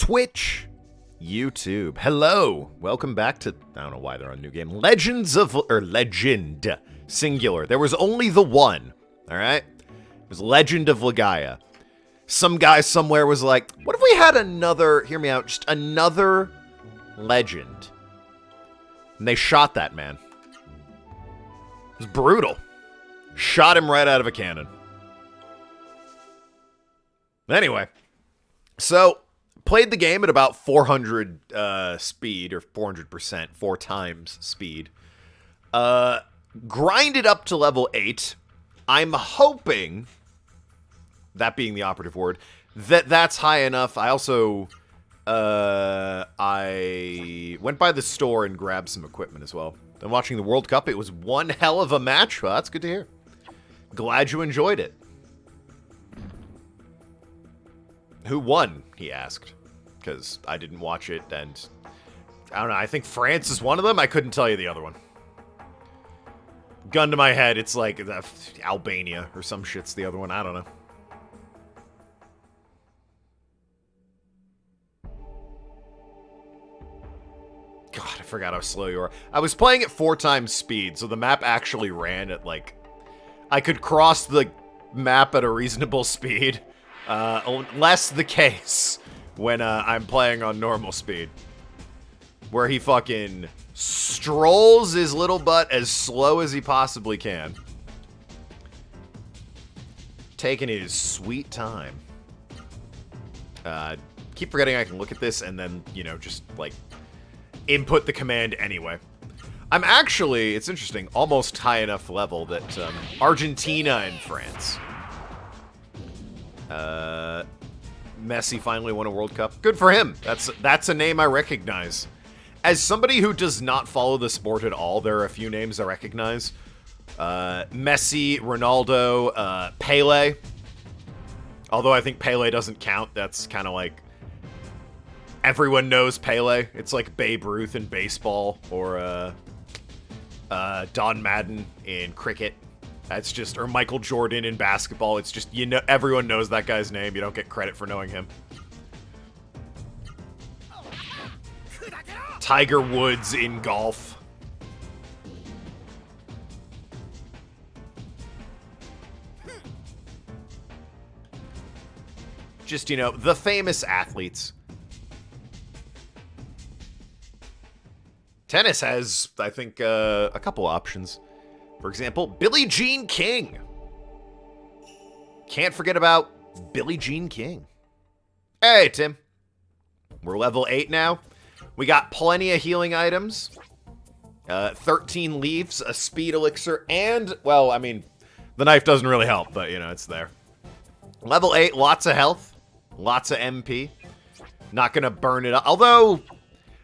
Twitch, YouTube. Hello. Welcome back to, I don't know why they're on New Game. Legend, singular. There was only the one, all right? It was Legend of Legaia. Some guy somewhere was like, what if we had another, hear me out, just another legend? And they shot that man. It was brutal. Shot him right out of a cannon. Anyway, so played the game at about 400 speed, or 400%, 4 times speed. Grinded up to level 8. I'm hoping, that being the operative word, that that's high enough. I also, I went by the store and grabbed some equipment as well. Then watching the World Cup, it was one hell of a match. Well, that's good to hear. Glad you enjoyed it. Who won, he asked, because I didn't watch it, and I don't know, I think France is one of them. I couldn't tell you the other one. Gun to my head, it's like Albania or some shit's the other one. I don't know. God, I forgot how slow you are. I was playing at 4 times speed, so the map actually ran at, like, I could cross the map at a reasonable speed. Less the case when I'm playing on normal speed, where he fucking strolls his little butt as slow as he possibly can, taking his sweet time. Keep forgetting I can look at this and then, you know, just like input the command anyway. I'm actually, it's interesting, almost high enough level that Argentina and France. Messi finally won a World Cup. Good for him. That's a name I recognize. As somebody who does not follow the sport at all, there are a few names I recognize. Messi, Ronaldo, Pele. Although I think Pele doesn't count. That's kind of like everyone knows Pele. It's like Babe Ruth in baseball, or Don Madden in cricket. That's just, or Michael Jordan in basketball. It's just, you know, everyone knows that guy's name. You don't get credit for knowing him. Tiger Woods in golf. Just, you know, the famous athletes. Tennis has, I think, a couple options. For example, Billie Jean King. Can't forget about Billie Jean King. Hey, Tim. We're level 8 now. We got plenty of healing items. 13 leaves, a speed elixir, and, well, I mean, the knife doesn't really help, but, you know, it's there. Level 8, lots of health. Lots of MP. Not gonna burn it up. Although,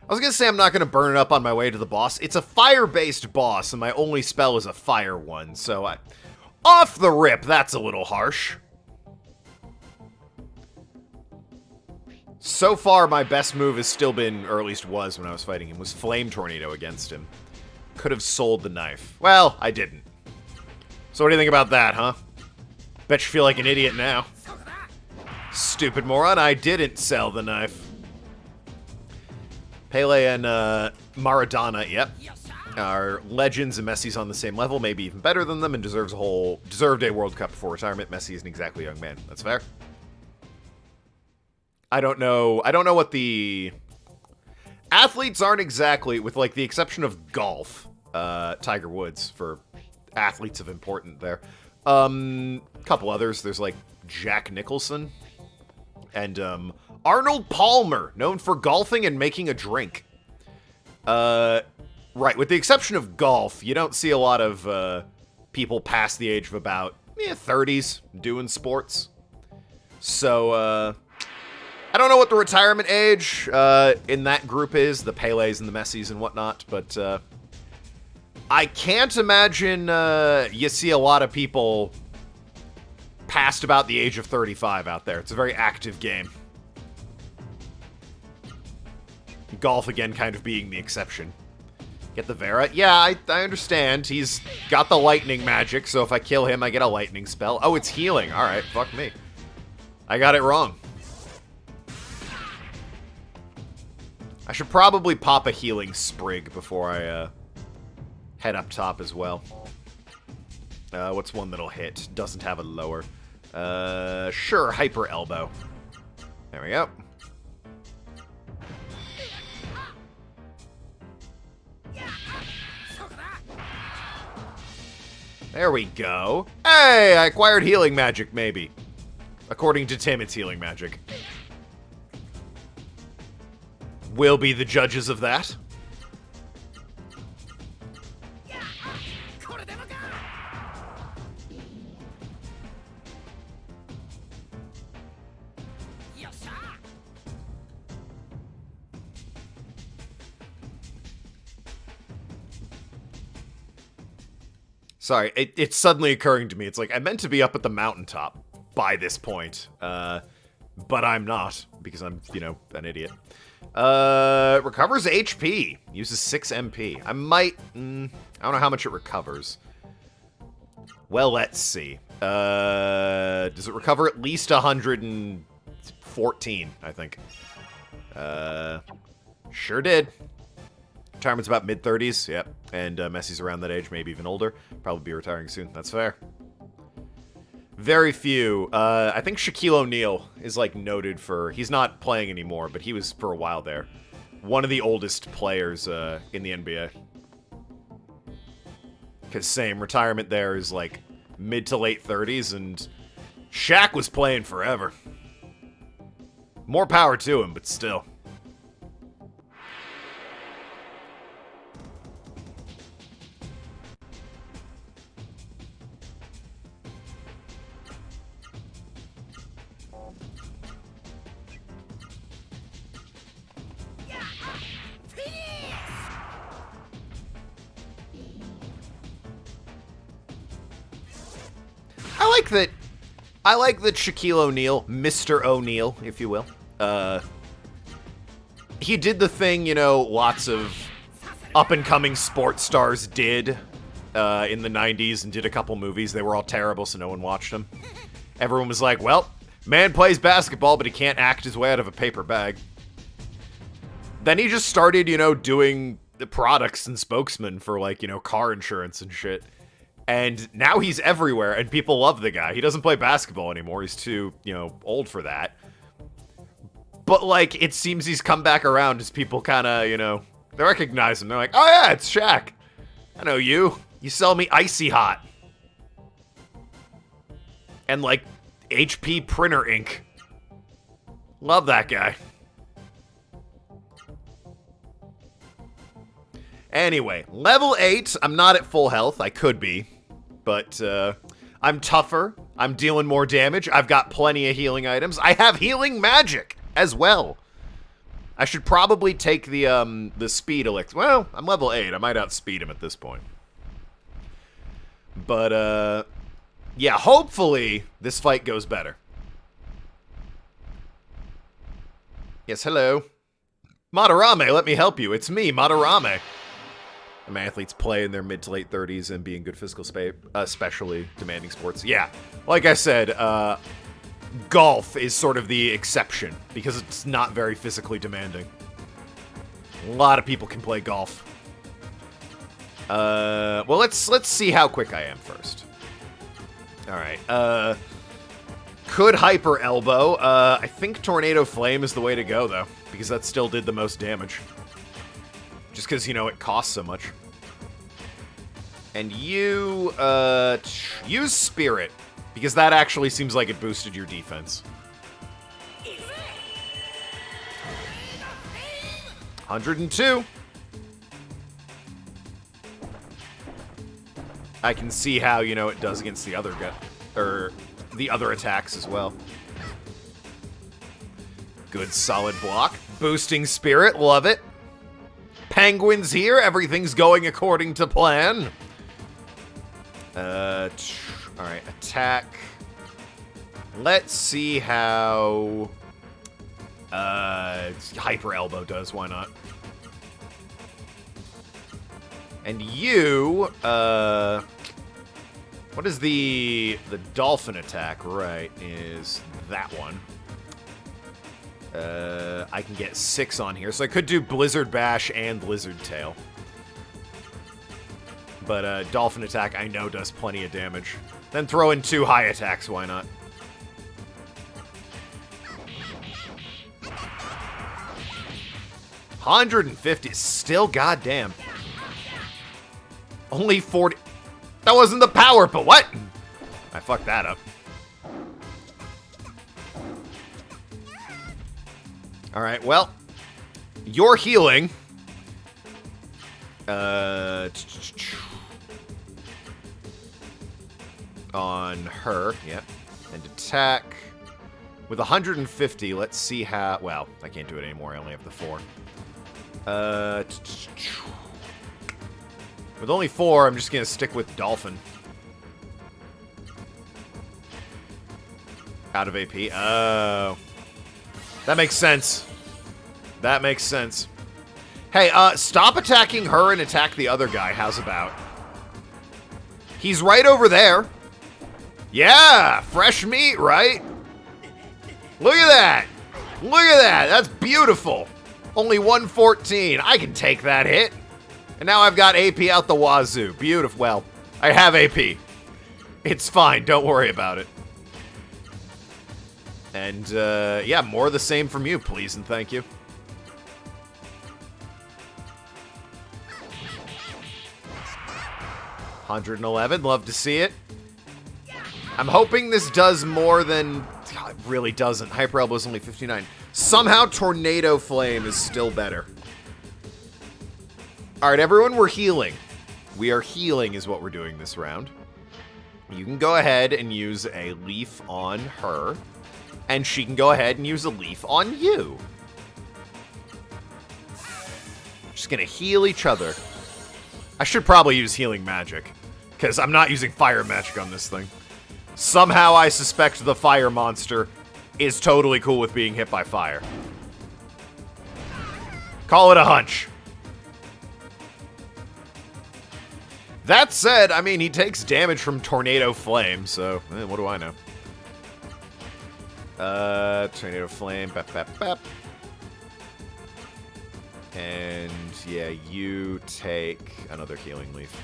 I was going to say I'm not going to burn it up on my way to the boss. It's a fire-based boss, and my only spell is a fire one, so off the rip, that's a little harsh. So far, my best move has still been, or at least was when I was fighting him, was Flame Tornado against him. Could have sold the knife. Well, I didn't. So what do you think about that, huh? Bet you feel like an idiot now. Stupid moron, I didn't sell the knife. Pele and Maradona, yep, are legends, and Messi's on the same level, maybe even better than them, and deserved a World Cup before retirement. Messi isn't exactly a young man. That's fair. I don't know what the athletes aren't exactly, with like the exception of golf, Tiger Woods for athletes of importance there. Couple others. There's like Jack Nicholson and Arnold Palmer, known for golfing and making a drink. Right, with the exception of golf, you don't see a lot of people past the age of about 30s doing sports. So, I don't know what the retirement age in that group is, the Pelés and the Messis and whatnot, but I can't imagine you see a lot of people past about the age of 35 out there. It's a very active game. Golf, again, kind of being the exception. Get the Vera? Yeah, I understand. He's got the lightning magic, so if I kill him, I get a lightning spell. Oh, it's healing. Alright, fuck me. I got it wrong. I should probably pop a healing sprig before I head up top as well. What's one that'll hit? Doesn't have a lower. Sure, Hyper Elbow. There we go. There we go. Hey, I acquired healing magic, maybe. According to Tim, it's healing magic. We'll be the judges of that. Sorry, it's suddenly occurring to me. It's like, I meant to be up at the mountaintop by this point. But I'm not, because I'm, you know, an idiot. Recovers HP. Uses 6 MP. I might... I don't know how much it recovers. Well, let's see. Does it recover at least 114, I think. Sure did. Retirement's about mid-30s, yep. And Messi's around that age, maybe even older. Probably be retiring soon. That's fair. Very few. I think Shaquille O'Neal is, like, noted for... He's not playing anymore, but he was for a while there. One of the oldest players in the NBA. Because same, retirement there is, like, mid to late 30s, and Shaq was playing forever. More power to him, but still. I like that Shaquille O'Neal, Mr. O'Neal, if you will. He did the thing, you know, lots of up-and-coming sports stars did in the 90s and did a couple movies. They were all terrible, so no one watched them. Everyone was like, well, man plays basketball, but he can't act his way out of a paper bag. Then he just started, you know, doing the products and spokesman for, like, you know, car insurance and shit. And now he's everywhere, and people love the guy. He doesn't play basketball anymore. He's too, you know, old for that. But, like, it seems he's come back around as people kind of, you know, they recognize him. They're like, oh, yeah, it's Shaq. I know you. You sell me Icy Hot. And, like, HP printer ink. Love that guy. Anyway, level 8. I'm not at full health. I could be. But, I'm tougher. I'm dealing more damage. I've got plenty of healing items. I have healing magic as well. I should probably take the speed elixir. Well, I'm level 8. I might outspeed him at this point. But, yeah, hopefully this fight goes better. Yes, hello. Madarame, let me help you. It's me, Madarame. My athletes play in their mid to late 30s and be in good physical space, especially demanding sports. Yeah, like I said, golf is sort of the exception because it's not very physically demanding. A lot of people can play golf. Well, let's see how quick I am first. All right. Could Hyper Elbow. I think Tornado Flame is the way to go though, because that still did the most damage. Just because, you know, it costs so much. And you, use Spirit. Because that actually seems like it boosted your defense. 102. I can see how, you know, it does against the other the other attacks as well. Good solid block. Boosting Spirit, love it. Penguins here, everything's going according to plan. Alright, attack. Let's see how Hyper Elbow does, why not? And you, what is the dolphin attack, right, is that one. I can get 6 on here, so I could do Blizzard Bash and Lizard Tail. But Dolphin Attack I know does plenty of damage. Then throw in 2 high attacks, why not? $150, still goddamn. Only 40. That wasn't the power, but what? I fucked that up. Alright, well, you're healing. On her, yep. And attack. With 150, let's see how... Well, I can't do it anymore, I only have the 4. With only 4, I'm just gonna stick with Dolphin. Out of AP. Oh. That makes sense. That makes sense. Hey, stop attacking her and attack the other guy. How's about? He's right over there. Yeah! Fresh meat, right? Look at that! Look at that! That's beautiful! Only 114. I can take that hit. And now I've got AP out the wazoo. Beautiful. Well, I have AP. It's fine. Don't worry about it. And, yeah, more of the same from you, please and thank you. $111. Love to see it. I'm hoping this does more than... God, it really doesn't. Hyper Elbow is only 59. Somehow Tornado Flame is still better. Alright, everyone, we're healing. We are healing is what we're doing this round. You can go ahead and use a leaf on her. And she can go ahead and use a leaf on you. Just gonna heal each other. I should probably use healing magic. Because I'm not using fire magic on this thing. Somehow I suspect the fire monster is totally cool with being hit by fire. Call it a hunch. That said, I mean, he takes damage from Tornado Flame, so what do I know? Tornado Flame, bap, bap, bap. And, yeah, you take another healing leaf.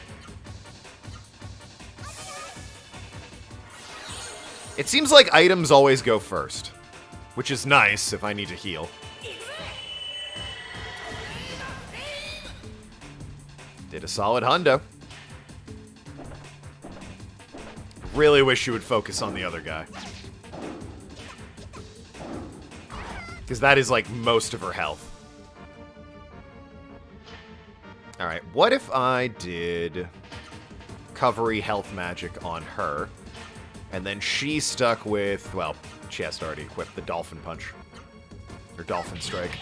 It seems like items always go first, which is nice if I need to heal. Did a solid hundo. Really wish you would focus on the other guy. Because that is, like, most of her health. Alright, what if I did Recovery Health Magic on her, and then she stuck with, well, she has to already equip the Dolphin Punch. Or Dolphin Strike.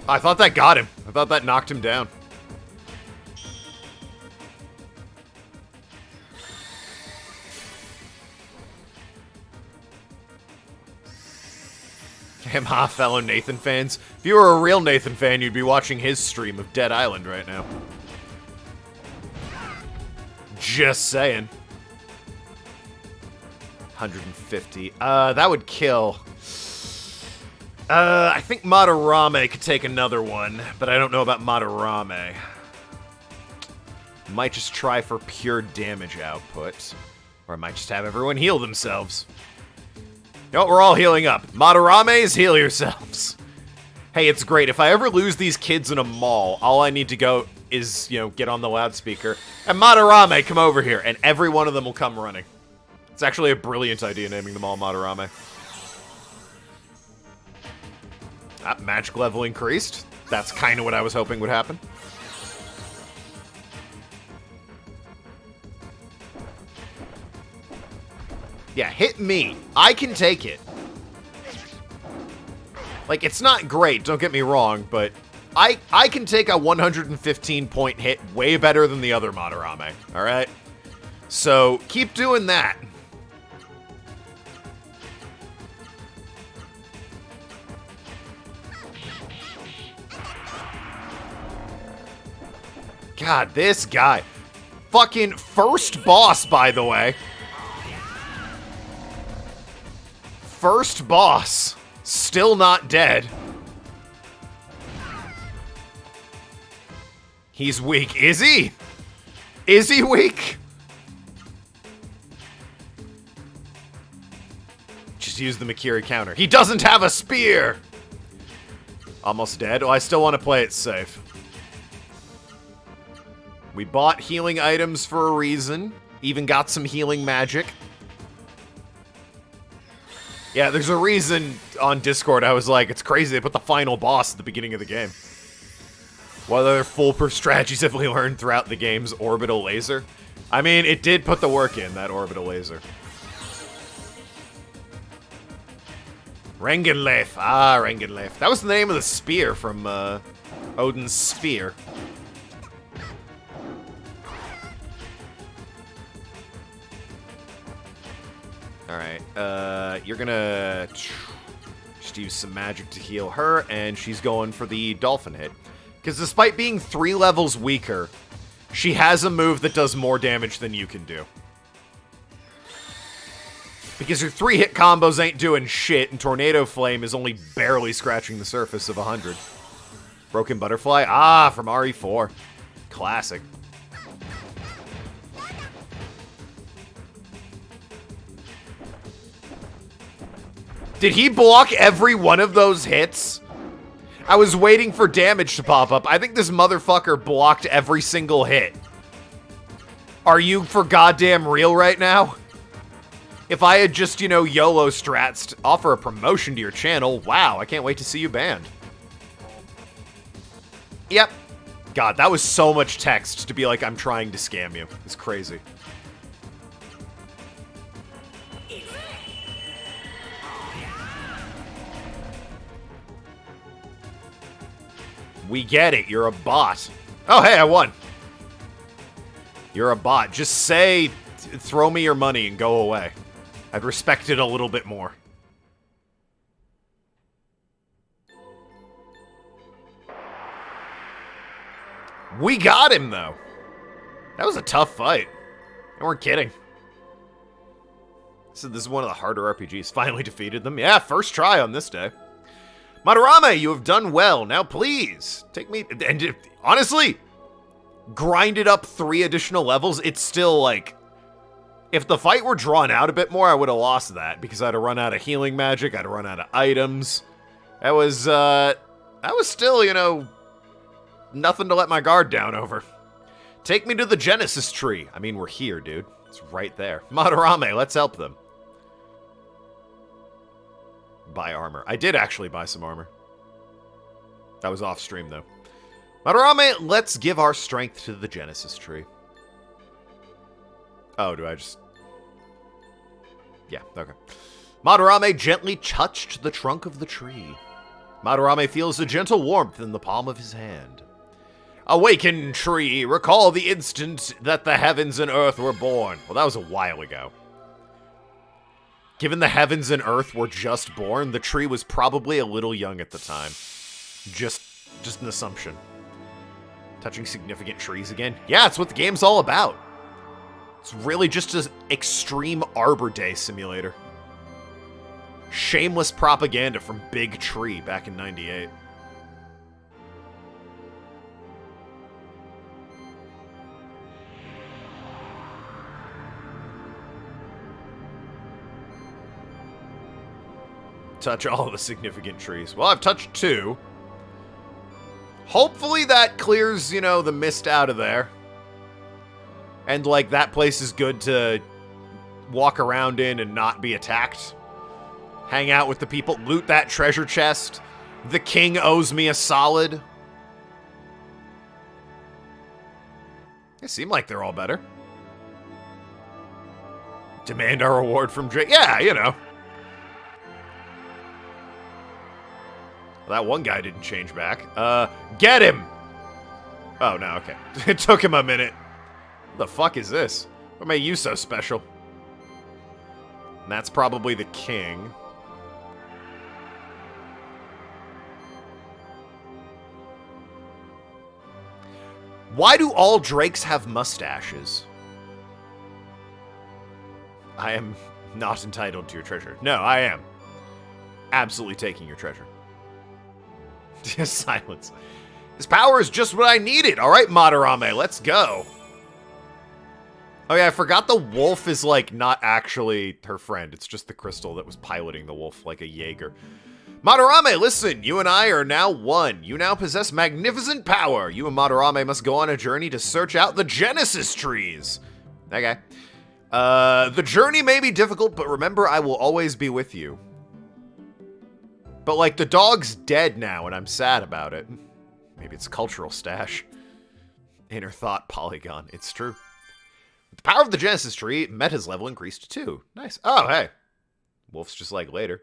I thought that got him. I thought that knocked him down. Ha, fellow Nathan fans. If you were a real Nathan fan, you'd be watching his stream of Dead Island right now. Just saying. 150. That would kill. I think Madarame could take another one, but I don't know about Madarame. Might just try for pure damage output. Or I might just have everyone heal themselves. No, we're all healing up. Madarames, heal yourselves. Hey, it's great. If I ever lose these kids in a mall, all I need to go is, you know, get on the loudspeaker. And Madarame, come over here. And every one of them will come running. It's actually a brilliant idea naming them all Madarame. Magic level increased. That's kind of what I was hoping would happen. Yeah, hit me. I can take it. Like, it's not great, don't get me wrong, but I can take a 115-point hit way better than the other Madarame, alright? So, keep doing that. God, this guy. Fucking first boss, by the way. first boss. Still not dead. He's weak. Is he? Is he weak? Just use the Mistier counter. He doesn't have a spear! Almost dead. Oh, I still want to play it safe. We bought healing items for a reason. Even got some healing magic. Yeah, there's a reason on Discord I was like, it's crazy they put the final boss at the beginning of the game. What other foolproof strategies have we learned throughout the game's orbital laser? I mean, it did put the work in, that orbital laser. Rengenleif. Ah, Rengenleif. That was the name of the spear from Odin's Sphere. Alright, you're gonna just use some magic to heal her, and she's going for the dolphin hit. Because despite being 3 levels weaker, she has a move that does more damage than you can do. Because your 3-hit combos ain't doing shit, and Tornado Flame is only barely scratching the surface of 100. Broken Butterfly? Ah, from RE4. Classic. Did he block every one of those hits? I was waiting for damage to pop up. I think this motherfucker blocked every single hit. Are you for goddamn real right now? If I had just, you know, YOLO strats to offer a promotion to your channel, wow, I can't wait to see you banned. Yep. God, that was so much text to be like, I'm trying to scam you. It's crazy. We get it, you're a bot. Oh, hey, I won. You're a bot. Just say, throw me your money and go away. I'd respect it a little bit more. We got him, though. That was a tough fight. And we're kidding. So this is one of the harder RPGs. Finally defeated them. Yeah, first try on this day. Madarame, you have done well. Now, please, take me... And honestly, grinded up 3 additional levels. It's still, like... If the fight were drawn out a bit more, I would have lost that. Because I'd have run out of healing magic. I'd have run out of items. That was still, you know... Nothing to let my guard down over. Take me to the Genesis tree. I mean, we're here, dude. It's right there. Madarame, let's help them. Buy armor. I did actually buy some armor. That was off stream, though. Madarame, let's give our strength to the Genesis tree. Oh, do I just... Yeah, okay. Madarame gently touched the trunk of the tree. Madarame feels a gentle warmth in the palm of his hand. Awaken, tree, recall the instant that the heavens and earth were born. Well, that was a while ago. Given the heavens and earth were just born, the tree was probably a little young at the time. Just an assumption. Touching significant trees again? Yeah, it's what the game's all about. It's really just an extreme Arbor Day simulator. Shameless propaganda from Big Tree back in '98. Touch all the significant trees. Well, I've touched 2. Hopefully that clears, you know, the mist out of there. And, like, that place is good to walk around in and not be attacked. Hang out with the people. Loot that treasure chest. The king owes me a solid. They seem like they're all better. Demand our reward from Drake. Yeah, you know. Well, that one guy didn't change back. Get him! Oh, no, okay. It took him a minute. What the fuck is this? What made you so special? And that's probably the king. Why do all drakes have mustaches? I am not entitled to your treasure. No, I am. absolutely taking your treasure. Silence. His power is just what I needed. All right, Madarame, let's go. Oh yeah, I forgot the wolf is, like, not actually her friend. It's just the crystal that was piloting the wolf like a Jaeger. Madarame, listen, you and I are now one. You now possess magnificent power. You and Madarame must go on a journey to search out the Genesis trees. Okay. The journey may be difficult, but remember, I will always be with you. But, like, the dog's dead now, and I'm sad about it. Maybe it's a cultural stash. Inner thought polygon. It's true. With the power of the Genesis tree, Meta's level increased to 2. Nice. Oh, hey. Wolf's just like later.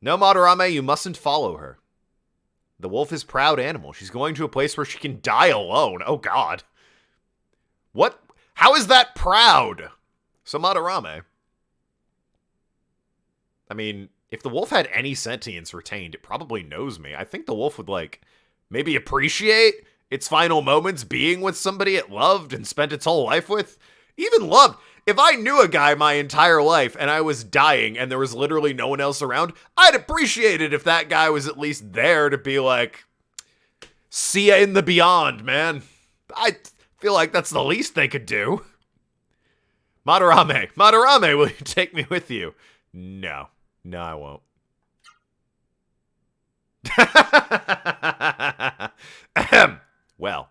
No, Madarame, you mustn't follow her. The wolf is a proud animal. She's going to a place where she can die alone. Oh, God. What? How is that proud? So, Madarame. I mean, if the wolf had any sentience retained, it probably knows me. I think the wolf would, like, maybe appreciate its final moments being with somebody it loved and spent its whole life with. Even loved. If I knew a guy my entire life and I was dying and there was literally no one else around, I'd appreciate it if that guy was at least there to be like, see ya in the beyond, man. I feel like that's the least they could do. Madarame, will you take me with you? No, I won't. Well,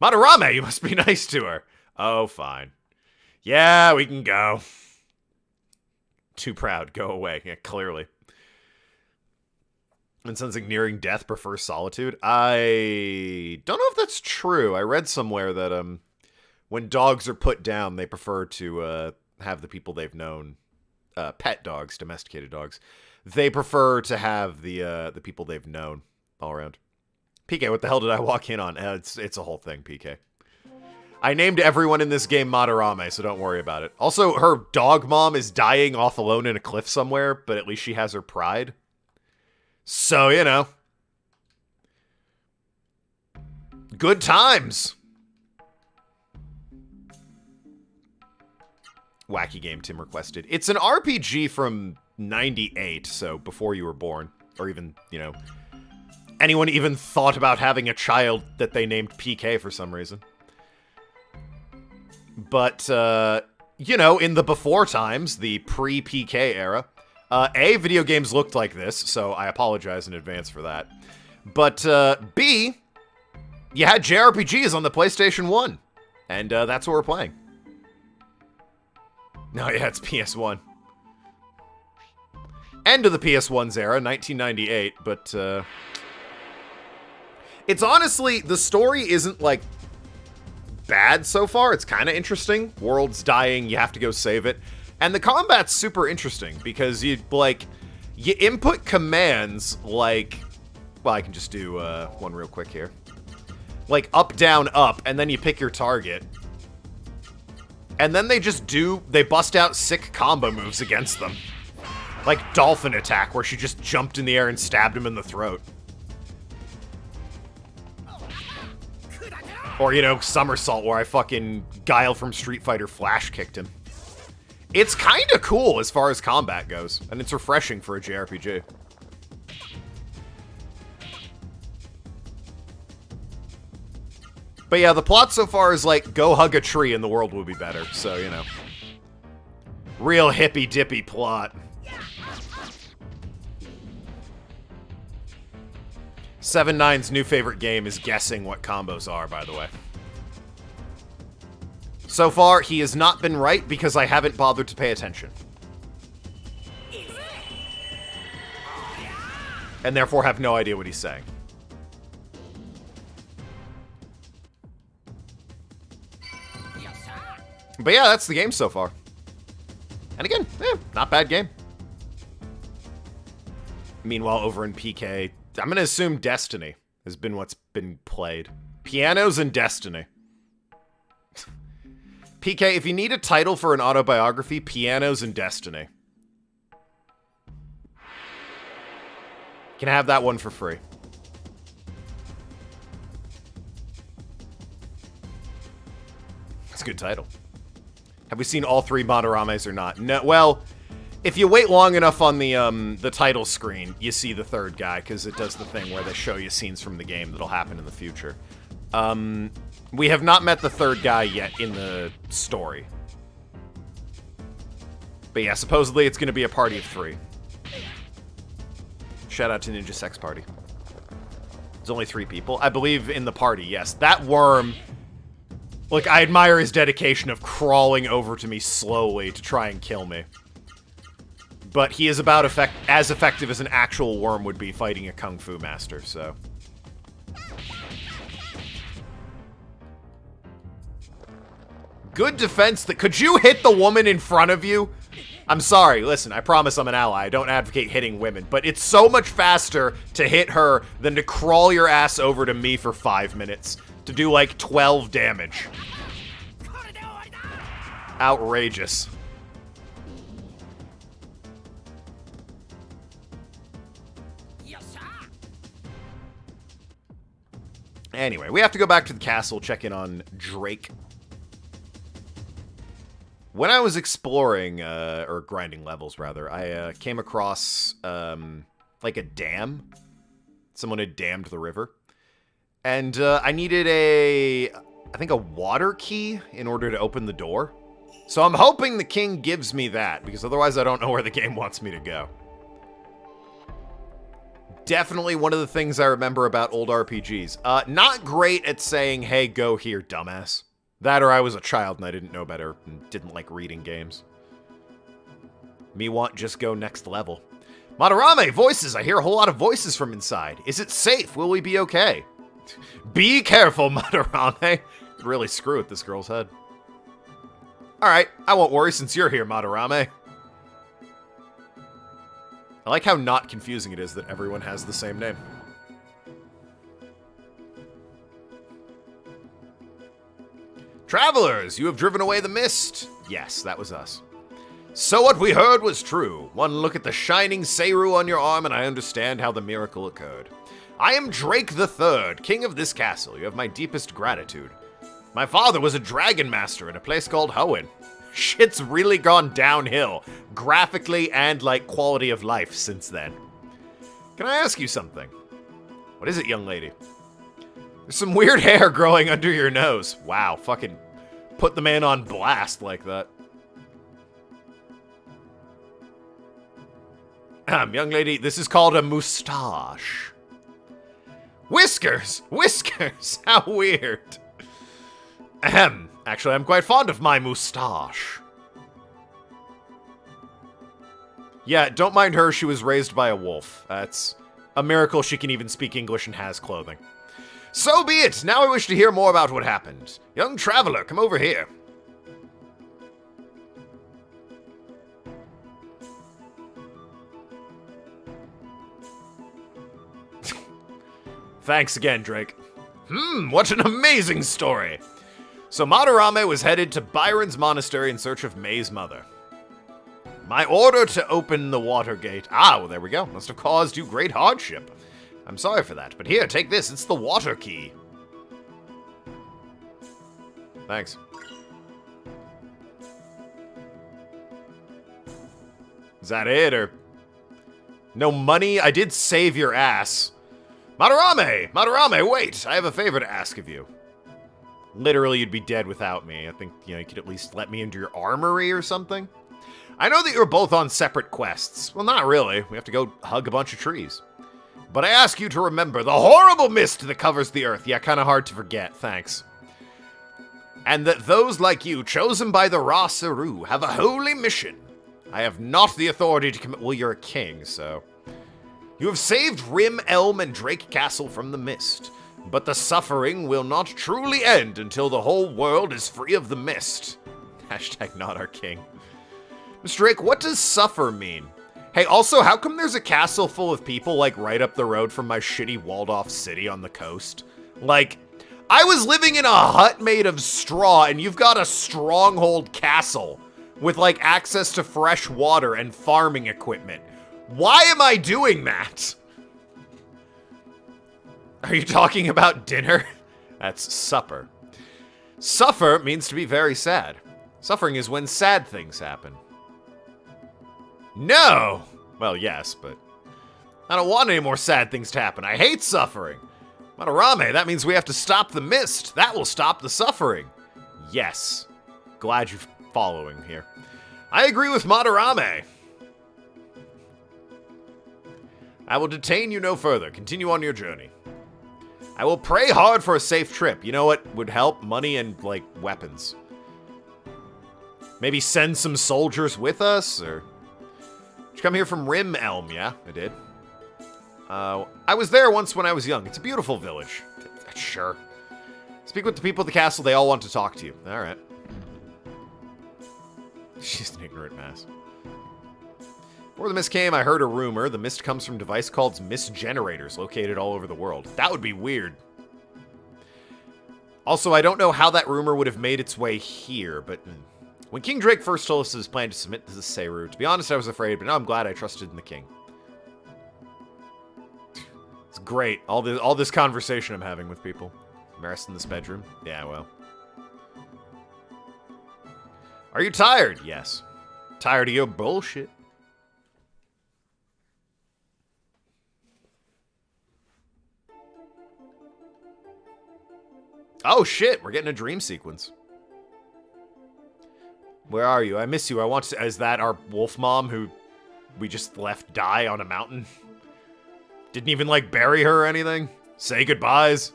Madarame, you must be nice to her. Oh, fine. Yeah, we can go. Too proud. Go away. Yeah, clearly. And sensing nearing death prefers solitude. I don't know if that's true. I read somewhere that when dogs are put down, they prefer to have the people they've known, pet dogs, domesticated dogs. They prefer to have the people they've known all around. PK, what the hell did I walk in on? It's a whole thing, PK. I named everyone in this game Madarame, so don't worry about it. Also, her dog mom is dying off alone in a cliff somewhere, but at least she has her pride. So, you know. Good times. Wacky game Tim requested. It's an RPG from 98, so before you were born. Or even, you know, anyone even thought about having a child that they named PK for some reason. But, you know, in the before times, the pre-PK era, video games looked like this, so I apologize in advance for that. But, B, you had JRPGs on the PlayStation 1, and that's what we're playing. No, yeah, it's PS1. End of the PS1's era, 1998, but, it's honestly, the story isn't, like, bad so far. It's kind of interesting. World's dying, you have to go save it. And the combat's super interesting because you input commands like, well, I can just do one real quick here. Like up, down, up, and then you pick your target. And then they bust out sick combo moves against them. Like Dolphin Attack, where she just jumped in the air and stabbed him in the throat. Or, you know, Somersault, where I fucking Guile from Street Fighter flash kicked him. It's kind of cool as far as combat goes, and it's refreshing for a JRPG. But yeah, the plot so far is like, go hug a tree and the world will be better, so, you know. Real hippy-dippy plot. 7-9's new favorite game is guessing what combos are, by the way. So far, he has not been right because I haven't bothered to pay attention. And therefore have no idea what he's saying. But yeah, that's the game so far. And again, not bad game. Meanwhile, over in PK, I'm going to assume Destiny has been what's been played. Pianos and Destiny. PK, if you need a title for an autobiography, Pianos and Destiny. You can have that one for free. That's a good title. Have we seen all three Madarames or not? No, well, If you wait long enough on the title screen, you see the third guy, because it does the thing where they show you scenes from the game that'll happen in the future. We have not met the third guy yet in the story. But yeah, supposedly it's going to be a party of 3. Shout out to Ninja Sex Party. There's only 3 people. I believe in the party, yes. That worm... Look, I admire his dedication of crawling over to me slowly to try and kill me. But he is about as effective as an actual worm would be fighting a Kung Fu master, so... Good defense that... Could you hit the woman in front of you? I'm sorry, listen, I promise I'm an ally. I don't advocate hitting women, but it's so much faster to hit her than to crawl your ass over to me for 5 minutes to do like 12 damage. Outrageous. Anyway, we have to go back to the castle, check in on Drake. When I was exploring, or grinding levels, rather, I came across, like a dam. Someone had dammed the river. And I needed I think a water key in order to open the door. So I'm hoping the king gives me that, because otherwise I don't know where the game wants me to go. Definitely one of the things I remember about old RPGs. Not great at saying, hey, go here, dumbass. That or I was a child and I didn't know better and didn't like reading games. Me want just go next level. Madarame, voices! I hear a whole lot of voices from inside. Is it safe? Will we be okay? Be careful, Madarame. Could really screw with this girl's head. Alright, I won't worry since you're here, Madarame. I like how not confusing it is that everyone has the same name. Travelers, you have driven away the mist. Yes, that was us. So what we heard was true. One look at the shining Seiru on your arm and I understand how the miracle occurred. I am Drake the Third, king of this castle. You have my deepest gratitude. My father was a dragon master in a place called Hoenn. Shit's really gone downhill, graphically and, like, quality of life since then. Can I ask you something? What is it, young lady? There's some weird hair growing under your nose. Wow, fucking put the man on blast like that. Young lady, this is called a moustache. Whiskers! Whiskers! How weird. Ahem. Actually, I'm quite fond of my moustache. Yeah, don't mind her. She was raised by a wolf. That's a miracle she can even speak English and has clothing. So be it! Now I wish to hear more about what happened. Young traveler, come over here. Thanks again, Drake. What an amazing story! So Madarame was headed to Byron's monastery in search of May's mother. My order to open the water gate. Ah, well, there we go. Must have caused you great hardship. I'm sorry for that, but here, take this. It's the water key. Thanks. Is that it, or... No money? I did save your ass. Madarame! Madarame, wait! I have a favor to ask of you. Literally, you'd be dead without me. I think, you know, you could at least let me into your armory or something. I know that you're both on separate quests. Well, not really. We have to go hug a bunch of trees. But I ask you to remember the horrible mist that covers the earth. Yeah, kind of hard to forget. Thanks. And that those like you, chosen by the Ra Seru, have a holy mission. I have not the authority to commit... Well, you're a king, so... You have saved Rim, Elm, and Drake Castle from the mist. But the suffering will not truly end until the whole world is free of the mist. Hashtag not our king. Mr. Drake, what does suffer mean? Hey, also, how come there's a castle full of people, like, right up the road from my shitty walled-off city on the coast? Like, I was living in a hut made of straw, and you've got a stronghold castle with, like, access to fresh water and farming equipment. Why am I doing that? Are you talking about dinner? That's supper. Suffer means to be very sad. Suffering is when sad things happen. No! Well, yes, but I don't want any more sad things to happen. I hate suffering. Madarame, that means we have to stop the mist. That will stop the suffering. Yes. Glad you're following here. I agree with Madarame. I will detain you no further. Continue on your journey. I will pray hard for a safe trip. You know what would help? Money and, like, weapons. Maybe send some soldiers with us, or... Did you come here from Rim Elm? Yeah, I did. I was there once when I was young. It's a beautiful village. Sure. Speak with the people at the castle. They all want to talk to you. All right. She's an ignorant mass. Before the mist came, I heard a rumor. The mist comes from a device called mist generators located all over the world. That would be weird. Also, I don't know how that rumor would have made its way here, but when King Drake first told us his plan to submit to the Seiru, to be honest, I was afraid, but now I'm glad I trusted in the king. It's great. All this conversation I'm having with people. Am I rest in this bedroom? Yeah, well. Are you tired? Yes. Tired of your bullshit. Oh shit, we're getting a dream sequence. Where are you? I miss you. I want to... Is that our wolf mom who we just left die on a mountain? Didn't even, like, bury her or anything? Say goodbyes?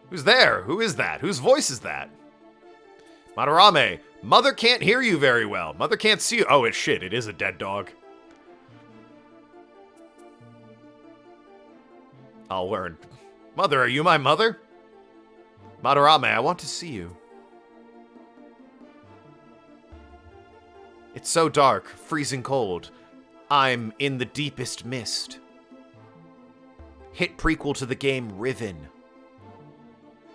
Who's there? Who is that? Whose voice is that? Madarame, Mother can't hear you very well. Mother can't see you. Oh, it's shit. It is a dead dog. I'll learn. Mother, are you my mother? Madarame, I want to see you. It's so dark, freezing cold. I'm in the deepest mist. Hit prequel to the game Riven.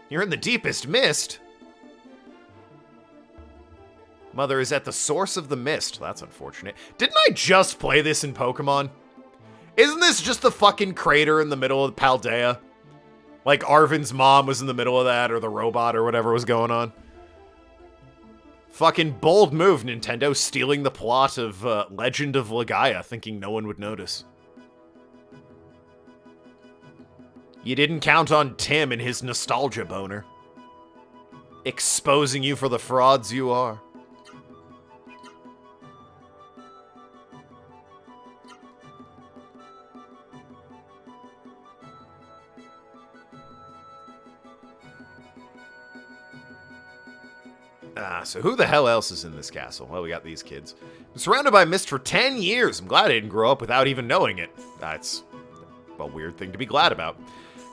You're in the deepest mist? Mother is at the source of the mist. That's unfortunate. Didn't I just play this in Pokemon? Isn't this just the fucking crater in the middle of Paldea? Like Arven's mom was in the middle of that, or the robot, or whatever was going on. Fucking bold move, Nintendo, stealing the plot of Legend of Legaia, thinking no one would notice. You didn't count on Tim and his nostalgia boner. Exposing you for the frauds you are. So who the hell else is in this castle? Well, we got these kids. I'm surrounded by mist for 10 years. I'm glad I didn't grow up without even knowing it. That's a weird thing to be glad about.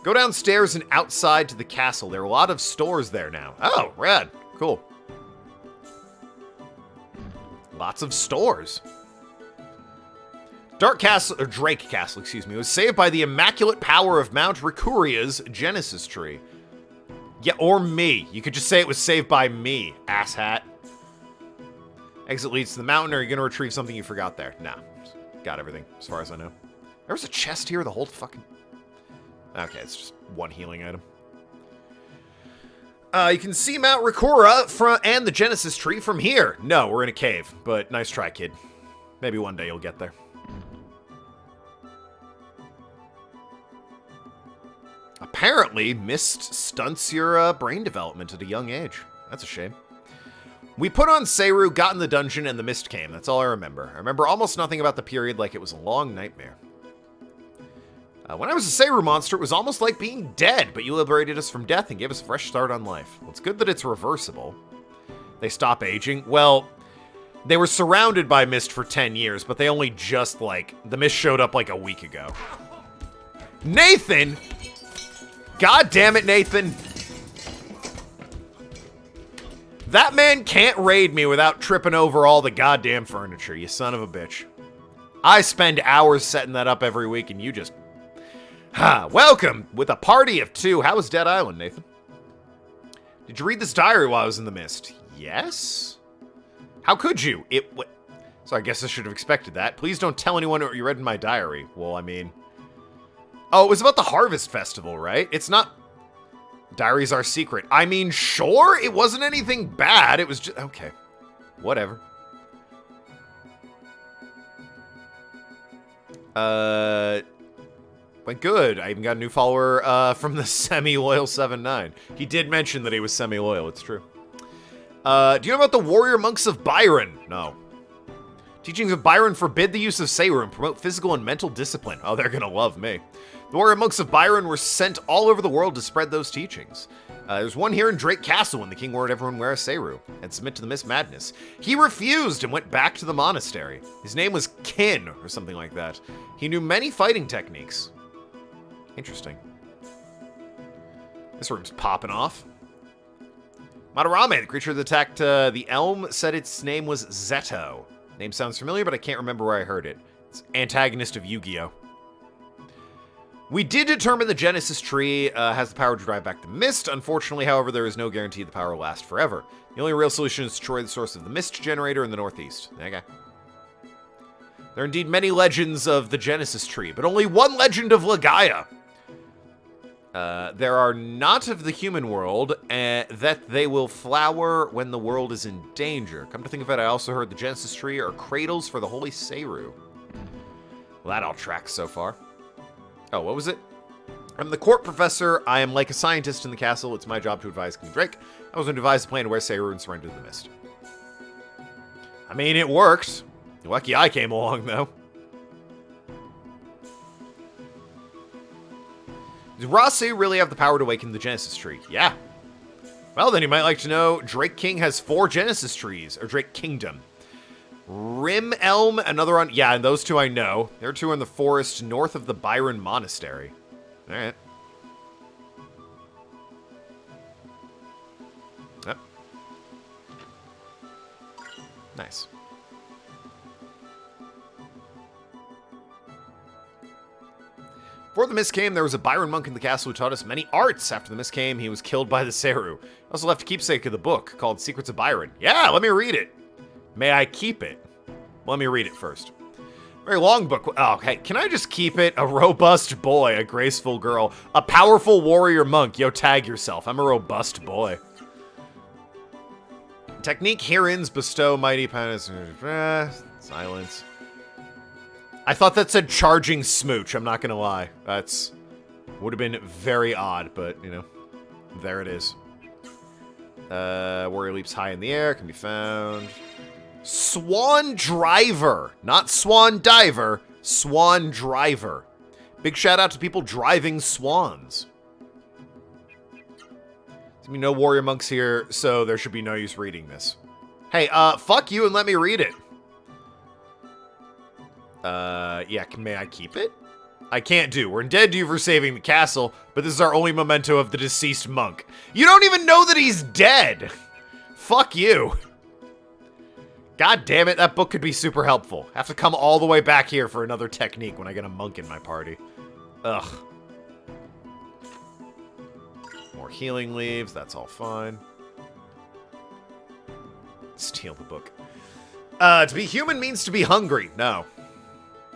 Go downstairs and outside to the castle. There are a lot of stores there now. Oh, rad. Cool. Lots of stores. Dark Castle, or Drake Castle, excuse me, was saved by the immaculate power of Mount Ricuria's Genesis tree. Yeah, or me. You could just say it was saved by me, asshat. Exit leads to the mountain, or are you going to retrieve something you forgot there? Nah. Got everything, as far as I know. There was a chest here the whole fucking... Okay, it's just one healing item. You can see Mount Ricura and the Genesis tree from here. No, we're in a cave, but nice try, kid. Maybe one day you'll get there. Apparently, mist stunts your brain development at a young age. That's a shame. We put on Seiru, got in the dungeon, and the mist came. That's all I remember. I remember almost nothing about the period, like it was a long nightmare. When I was a Seiru monster, it was almost like being dead, but you liberated us from death and gave us a fresh start on life. Well, it's good that it's reversible. They stop aging. Well, they were surrounded by mist for 10 years, but they only just, like... The mist showed up, like, a week ago. Nathan! God damn it, Nathan. That man can't raid me without tripping over all the goddamn furniture, you son of a bitch. I spend hours setting that up every week, and you just... Ha! Welcome! With a party of two. How was Dead Island, Nathan? Did you read this diary while I was in the mist? Yes? How could you? So I guess I should have expected that. Please don't tell anyone what you read in my diary. Well, I mean... Oh, it was about the Harvest Festival, right? It's not... Diaries are secret. I mean, sure, it wasn't anything bad. It was just... Okay. Whatever. Went good. I even got a new follower from the semi-loyal 7-9. He did mention that he was semi-loyal. It's true. Do you know about the warrior monks of Byron? No. Teachings of Byron forbid the use of Seru and promote physical and mental discipline. Oh, they're gonna love me. The warrior monks of Byron were sent all over the world to spread those teachings. There's one here in Drake Castle when the king ordered everyone wear a Seru and submit to the Mist Madness. He refused and went back to the monastery. His name was Kin, or something like that. He knew many fighting techniques. Interesting. This room's popping off. Madarame, the creature that attacked the Elm, said its name was Zeto. Name sounds familiar, but I can't remember where I heard it. It's antagonist of Yu-Gi-Oh! We did determine the Genesis tree has the power to drive back the mist. Unfortunately, however, there is no guarantee the power will last forever. The only real solution is to destroy the source of the mist generator in the northeast. Okay. There are indeed many legends of the Genesis tree, but only one legend of Legaia. There are not of the human world, that they will flower when the world is in danger. Come to think of it, I also heard the Genesis tree are cradles for the holy Seru. Well, that all tracks so far. Oh, what was it? I'm the court professor. I am like a scientist in the castle. It's my job to advise King Drake. I was going to devise a plan to wear Seru and surrender to the mist. I mean, it worked. Lucky I came along, though. Does Rasu really have the power to awaken the Genesis tree? Yeah. Well, then you might like to know Drake King has 4 Genesis trees, or Drake Kingdom. Rim Elm, another one. Yeah, and those two I know. There are 2 in the forest north of the Byron Monastery. All right. Yep. Nice. Before the mist came, there was a Byron monk in the castle who taught us many arts. After the mist came, he was killed by the Seru. I also left a keepsake of the book called Secrets of Byron. Yeah, let me read it. May I keep it? Let me read it first. Very long book. Oh, okay. Can I just keep it? A robust boy, a graceful girl, a powerful warrior monk. Yo, tag yourself. I'm a robust boy. Technique herein's bestow mighty penance. Silence. I thought that said charging smooch. I'm not gonna lie. That's would have been very odd, but you know, there it is. Warrior leaps high in the air, can be found. Swan Driver, not Swan Diver, Swan Driver. Big shout out to people driving swans. There's gonna be no warrior monks here, so there should be no use reading this. Hey, fuck you and let me read it. Yeah, may I keep it? I can't do. We're indebted to you for saving the castle, but this is our only memento of the deceased monk. You don't even know that he's dead! Fuck you. God damn it, that book could be super helpful. Have to come all the way back here for another technique when I get a monk in my party. Ugh. More healing leaves, that's all fine. Steal the book. To be human means to be hungry. No.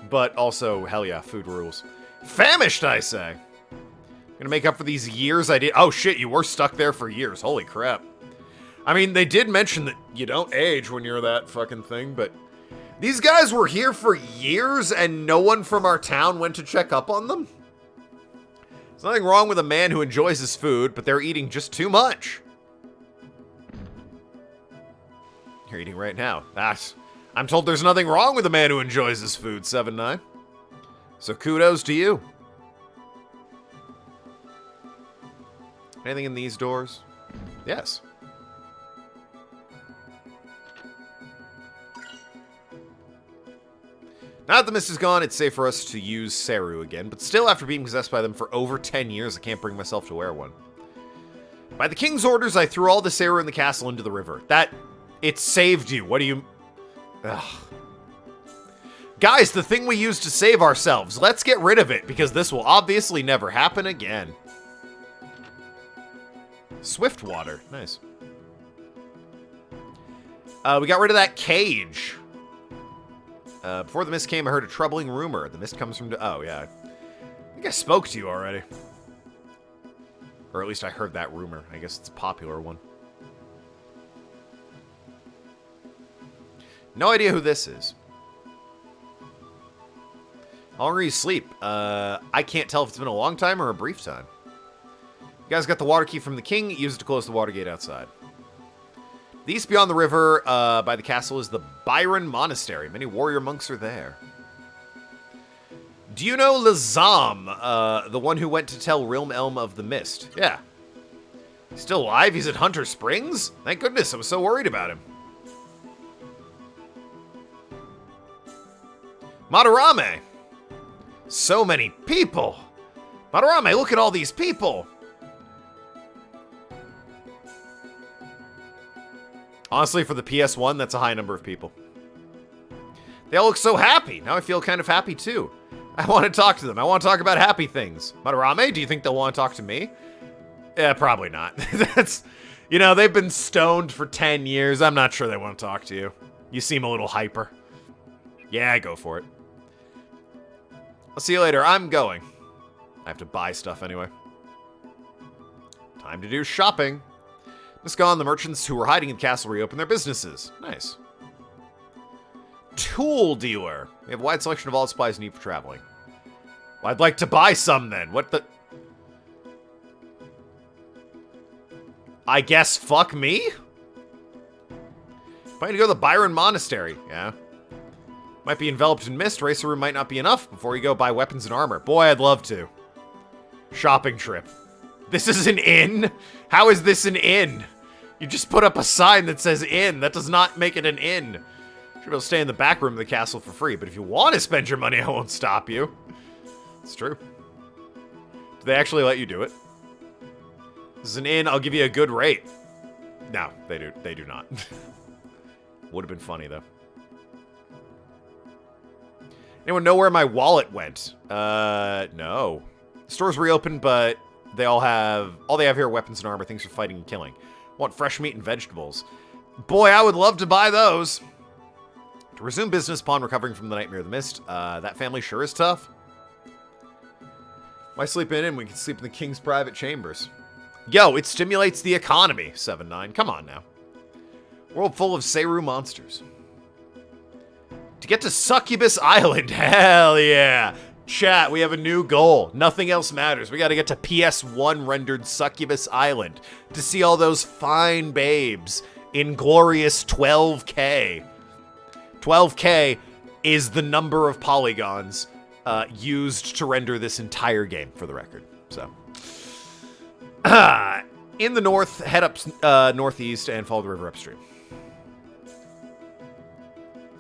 But also, hell yeah, food rules. Famished, I say. Gonna make up for these years I did. Oh shit, you were stuck there for years. Holy crap. I mean, they did mention that you don't age when you're that fucking thing, but these guys were here for years and no one from our town went to check up on them? There's nothing wrong with a man who enjoys his food, but they're eating just too much. You're eating right now. I'm told there's nothing wrong with a man who enjoys his food, 7-9. So kudos to you. Anything in these doors? Yes. Now that the mist is gone, it's safe for us to use Seru again, but still after being possessed by them for over 10 years, I can't bring myself to wear one. By the king's orders, I threw all the Seru in the castle into the river. It saved you. What do you... Ugh. Guys, the thing we used to save ourselves. Let's get rid of it, because this will obviously never happen again. Swift water. Nice. We got rid of that cage. Before the mist came, I heard a troubling rumor. The mist comes from... Oh, yeah. I think I spoke to you already. Or at least I heard that rumor. I guess it's a popular one. No idea who this is. How long are you asleep? I can't tell if it's been a long time or a brief time. You guys got the water key from the king. Use it to close the water gate outside. The east beyond the river, by the castle, is the Byron Monastery. Many warrior monks are there. Do you know Lazam, the one who went to tell Realm Elm of the Mist? Yeah. He's still alive? He's at Hunter Springs? Thank goodness, I was so worried about him. Madarame! So many people! Madarame, look at all these people! Honestly, for the PS1, that's a high number of people. They all look so happy. Now I feel kind of happy, too. I want to talk to them. I want to talk about happy things. Madarame, do you think they'll want to talk to me? Yeah, probably not. That's, you know, they've been stoned for 10 years. I'm not sure they want to talk to you. You seem a little hyper. Yeah, go for it. I'll see you later. I'm going. I have to buy stuff anyway. Time to do shopping. Miss Gone, the merchants who were hiding in the castle reopened their businesses. Nice. Tool dealer. We have a wide selection of all supplies needed for traveling. Well, I'd like to buy some then. What the... I guess fuck me? Planning to go to the Byron Monastery. Yeah. Might be enveloped in mist. Racer room might not be enough before you go buy weapons and armor. Boy, I'd love to. Shopping trip. This is an inn? How is this an inn? You just put up a sign that says inn. That does not make it an inn. Should be able to stay in the back room of the castle for free, but if you want to spend your money, I won't stop you. It's true. Do they actually let you do it? This is an inn. I'll give you a good rate. No, they do not. Would have been funny, though. Anyone know where my wallet went? No. Stores reopened, but they all they have here are weapons and armor, things for fighting and killing. Want fresh meat and vegetables. Boy, I would love to buy those. To resume business upon recovering from the Nightmare of the Mist. That family sure is tough. Why sleep in and we can sleep in the king's private chambers? Yo, it stimulates the economy, 7-9. Come on now. World full of Seru monsters. To get to Succubus Island. Hell yeah. Chat, we have a new goal. Nothing else matters. We got to get to PS1 rendered Succubus Island to see all those fine babes in glorious 12K. 12K is the number of polygons used to render this entire game, for the record. So, in the north, head up northeast and follow the river upstream.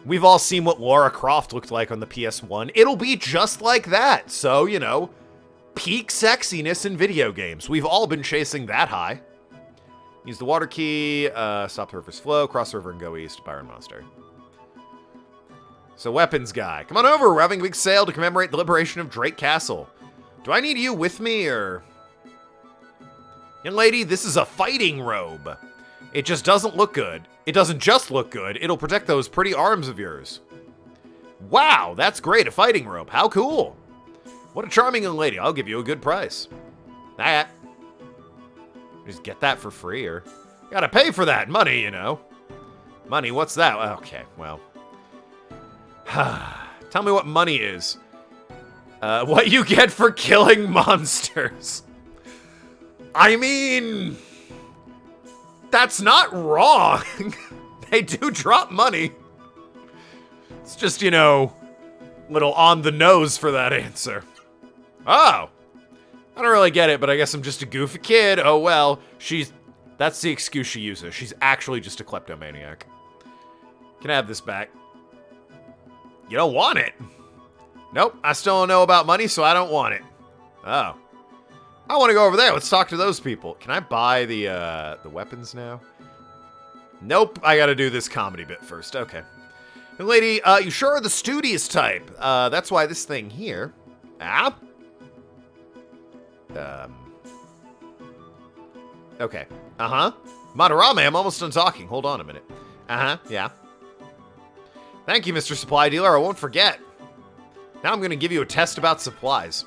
We've all seen what Lara Croft looked like on the PS1. It'll be just like that. So, you know, peak sexiness in video games. We've all been chasing that high. Use the water key, stop the river's flow, cross the river and go east to Byron Monastery. So, weapons guy. Come on over. We're having a big sale to commemorate the liberation of Drake Castle. Do I need you with me, or... Young lady, this is a fighting robe. It just doesn't look good. It doesn't just look good. It'll protect those pretty arms of yours. Wow, that's great. A fighting robe. How cool. What a charming young lady. I'll give you a good price. That. Just get that for free, or... You gotta pay for that. Money, you know. Money, what's that? Okay, well... Tell me what money is. What you get for killing monsters. I mean... That's not wrong. They do drop money. It's just, you know, little on the nose for that answer. Oh. I don't really get it, but I guess I'm just a goofy kid. Oh, well. That's the excuse she uses. She's actually just a kleptomaniac. Can I have this back? You don't want it? Nope. I still don't know about money, so I don't want it. Oh. I want to go over there. Let's talk to those people. Can I buy the weapons now? Nope. I got to do this comedy bit first. Okay. Young lady, you sure are the studious type. That's why this thing here. Okay. Uh-huh. Madarame, I'm almost done talking. Hold on a minute. Uh-huh. Yeah. Thank you, Mr. Supply Dealer. I won't forget. Now I'm going to give you a test about supplies.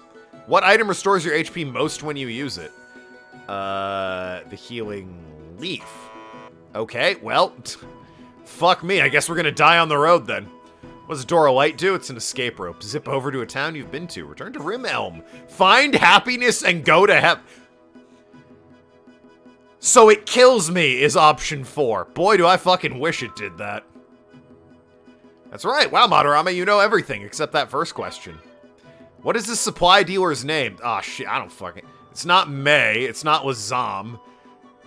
What item restores your HP most when you use it? The healing leaf. Okay, well, fuck me. I guess we're gonna die on the road then. What does Door of Light do? It's an escape rope. Zip over to a town you've been to. Return to Rimelm. Find happiness and go to heaven. So it kills me is option 4. Boy, do I fucking wish it did that. That's right. Wow, Madarame, you know everything except that first question. What is this supply dealer's name? Ah, shit, I don't fucking... It's not May. It's not Lazam.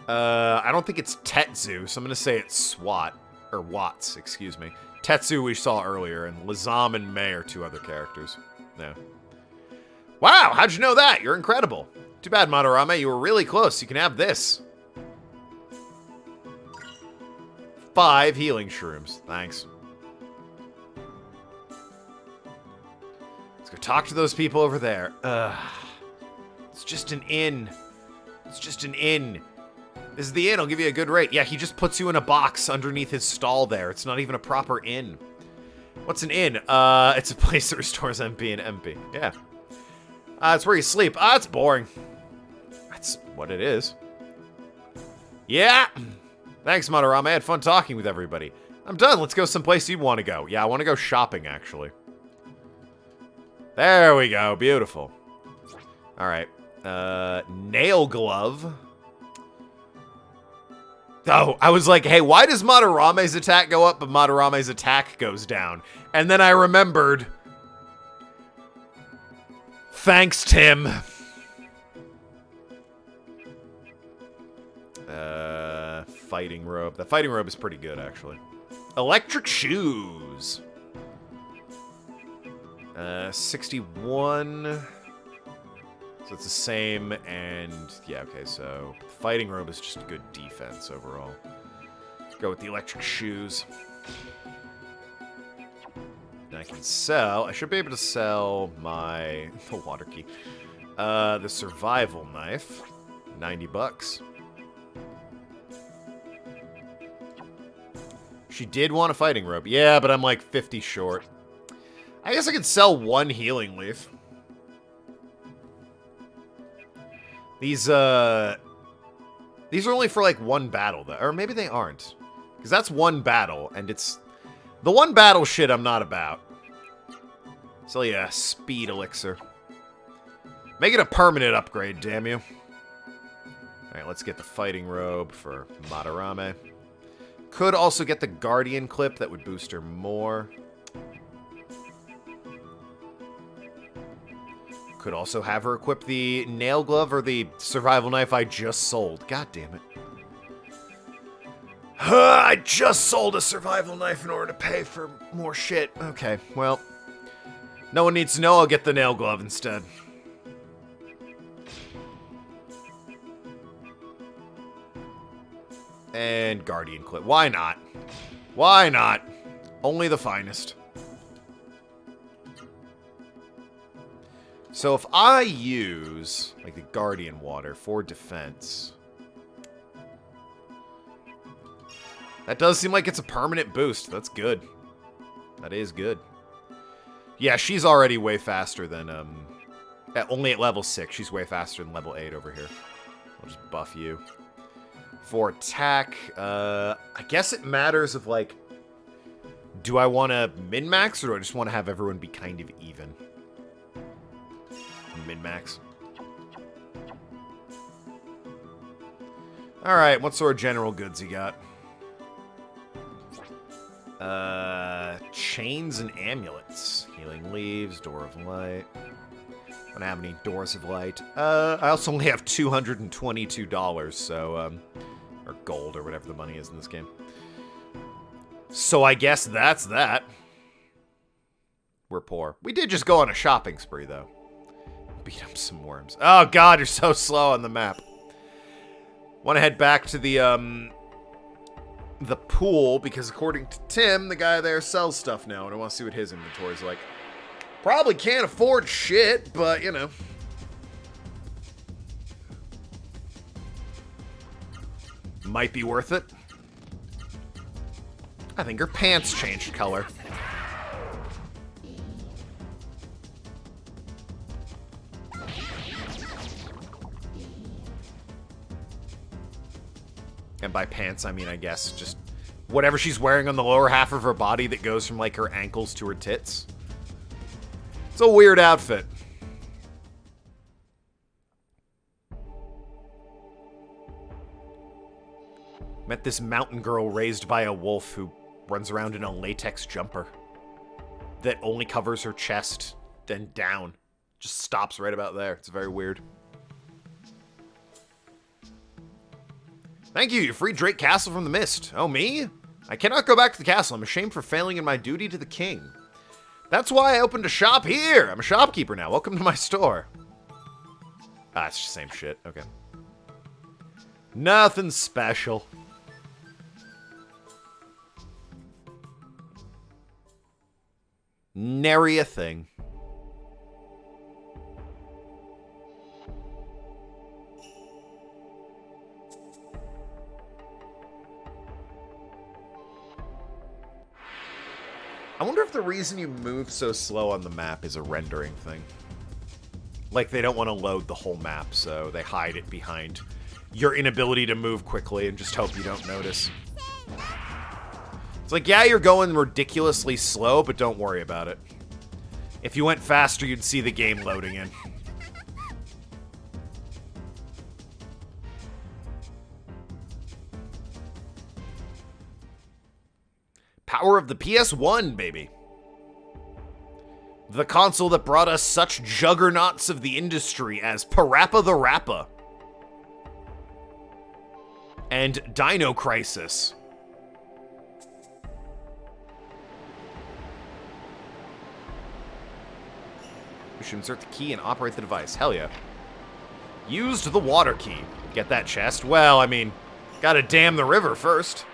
I don't think it's Tetsu, so I'm gonna say it's Swat. Or Watts, excuse me. Tetsu we saw earlier, and Lazam and May are 2 other characters. Yeah. Wow, how'd you know that? You're incredible. Too bad, Madarame, you were really close. You can have this. 5 healing shrooms. Thanks. Let's go talk to those people over there. It's just an inn. It's just an inn. This is the inn. I'll give you a good rate. Yeah, he just puts you in a box underneath his stall there. It's not even a proper inn. What's an inn? It's a place that restores MP and MP. Yeah. It's where you sleep. It's boring. That's what it is. Yeah. Thanks, Madarame. I had fun talking with everybody. I'm done. Let's go someplace you want to go. Yeah, I want to go shopping, actually. There we go. Beautiful. All right. Nail glove. Oh, I was like, hey, why does Madarame's attack go up, but Madarame's attack goes down? And then I remembered. Thanks, Tim. Fighting robe. The fighting robe is pretty good, actually. Electric shoes. 61. So it's the same, and yeah, okay, so the fighting robe is just a good defense overall. Go with the electric shoes. And I can sell, I should be able to sell my, the water key. The survival knife, 90 bucks. She did want a fighting robe. Yeah, but I'm like 50 short. I guess I could sell 1 healing leaf. These are only for, like, 1 battle, though. Or maybe they aren't. Because that's 1 battle, and it's... The 1 battle shit I'm not about. So, yeah, speed elixir. Make it a permanent upgrade, damn you. Alright, let's get the fighting robe for Madarame. Could also get the guardian clip. That would boost her more. Could also have her equip the nail glove or the survival knife I just sold. God damn it. I just sold a survival knife in order to pay for more shit. Okay, well. No one needs to know. I'll get the nail glove instead. And guardian clip. Why not? Why not? Only the finest. So if I use, like, the Guardian Water for defense, that does seem like it's a permanent boost. That's good. That is good. Yeah, she's already way faster than, only at level 6. She's way faster than level 8 over here. I'll just buff you. For attack, I guess it matters of, like, do I want to min-max or do I just want to have everyone be kind of even? Min-max. Alright, what sort of general goods you got? Chains and amulets. Healing leaves, door of light. I don't have any doors of light. I also only have $222, so, or gold, or whatever the money is in this game. So I guess that's that. We're poor. We did just go on a shopping spree, though. Beat up some worms. Oh, God, you're so slow on the map. Want to head back to the pool, because according to Tim, the guy there sells stuff now, and I want to see what his inventory's like. Probably can't afford shit, but, you know. Might be worth it. I think her pants changed color. And by pants, I mean, I guess, just whatever she's wearing on the lower half of her body that goes from, like, her ankles to her tits. It's a weird outfit. Met this mountain girl raised by a wolf who runs around in a latex jumper that only covers her chest, then down. Just stops right about there. It's very weird. Thank you. You freed Drake Castle from the mist. Oh, me? I cannot go back to the castle. I'm ashamed for failing in my duty to the king. That's why I opened a shop here. I'm a shopkeeper now. Welcome to my store. Ah, it's just the same shit. Okay. Nothing special. Nary a thing. I wonder if the reason you move so slow on the map is a rendering thing. Like, they don't want to load the whole map, so they hide it behind your inability to move quickly and just hope you don't notice. It's like, yeah, you're going ridiculously slow, but don't worry about it. If you went faster, you'd see the game loading in. Power of the PS1, baby. The console that brought us such juggernauts of the industry as Parappa the Rappa and Dino Crisis. We should insert the key and operate the device. Hell yeah. Used the water key. Get that chest? Well, I mean, gotta dam the river first.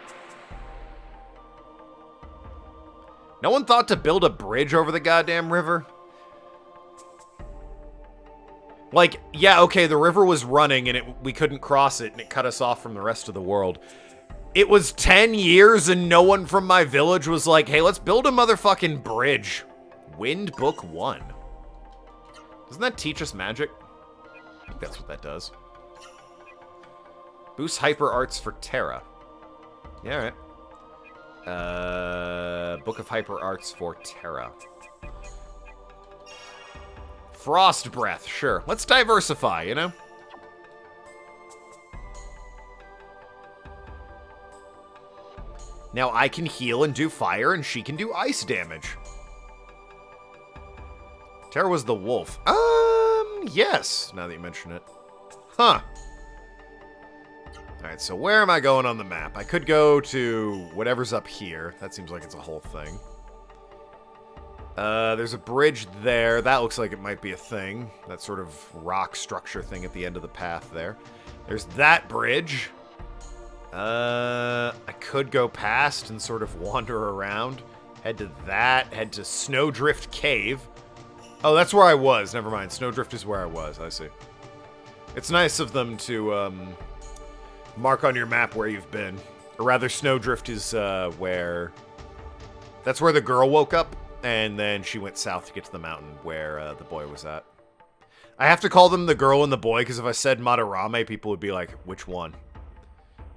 No one thought to build a bridge over the goddamn river? Like, yeah, okay, the river was running and we couldn't cross it and it cut us off from the rest of the world. It was 10 years and no one from my village was like, hey, let's build a motherfucking bridge. Wind Book 1. Doesn't that teach us magic? I think that's what that does. Boost hyper arts for Terra. Yeah, alright. Book of Hyper Arts for Terra. Frost Breath, sure. Let's diversify, you know? Now I can heal and do fire, and she can do ice damage. Terra was the wolf. Yes, now that you mention it. Huh. Alright, so where am I going on the map? I could go to whatever's up here. That seems like it's a whole thing. There's a bridge there. That looks like it might be a thing. That sort of rock structure thing at the end of the path there. There's that bridge. I could go past and sort of wander around. Head to that. Head to Snowdrift Cave. Oh, that's where I was. Never mind. Snowdrift is where I was. I see. It's nice of them to, mark on your map where you've been. Or rather, Snowdrift is, where... That's where the girl woke up, and then she went south to get to the mountain where, the boy was at. I have to call them the girl and the boy, because if I said Madarame, people would be like, which one?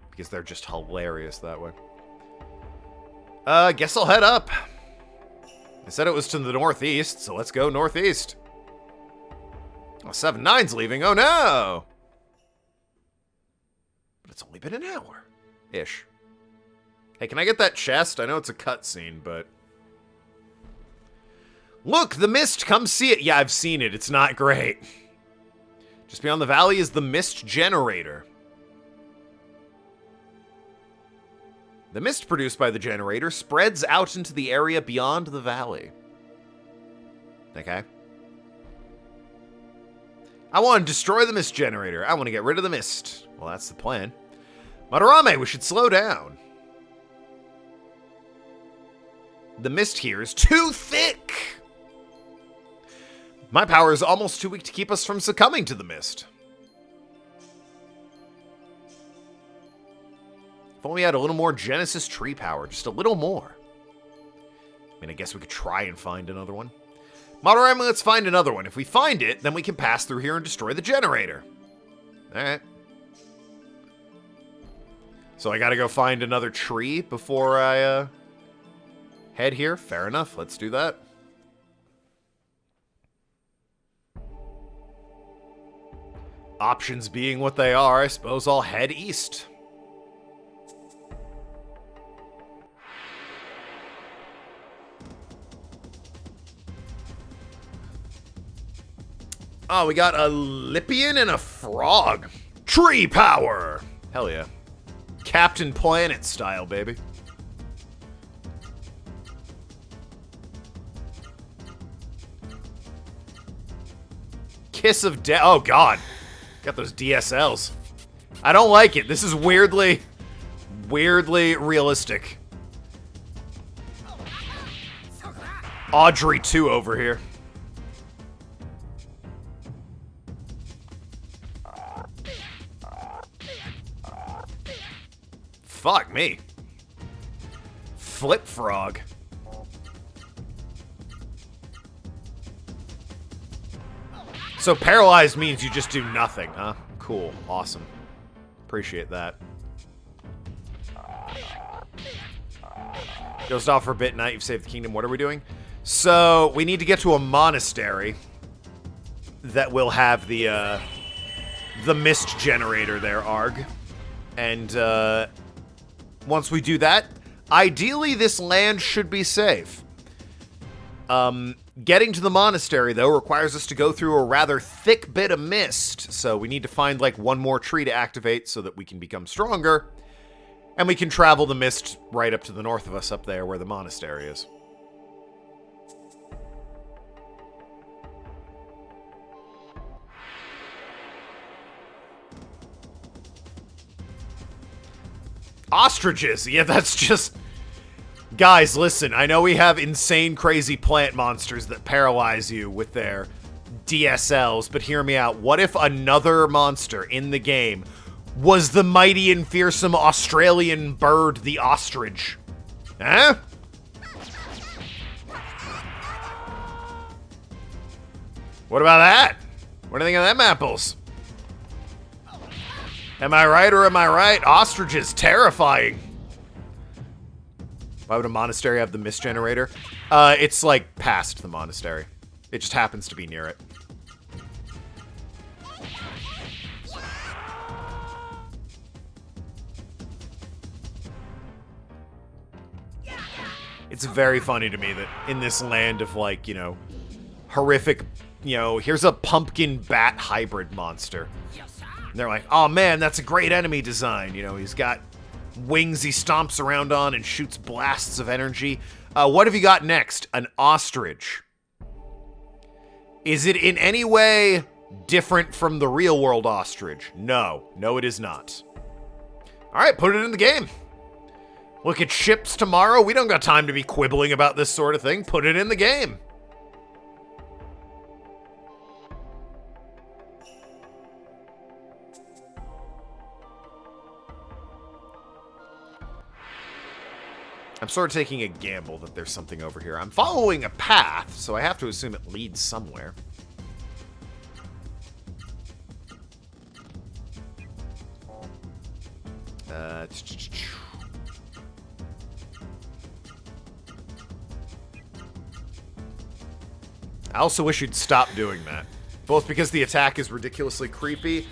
Because they're just hilarious that way. Guess I'll head up. I said it was to the northeast, so let's go northeast. Oh, 7-9's leaving. Oh, no! But it's only been an hour. Ish. Hey, can I get that chest? I know it's a cutscene, but... Look, the mist! Come see it! Yeah, I've seen it. It's not great. Just beyond the valley is the mist generator. The mist produced by the generator spreads out into the area beyond the valley. Okay. I want to destroy the mist generator. I want to get rid of the mist. Well, that's the plan. Madarame, we should slow down. The mist here is too thick. My power is almost too weak to keep us from succumbing to the mist. If only we had a little more Genesis tree power. Just a little more. I mean, I guess we could try and find another one. Madarame, let's find another one. If we find it, then we can pass through here and destroy the generator. Alright. So I gotta go find another tree before I head here. Fair enough. Let's do that. Options being what they are, I suppose I'll head east. Oh, we got a Lipian and a frog. Tree power! Hell yeah. Captain Planet style, baby. Kiss of Death. Oh, God. Got those DSLs. I don't like it. This is weirdly realistic. Audrey 2 over here. Fuck me. Flip frog. So paralyzed means you just do nothing, huh? Cool. Awesome. Appreciate that. Ghost off for a bit, night. You've saved the kingdom. What are we doing? So we need to get to a monastery that will have the mist generator there, Arg. And once we do that, ideally this land should be safe. Getting to the monastery, though, requires us to go through a rather thick bit of mist, so we need to find, like, one more tree to activate so that we can become stronger, and we can travel the mist right up to the north of us, up there where the monastery is. Ostriches! Yeah, that's just... Guys, listen, I know we have insane, crazy plant monsters that paralyze you with their DSLs, but hear me out. What if another monster in the game was the mighty and fearsome Australian bird, the ostrich? Huh? What about that? What do you think of them apples? Am I right or am I right? Ostriches, terrifying. Why would a monastery have the mist generator? It's, like, past the monastery. It just happens to be near it. It's very funny to me that in this land of, like, you know, horrific, you know, here's a pumpkin bat hybrid monster. And they're like, oh man, that's a great enemy design. You know, he's got wings he stomps around on and shoots blasts of energy. What have you got next? An ostrich. Is it in any way different from the real world ostrich? No. No, it is not. Alright, put it in the game. Look at ships tomorrow. We don't got time to be quibbling about this sort of thing. Put it in the game. I'm sort of taking a gamble that there's something over here. I'm following a path, so I have to assume it leads somewhere. I also wish you'd stop doing that. Both because the attack is ridiculously creepy,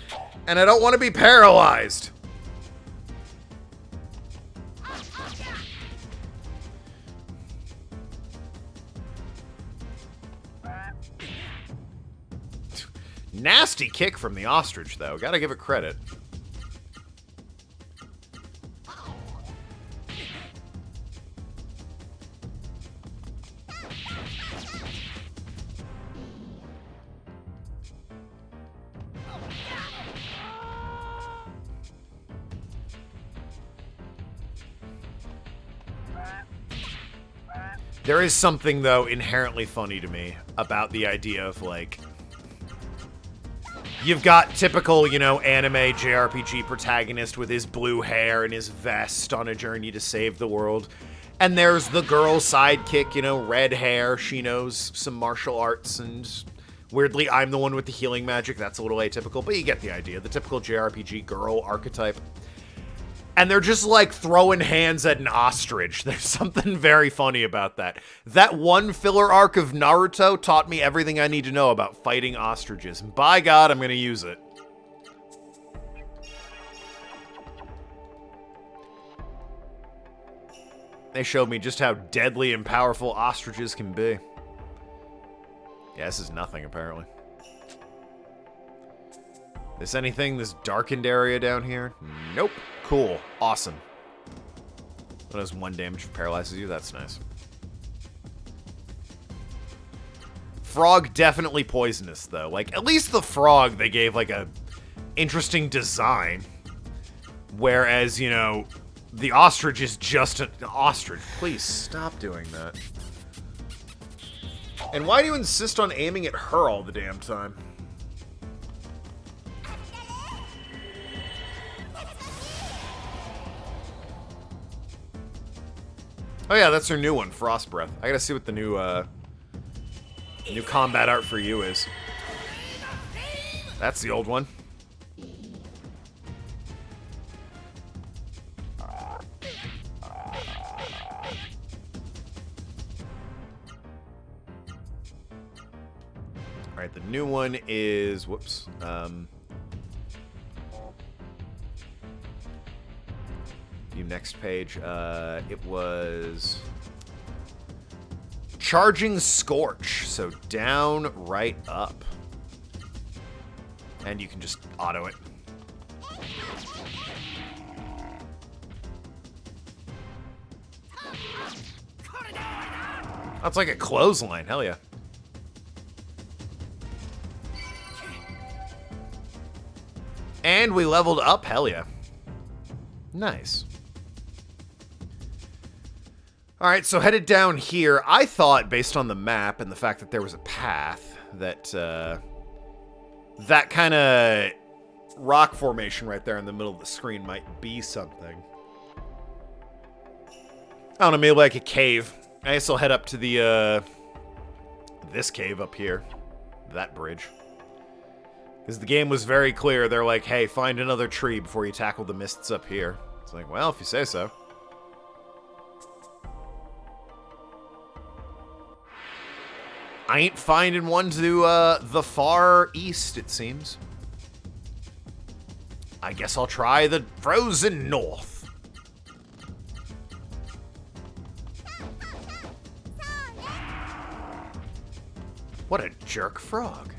and I don't want to be paralyzed. Nasty kick from the ostrich, though. Gotta give it credit. There is something, though, inherently funny to me about the idea of, like, you've got typical, you know, anime JRPG protagonist with his blue hair and his vest on a journey to save the world. And there's the girl sidekick, you know, red hair. She knows some martial arts, and weirdly, I'm the one with the healing magic. That's a little atypical, but you get the idea. The typical JRPG girl archetype. And they're just, like, throwing hands at an ostrich. There's something very funny about that. That one filler arc of Naruto taught me everything I need to know about fighting ostriches. And by God, I'm going to use it. They showed me just how deadly and powerful ostriches can be. Yeah, this is nothing, apparently. Is anything this darkened area down here? Nope. Cool. Awesome. What does 1 damage paralyzes you? That's nice. Frog definitely poisonous, though. Like, at least the frog, they gave, like, a interesting design. Whereas, you know, the ostrich is just an ostrich. Please stop doing that. And why do you insist on aiming at her all the damn time? Oh yeah, that's her new one, Frost Breath. I gotta see what the new combat art for you is. That's the old one. Alright, the new one is... Whoops. View next page. It was... Charging Scorch. So down, right, up. And you can just auto it. That's like a clothesline. Hell yeah. And we leveled up. Hell yeah. Nice. Alright, so headed down here. I thought, based on the map and the fact that there was a path, that that kind of rock formation right there in the middle of the screen might be something. I don't know, maybe like a cave. I guess I'll head up to the, this cave up here. That bridge. Because the game was very clear. They're like, hey, find another tree before you tackle the mists up here. It's like, well, if you say so. I ain't finding one to the far east, it seems. I guess I'll try the frozen north. What a jerk frog.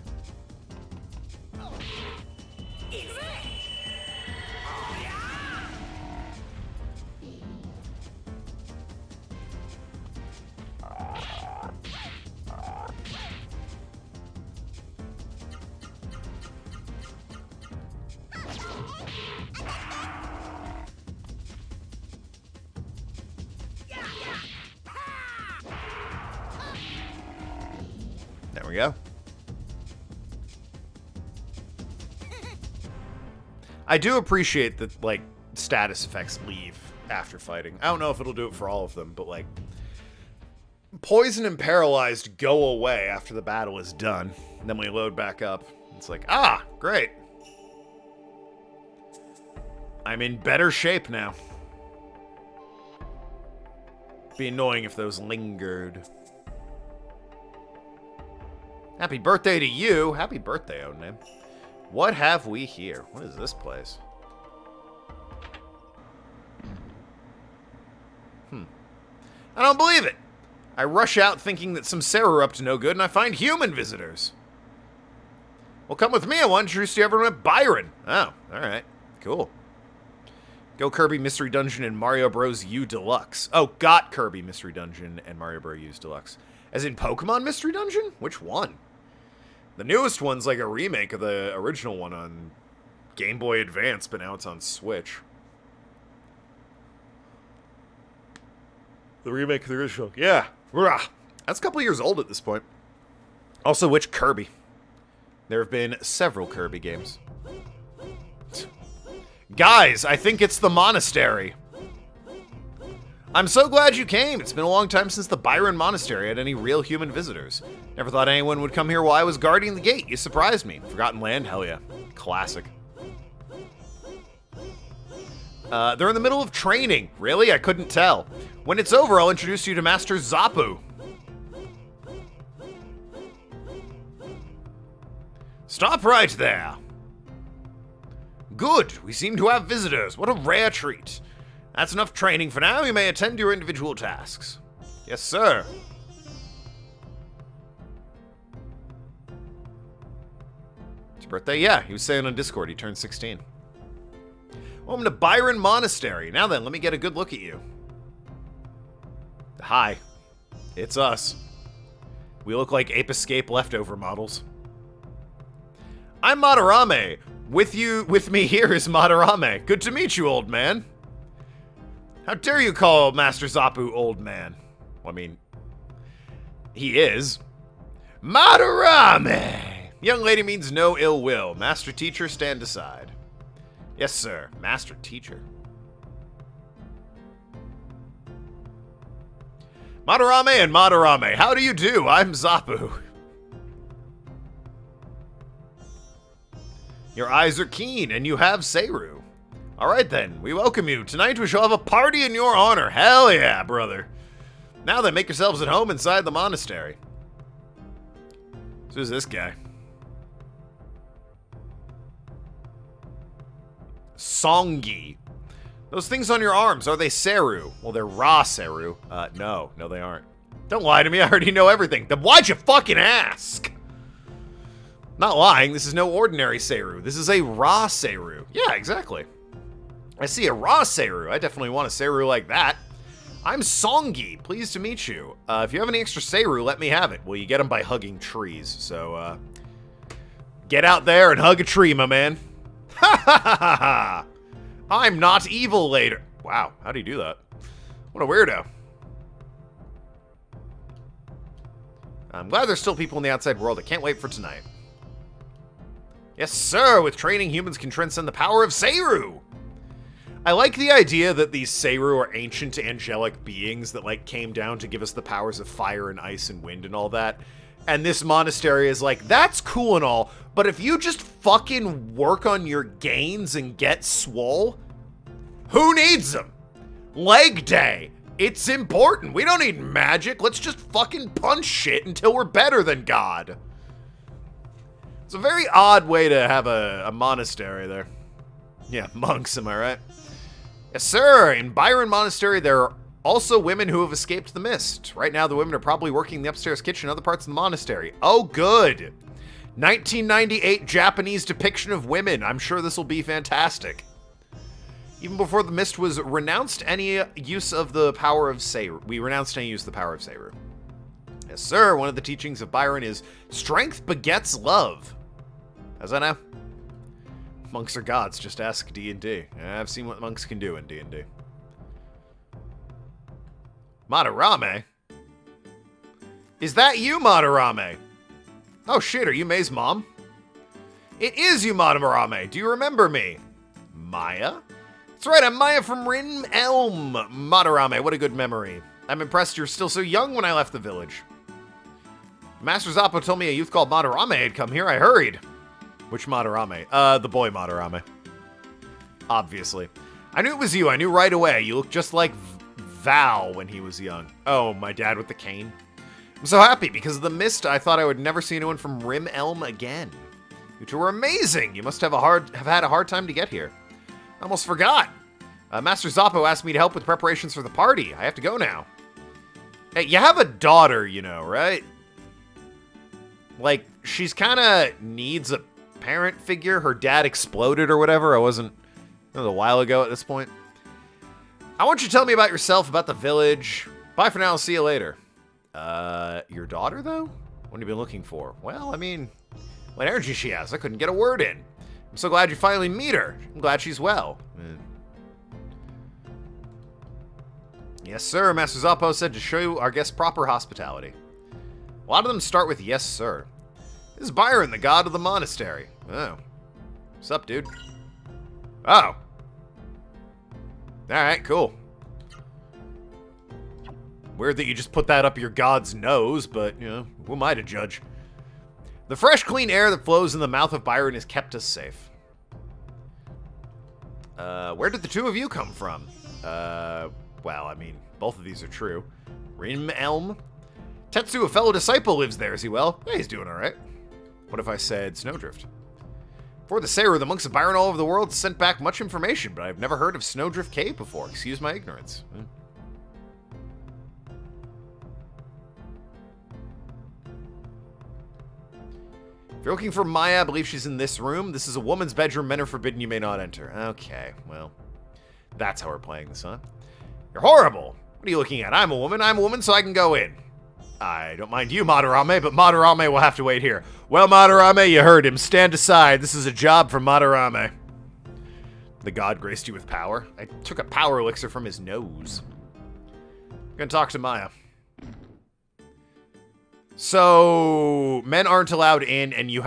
There we go. I do appreciate that, like, status effects leave after fighting. I don't know if it'll do it for all of them, but, like, poison and paralyzed go away after the battle is done. And then we load back up. It's like, ah, great. I'm in better shape now. Be annoying if those lingered. Happy birthday to you. Happy birthday, Odin. What have we here? What is this place? I don't believe it. I rush out thinking that some Sarah are up to no good, and I find human visitors. Well, come with me. I want to introduce you to everyone at Byron. Oh, alright. Cool. Go Kirby Mystery Dungeon and Mario Bros. U Deluxe. Oh, got Kirby Mystery Dungeon and Mario Bros. U Deluxe. As in Pokemon Mystery Dungeon? Which one? The newest one's like a remake of the original one on Game Boy Advance, but now it's on Switch. The remake of the original. Yeah. That's a couple years old at this point. Also, which Kirby? There have been several Kirby games. Guys, I think it's the monastery. I'm so glad you came. It's been a long time since the Byron Monastery had any real human visitors. Never thought anyone would come here while I was guarding the gate. You surprised me. Forgotten Land? Hell yeah. Classic. They're in the middle of training. Really? I couldn't tell. When it's over, I'll introduce you to Master Zapu. Stop right there. Good. We seem to have visitors. What a rare treat. That's enough training for now. You may attend to your individual tasks. Yes, sir. It's your birthday? Yeah, he was saying on Discord he turned 16. Welcome to Byron Monastery. Now then, let me get a good look at you. Hi. It's us. We look like Ape Escape leftover models. I'm Madarame. With me here is Madarame. Good to meet you, old man. How dare you call Master Zapu old man? Well, I mean, he is. Madarame! Young lady means no ill will. Master teacher, stand aside. Yes, sir. Master teacher. Madarame and Madarame, how do you do? I'm Zapu. Your eyes are keen, and you have Seiru. Alright then, we welcome you. Tonight we shall have a party in your honor. Hell yeah, brother. Now then, make yourselves at home inside the monastery. So who's this guy? Songi. Those things on your arms, are they Seiru? Well, they're raw Seiru. No, they aren't. Don't lie to me, I already know everything. Then why'd you fucking ask? Not lying, this is no ordinary Seiru. This is a raw Seiru. Yeah, exactly. I see a raw Seiru. I definitely want a Seiru like that. I'm Songi. Pleased to meet you. If you have any extra Seiru, let me have it. Well, you get them by hugging trees. So, get out there and hug a tree, my man. Ha ha ha ha ha. I'm not evil later. Wow, how do you do that? What a weirdo. I'm glad there's still people in the outside world. I can't wait for tonight. Yes, sir. With training, humans can transcend the power of Seiru. I like the idea that these Seiru are ancient angelic beings that, like, came down to give us the powers of fire and ice and wind and all that. And this monastery is like, that's cool and all, but if you just fucking work on your gains and get swole, who needs them? Leg day. It's important. We don't need magic. Let's just fucking punch shit until we're better than God. It's a very odd way to have a monastery there. Yeah, monks, am I right? Yes, sir. In Byron Monastery, there are also women who have escaped the mist. Right now, the women are probably working in the upstairs kitchen and other parts of the monastery. Oh, good. 1998 Japanese depiction of women. I'm sure this will be fantastic. Even before the mist was renounced any use of the power of Seiru. We renounced any use of the power of Seiru. Yes, sir. One of the teachings of Byron is strength begets love. How's that now? Monks are gods, just ask D&D. I've seen what monks can do in D&D. Madarame? Is that you, Madarame? Oh shit, are you May's mom? It is you, Madarame. Do you remember me? Maya? That's right, I'm Maya from Rim Elm. Madarame, what a good memory. I'm impressed you're still so young when I left the village. Master Zappo told me a youth called Madarame had come here. I hurried. Which Madarame? The boy Madarame. Obviously. I knew it was you. I knew right away. You look just like Val when he was young. Oh, my dad with the cane. I'm so happy. Because of the mist, I thought I would never see anyone from Rim Elm again. You two were amazing. You must have had a hard time to get here. I almost forgot. Master Zappo asked me to help with preparations for the party. I have to go now. Hey, you have a daughter, you know, right? Like, she's kind of needs a parent figure. Her dad exploded or whatever. That was a while ago at this point. I want you to tell me about yourself, about the village. Bye for now. I'll see you later. Your daughter, though? What have you been looking for? Well, I mean, what energy she has. I couldn't get a word in. I'm so glad you finally meet her. I'm glad she's well. Yes, sir. Master Zappo said to show you our guests proper hospitality. A lot of them start with yes, sir. This is Byron, the god of the monastery. Oh. What's up, dude? Oh. Alright, cool. Weird that you just put that up your god's nose, but, you know, who am I to judge? The fresh, clean air that flows in the mouth of Byron has kept us safe. Where did the two of you come from? Well, I mean, both of these are true. Rim Elm? Tetsu, a fellow disciple, lives there, is he well? Yeah, he's doing alright. What if I said Snowdrift? For the Seru, the monks of Byron all over the world sent back much information, but I've never heard of Snowdrift Cave before. Excuse my ignorance. If you're looking for Maya, I believe she's in this room. This is a woman's bedroom. Men are forbidden. You may not enter. Okay, well, that's how we're playing this, huh? You're horrible. What are you looking at? I'm a woman, so I can go in. I don't mind you, Madarame, but Madarame will have to wait here. Well, Madarame, you heard him. Stand aside. This is a job for Madarame. The god graced you with power. I took a power elixir from his nose. I'm gonna talk to Maya. So, men aren't allowed in, and you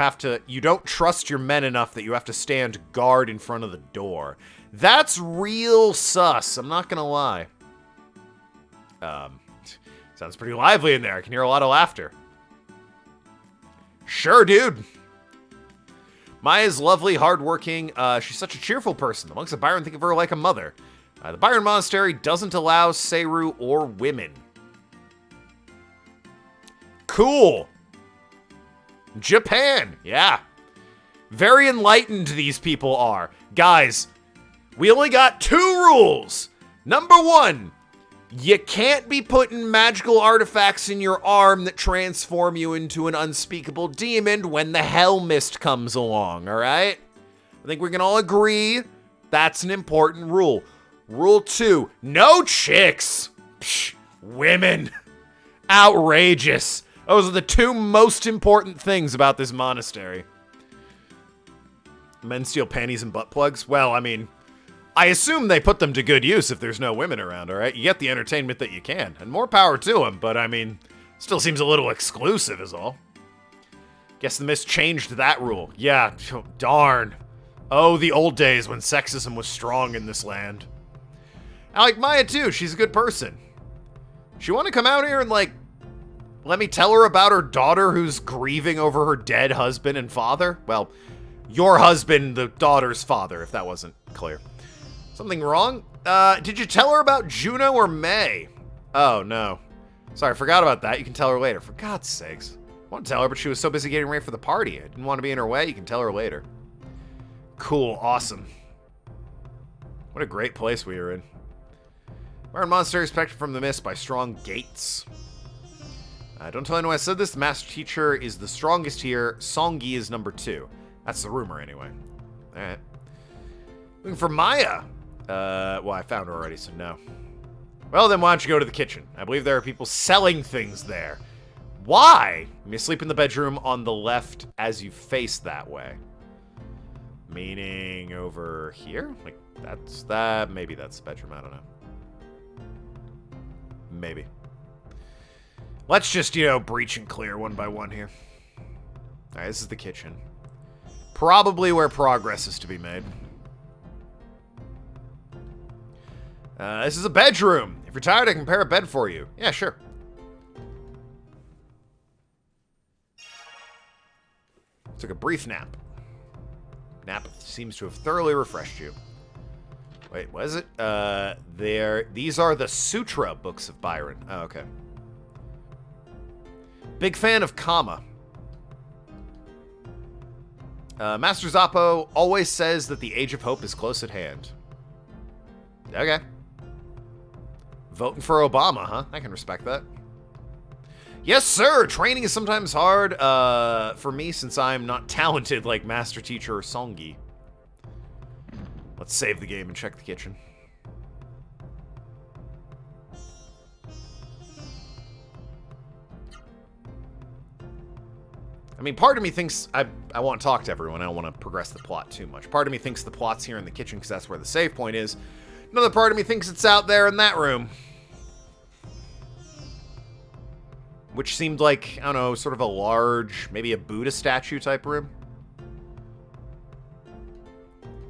don't trust your men enough that you have to stand guard in front of the door. That's real sus, I'm not gonna lie. Sounds pretty lively in there. I can hear a lot of laughter. Sure, dude. Maya's lovely, hardworking. She's such a cheerful person. The monks of Byron think of her like a mother. The Byron Monastery doesn't allow Seru or women. Cool. Japan. Yeah. Very enlightened these people are. Guys, we only got 2 rules. Number 1, you can't be putting magical artifacts in your arm that transform you into an unspeakable demon when the Hell Mist comes along, all right? I think we can all agree that's an important rule. Rule 2, no chicks. Psh, women. Outrageous. Those are the 2 most important things about this monastery. Men steal panties and butt plugs? Well, I mean, I assume they put them to good use if there's no women around, all right? You get the entertainment that you can, and more power to them, but I mean, still seems a little exclusive is all. Guess the Mist changed that rule. Yeah, darn. Oh, the old days when sexism was strong in this land. I like Maya too, she's a good person. She want to come out here and like, let me tell her about her daughter who's grieving over her dead husband and father? Well, your husband, the daughter's father, if that wasn't clear. Something wrong? Did you tell her about Juno or May? Oh, no. Sorry, I forgot about that. You can tell her later. For God's sakes. I want to tell her, but she was so busy getting ready for the party. I didn't want to be in her way. You can tell her later. Cool. Awesome. What a great place we are in. Byron Monastery is protected from the mist by strong gates. Don't tell anyone I said this. The master teacher is the strongest here. Songi is number 2. That's the rumor, anyway. Alright. Looking for Maya. Well, I found her already, so no. Well, then why don't you go to the kitchen? I believe there are people selling things there. Why? You may sleep in the bedroom on the left as you face that way. Meaning over here? Like, that's that. Maybe that's the bedroom. I don't know. Maybe. Let's just, breach and clear one by one here. Alright, this is the kitchen. Probably where progress is to be made. This is a bedroom. If you're tired, I can prepare a bed for you. Yeah, sure. Took a brief nap. Nap seems to have thoroughly refreshed you. Wait, what is it? These are the Sutra books of Byron. Oh, okay. Big fan of Kama. Master Zappo always says that the Age of Hope is close at hand. Okay. Voting for Obama, huh? I can respect that. Yes, sir! Training is sometimes hard for me since I'm not talented like Master Teacher or Songi. Let's save the game and check the kitchen. I mean, part of me thinks I want to talk to everyone. I don't want to progress the plot too much. Part of me thinks the plot's here in the kitchen because that's where the save point is. Another part of me thinks it's out there in that room. Which seemed like, I don't know, sort of a large, maybe a Buddha statue type room.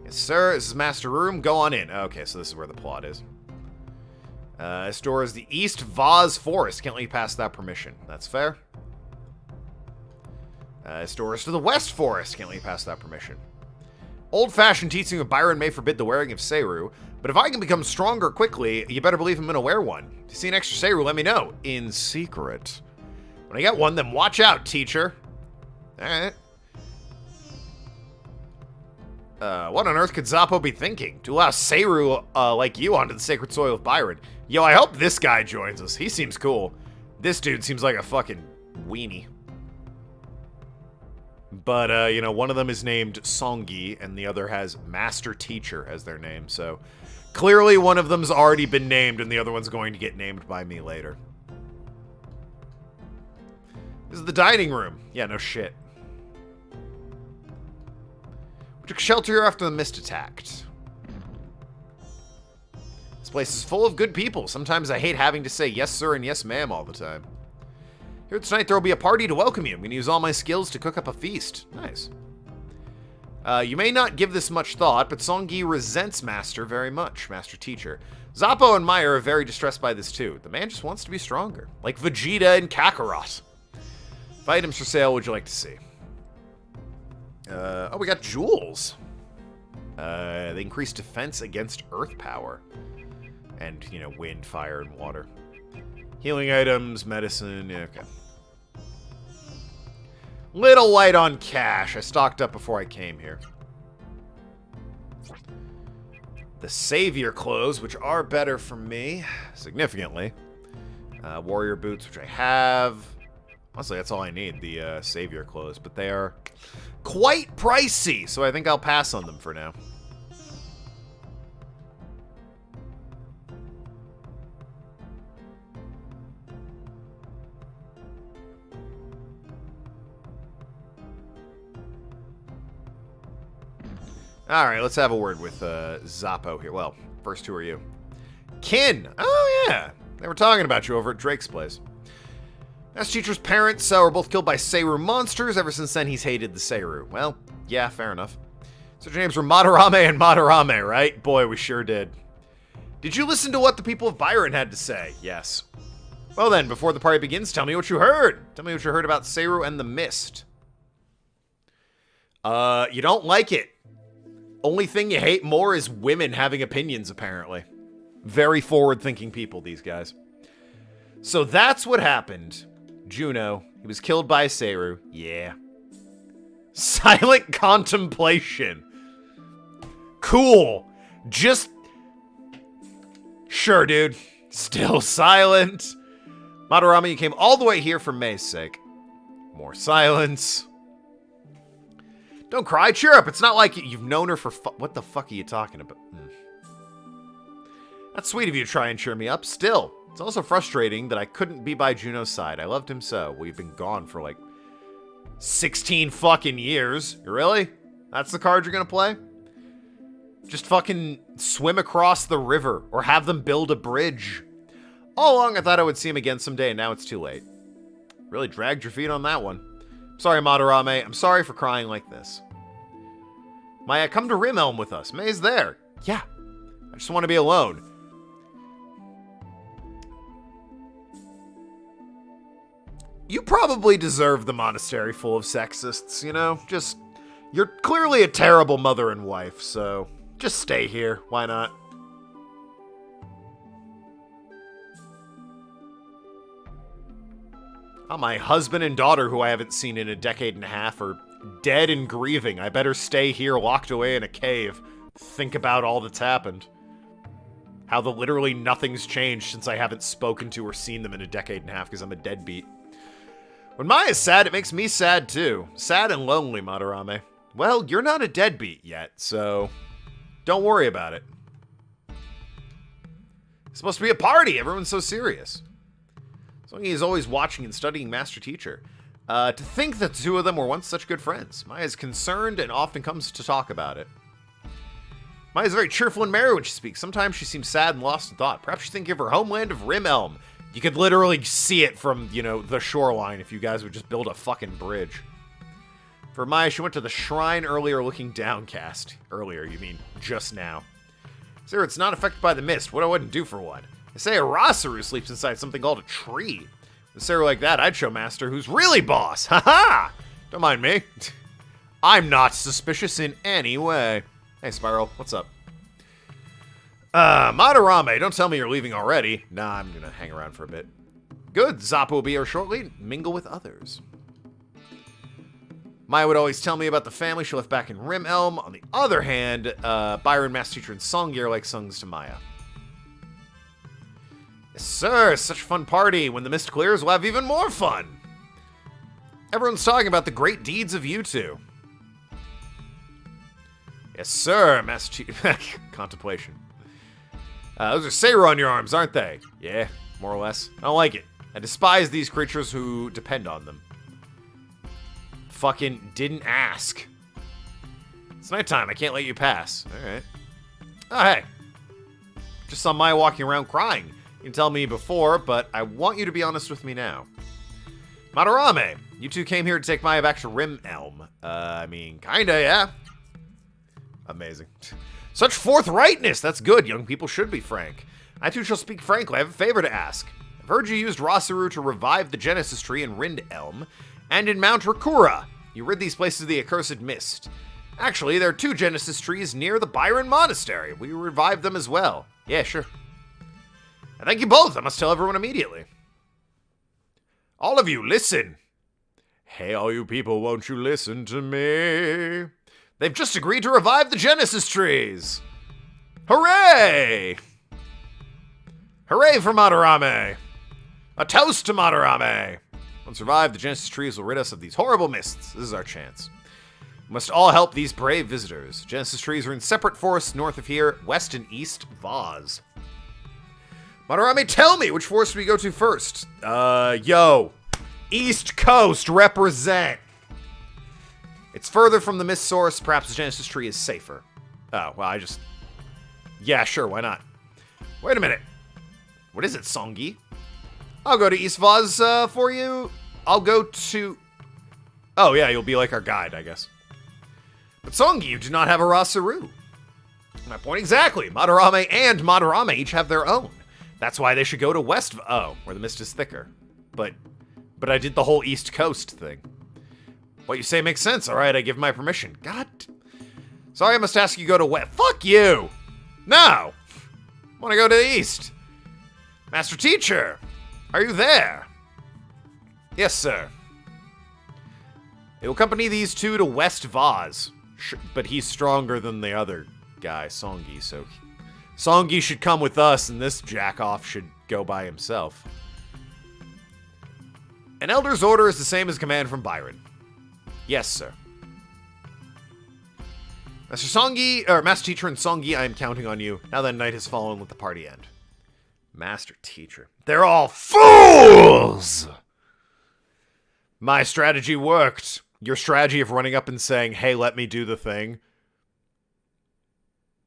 Yes, sir. This is master room. Go on in. Okay, so this is where the plot is. This door is the East Vaz Forest. Can't let you pass without permission. That's fair. This door is to the West Forest. Can't let you pass without permission. Old-fashioned teaching of Byron may forbid the wearing of Seru, but if I can become stronger quickly, you better believe I'm gonna wear one. If you see an extra Seru, let me know. In secret. When I get one, then watch out, teacher. Alright. What on earth could Zappo be thinking? To allow Seru, like you onto the sacred soil of Byron. Yo, I hope this guy joins us. He seems cool. This dude seems like a fucking weenie. But, you know, one of them is named Songi, and the other has Master Teacher as their name, so... Clearly one of them's already been named, and the other one's going to get named by me later. This is the dining room. Yeah, no shit. We took shelter here after the mist attacked. This place is full of good people. Sometimes I hate having to say yes sir and yes ma'am all the time. Here tonight there will be a party to welcome you. I'm going to use all my skills to cook up a feast. Nice. You may not give this much thought, but Songi resents Master very much. Master Teacher. Zappo and Maya are very distressed by this too. The man just wants to be stronger. Like Vegeta and Kakarot. What items for sale would you like to see? Oh, we got jewels. They increase defense against earth power. And, you know, wind, fire, and water. Healing items, medicine, yeah, okay. Little light on cash. I stocked up before I came here. The Savior clothes, which are better for me, significantly. Warrior boots, which I have. Honestly, that's all I need, the Savior clothes. But they are quite pricey, so I think I'll pass on them for now. Alright, let's have a word with Zappo here. Well, first, who are you? Kin! Oh, yeah! They were talking about you over at Drake's place. Master Teacher's parents were both killed by Seru monsters. Ever since then, he's hated the Seru. Well, yeah, fair enough. So your names were Madarame and Madarame, right? Boy, we sure did. Did you listen to what the people of Byron had to say? Yes. Well then, before the party begins, tell me what you heard. Tell me what you heard about Seru and the Mist. You don't like it. Only thing you hate more is women having opinions, apparently. Very forward-thinking people, these guys. So that's what happened. Juno, he was killed by Seru. Yeah. Silent contemplation. Cool. Just... Sure, dude. Still silent. Madarame, you came all the way here for Mei's sake. More silence. Don't cry, cheer up. It's not like you've known her for what the fuck are you talking about? That's sweet of you to try and cheer me up. Still, it's also frustrating that I couldn't be by Juno's side. I loved him so. We've been gone for like 16 fucking years. Really? That's the card you're gonna play? Just fucking swim across the river or have them build a bridge. All along I thought I would see him again someday, and now it's too late. Really dragged your feet on that one. Sorry, Madarame. I'm sorry for crying like this. Maya, come to Rimelm with us. Mei's there. Yeah. I just want to be alone. You probably deserve the monastery full of sexists, you know? Just, you're clearly a terrible mother and wife, so just stay here. Why not? Oh, my husband and daughter, who I haven't seen in a decade and a half, are dead and grieving. I better stay here locked away in a cave. Think about all that's happened. How literally nothing's changed since I haven't spoken to or seen them in a decade and a half because I'm a deadbeat. When Maya's sad, it makes me sad too. Sad and lonely, Madarame. Well, you're not a deadbeat yet, so don't worry about it. It's supposed to be a party. Everyone's so serious. Songi is always watching and studying Master Teacher. To think that the two of them were once such good friends. Maya's concerned and often comes to talk about it. Maya's very cheerful and merry when she speaks. Sometimes she seems sad and lost in thought. Perhaps she's thinking of her homeland of Rimelm. You could literally see it from, you know, the shoreline if you guys would just build a fucking bridge. For Maya, she went to the shrine earlier looking downcast. Earlier, you mean just now. Sir, it's not affected by the mist. What I wouldn't do for one. They say a Rasaru sleeps inside something called a tree. With Sarah like that, I'd show Master who's really boss. Ha-ha! Don't mind me. I'm not suspicious in any way. Hey, Spiral, what's up? Madarame, don't tell me you're leaving already. Nah, I'm gonna hang around for a bit. Good, Zappa will be here shortly. Mingle with others. Maya would always tell me about the family she left back in Rim Elm. On the other hand, Byron, Master Teacher, and Songi are like sons to Maya. Yes, sir, such a fun party. When the mist clears, we'll have even more fun. Everyone's talking about the great deeds of you two. Yes, sir, Master Teacher. Contemplation. Those are Seiru on your arms, aren't they? Yeah, more or less. I don't like it. I despise these creatures who depend on them. Fucking didn't ask. It's nighttime. I can't let you pass. Alright. Oh, hey. Just saw Maya walking around crying. You can tell me before, but I want you to be honest with me now. Madarame, you two came here to take Maya back to Rim Elm. I mean, kinda, yeah. Amazing. Such forthrightness! That's good. Young people should be frank. I too shall speak frankly. I have a favor to ask. I've heard you used Rasaru to revive the Genesis Tree in Rind Elm, and in Mount Rakura. You rid these places of the accursed mist. Actually, there are 2 Genesis trees near the Byron Monastery. We revived them as well. Yeah, sure. And thank you both. I must tell everyone immediately. All of you, listen. Hey, all you people, won't you listen to me? They've just agreed to revive the Genesis trees. Hooray! Hooray for Madarame! A toast to Madarame! Once revived, the Genesis trees will rid us of these horrible mists. This is our chance. We must all help these brave visitors. Genesis trees are in separate forests north of here, west and east Vaz. Madarame, tell me, which forest do we go to first? Yo. East Coast, represent. It's further from the mist source. Perhaps the Genesis tree is safer. Oh, well, yeah, sure, why not? Wait a minute. What is it, Songi? I'll go to East Vaz for you. I'll go to... Oh, yeah, you'll be like our guide, I guess. But Songi, you do not have a Rasaru. My point exactly. Madarame and Madarame each have their own. That's why they should go to West... Oh, where the mist is thicker. But I did the whole East Coast thing. What you say makes sense. All right, I give my permission. God. Sorry, I must ask you to go to West. Fuck you. No. I want to go to the East. Master Teacher. Are you there? Yes, sir. It will accompany these 2 to West Vaz. But he's stronger than the other guy, Songi, so... Songi should come with us, and this jack-off should go by himself. An Elder's order is the same as command from Byron. Yes, sir. Master Teacher and Songi, I am counting on you. Now that night has fallen, let the party end. Master Teacher. They're all fools! My strategy worked. Your strategy of running up and saying, hey, let me do the thing.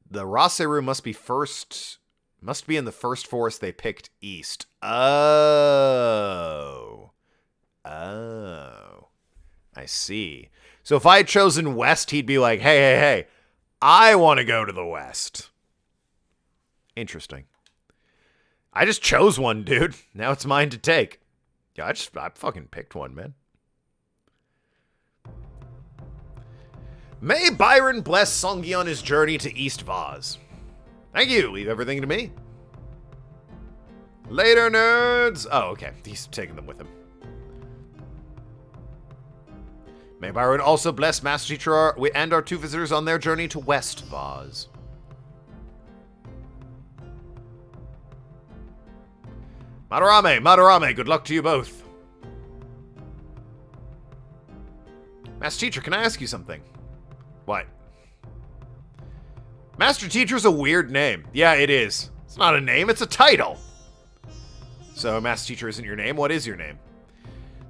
The Rasaru must be in the first forest they picked east. Oh. I see. So if I had chosen west, he'd be like, hey, I want to go to the west. Interesting. I just chose one, dude. Now it's mine to take. Yeah, I fucking picked one, man. May Byron bless Songi on his journey to East Vaz. Thank you. Leave everything to me. Later, nerds. Oh, okay. He's taking them with him. May Byron also bless Master Teacher and our 2 visitors on their journey to West Vaz. Madarame, good luck to you both. Master Teacher, can I ask you something? What? Master Teacher's a weird name. Yeah, it is. It's not a name, it's a title. So, Master Teacher isn't your name. What is your name?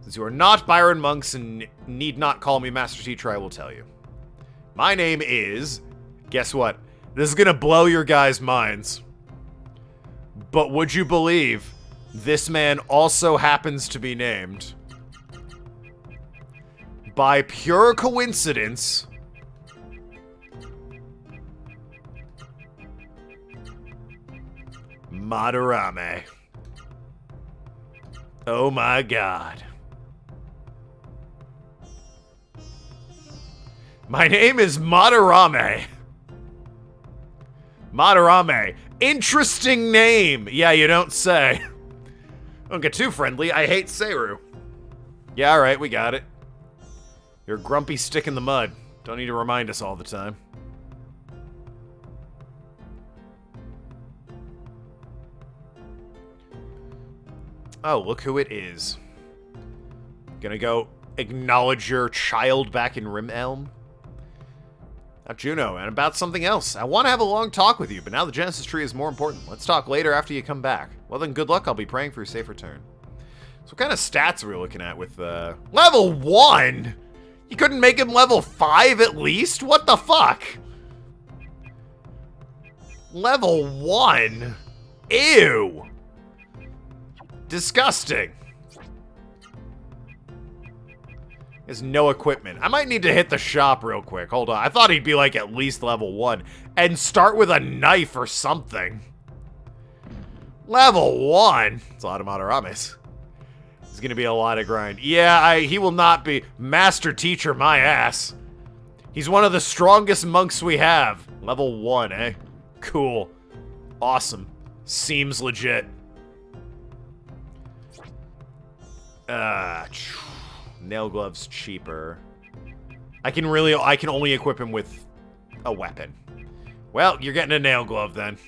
Since you are not Byron Monks and need not call me Master Teacher, I will tell you. My name is... Guess what? This is gonna blow your guys' minds. But would you believe this man also happens to be named, by pure coincidence, Madarame. Oh my god. My name is Madarame. Madarame. Interesting name. Yeah, you don't say. Don't get too friendly. I hate Seru. Yeah, alright, we got it. You're a grumpy stick in the mud. Don't need to remind us all the time. Oh, look who it is. Gonna go acknowledge your child back in Rim Elm. Now, Juno, and about something else. I want to have a long talk with you, but now the Genesis Tree is more important. Let's talk later after you come back. Well then, good luck. I'll be praying for your safe return. So what kind of stats are we looking at with, level 1? You couldn't make him level 5 at least? What the fuck? Level 1? Ew. Disgusting. There's no equipment. I might need to hit the shop real quick. Hold on. I thought he'd be like at least level 1. And start with a knife or something. Level 1? It's a lot of Madarames. It's gonna be a lot of grind. Yeah, he will not be. Master Teacher, my ass. He's one of the strongest monks we have. Level 1, eh? Cool. Awesome. Seems legit. Nail gloves cheaper. I can only equip him with a weapon. Well, you're getting a nail glove then.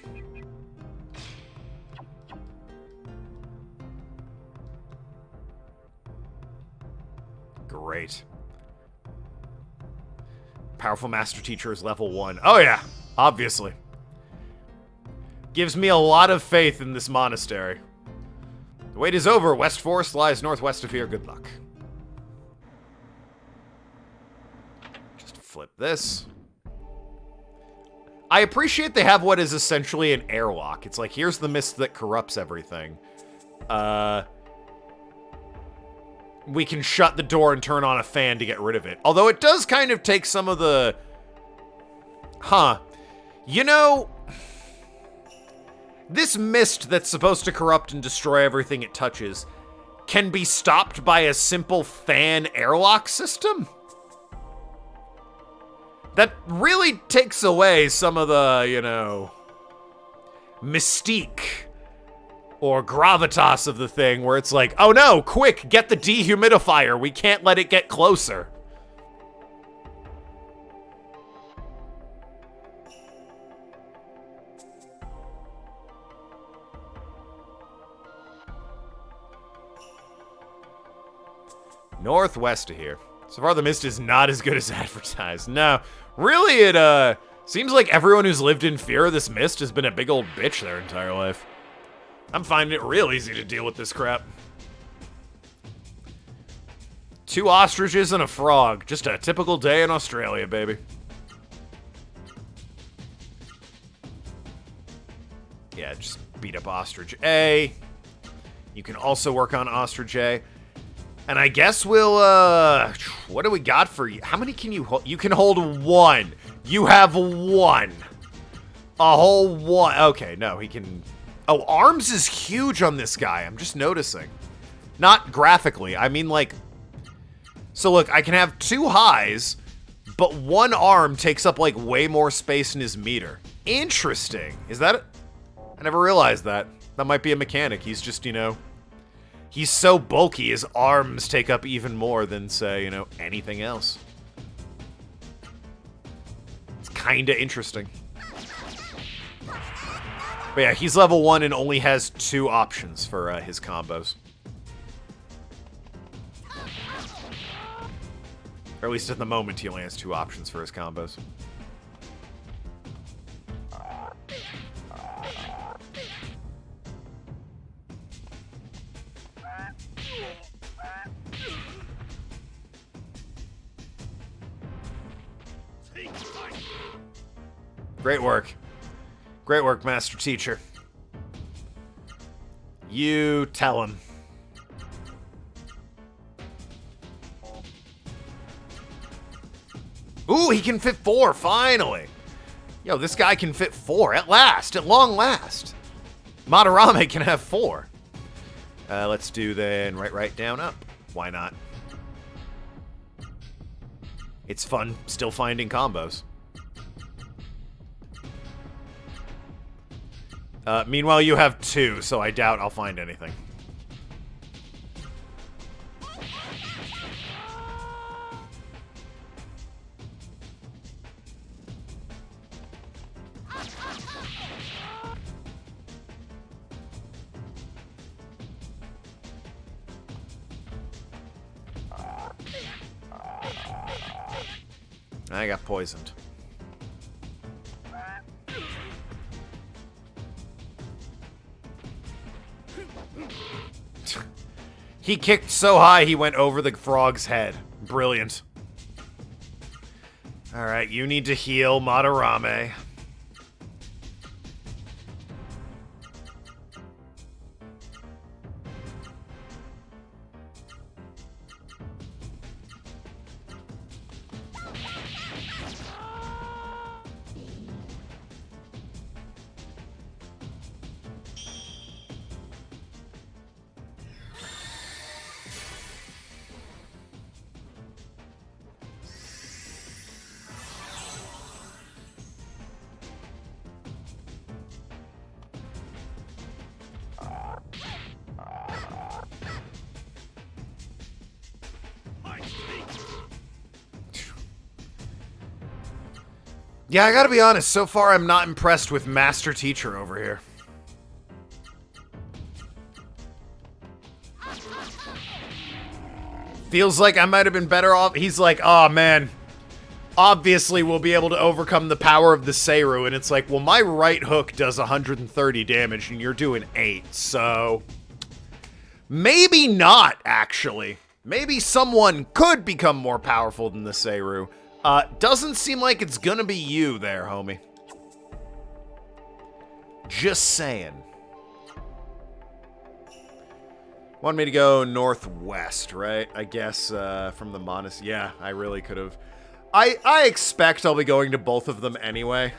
Great. Powerful Master Teacher is level 1. Oh yeah, obviously. Gives me a lot of faith in this monastery. The wait is over. West Forest lies northwest of here. Good luck. Just flip this. I appreciate they have what is essentially an airlock. It's like, here's the mist that corrupts everything. We can shut the door and turn on a fan to get rid of it. Although it does kind of take some of the... You know... This mist that's supposed to corrupt and destroy everything it touches can be stopped by a simple fan airlock system? That really takes away some of the, you know, mystique or gravitas of the thing, where it's like, oh no, quick, get the dehumidifier, we can't let it get closer. Northwest of here. So far the mist is not as good as advertised. No, really it seems like everyone who's lived in fear of this mist has been a big old bitch their entire life. I'm finding it real easy to deal with this crap. 2 ostriches and a frog. Just a typical day in Australia, baby. Yeah, just beat up Ostrich A. You can also work on Ostrich A. And I guess we'll, what do we got for you? How many can you hold? You can hold 1. You have 1. A whole 1. Okay, no, he can... Oh, arms is huge on this guy. I'm just noticing. Not graphically. I mean, like... So, look, I can have 2 highs, but 1 arm takes up, like, way more space in his meter. Interesting. Is that... I never realized that. That might be a mechanic. He's just, you know... He's so bulky, his arms take up even more than, say, you know, anything else. It's kinda interesting. But yeah, he's level 1 and only has 2 options for his combos. Or at least at the moment, he only has 2 options for his combos. Great work. Great work, Master Teacher. You tell him. Ooh, he can fit 4, finally. Yo, this guy can fit 4 at last, at long last. Madarame can have 4. Let's do then right, down, up. Why not? It's fun still finding combos. Meanwhile, you have 2, so I doubt I'll find anything. I got poisoned. He kicked so high he went over the frog's head. Brilliant. Alright, you need to heal Madarame. Yeah, I gotta be honest, so far I'm not impressed with Master Teacher over here. Feels like I might have been better off. He's like, oh man, obviously we'll be able to overcome the power of the Seiru. And it's like, well, my right hook does 130 damage and you're doing 8, so... Maybe not, actually. Maybe someone could become more powerful than the Seiru. Doesn't seem like it's gonna be you there, homie. Just saying. Want me to go northwest, right? I guess, from the monastery. Yeah, I really could have. I expect I'll be going to both of them anyway.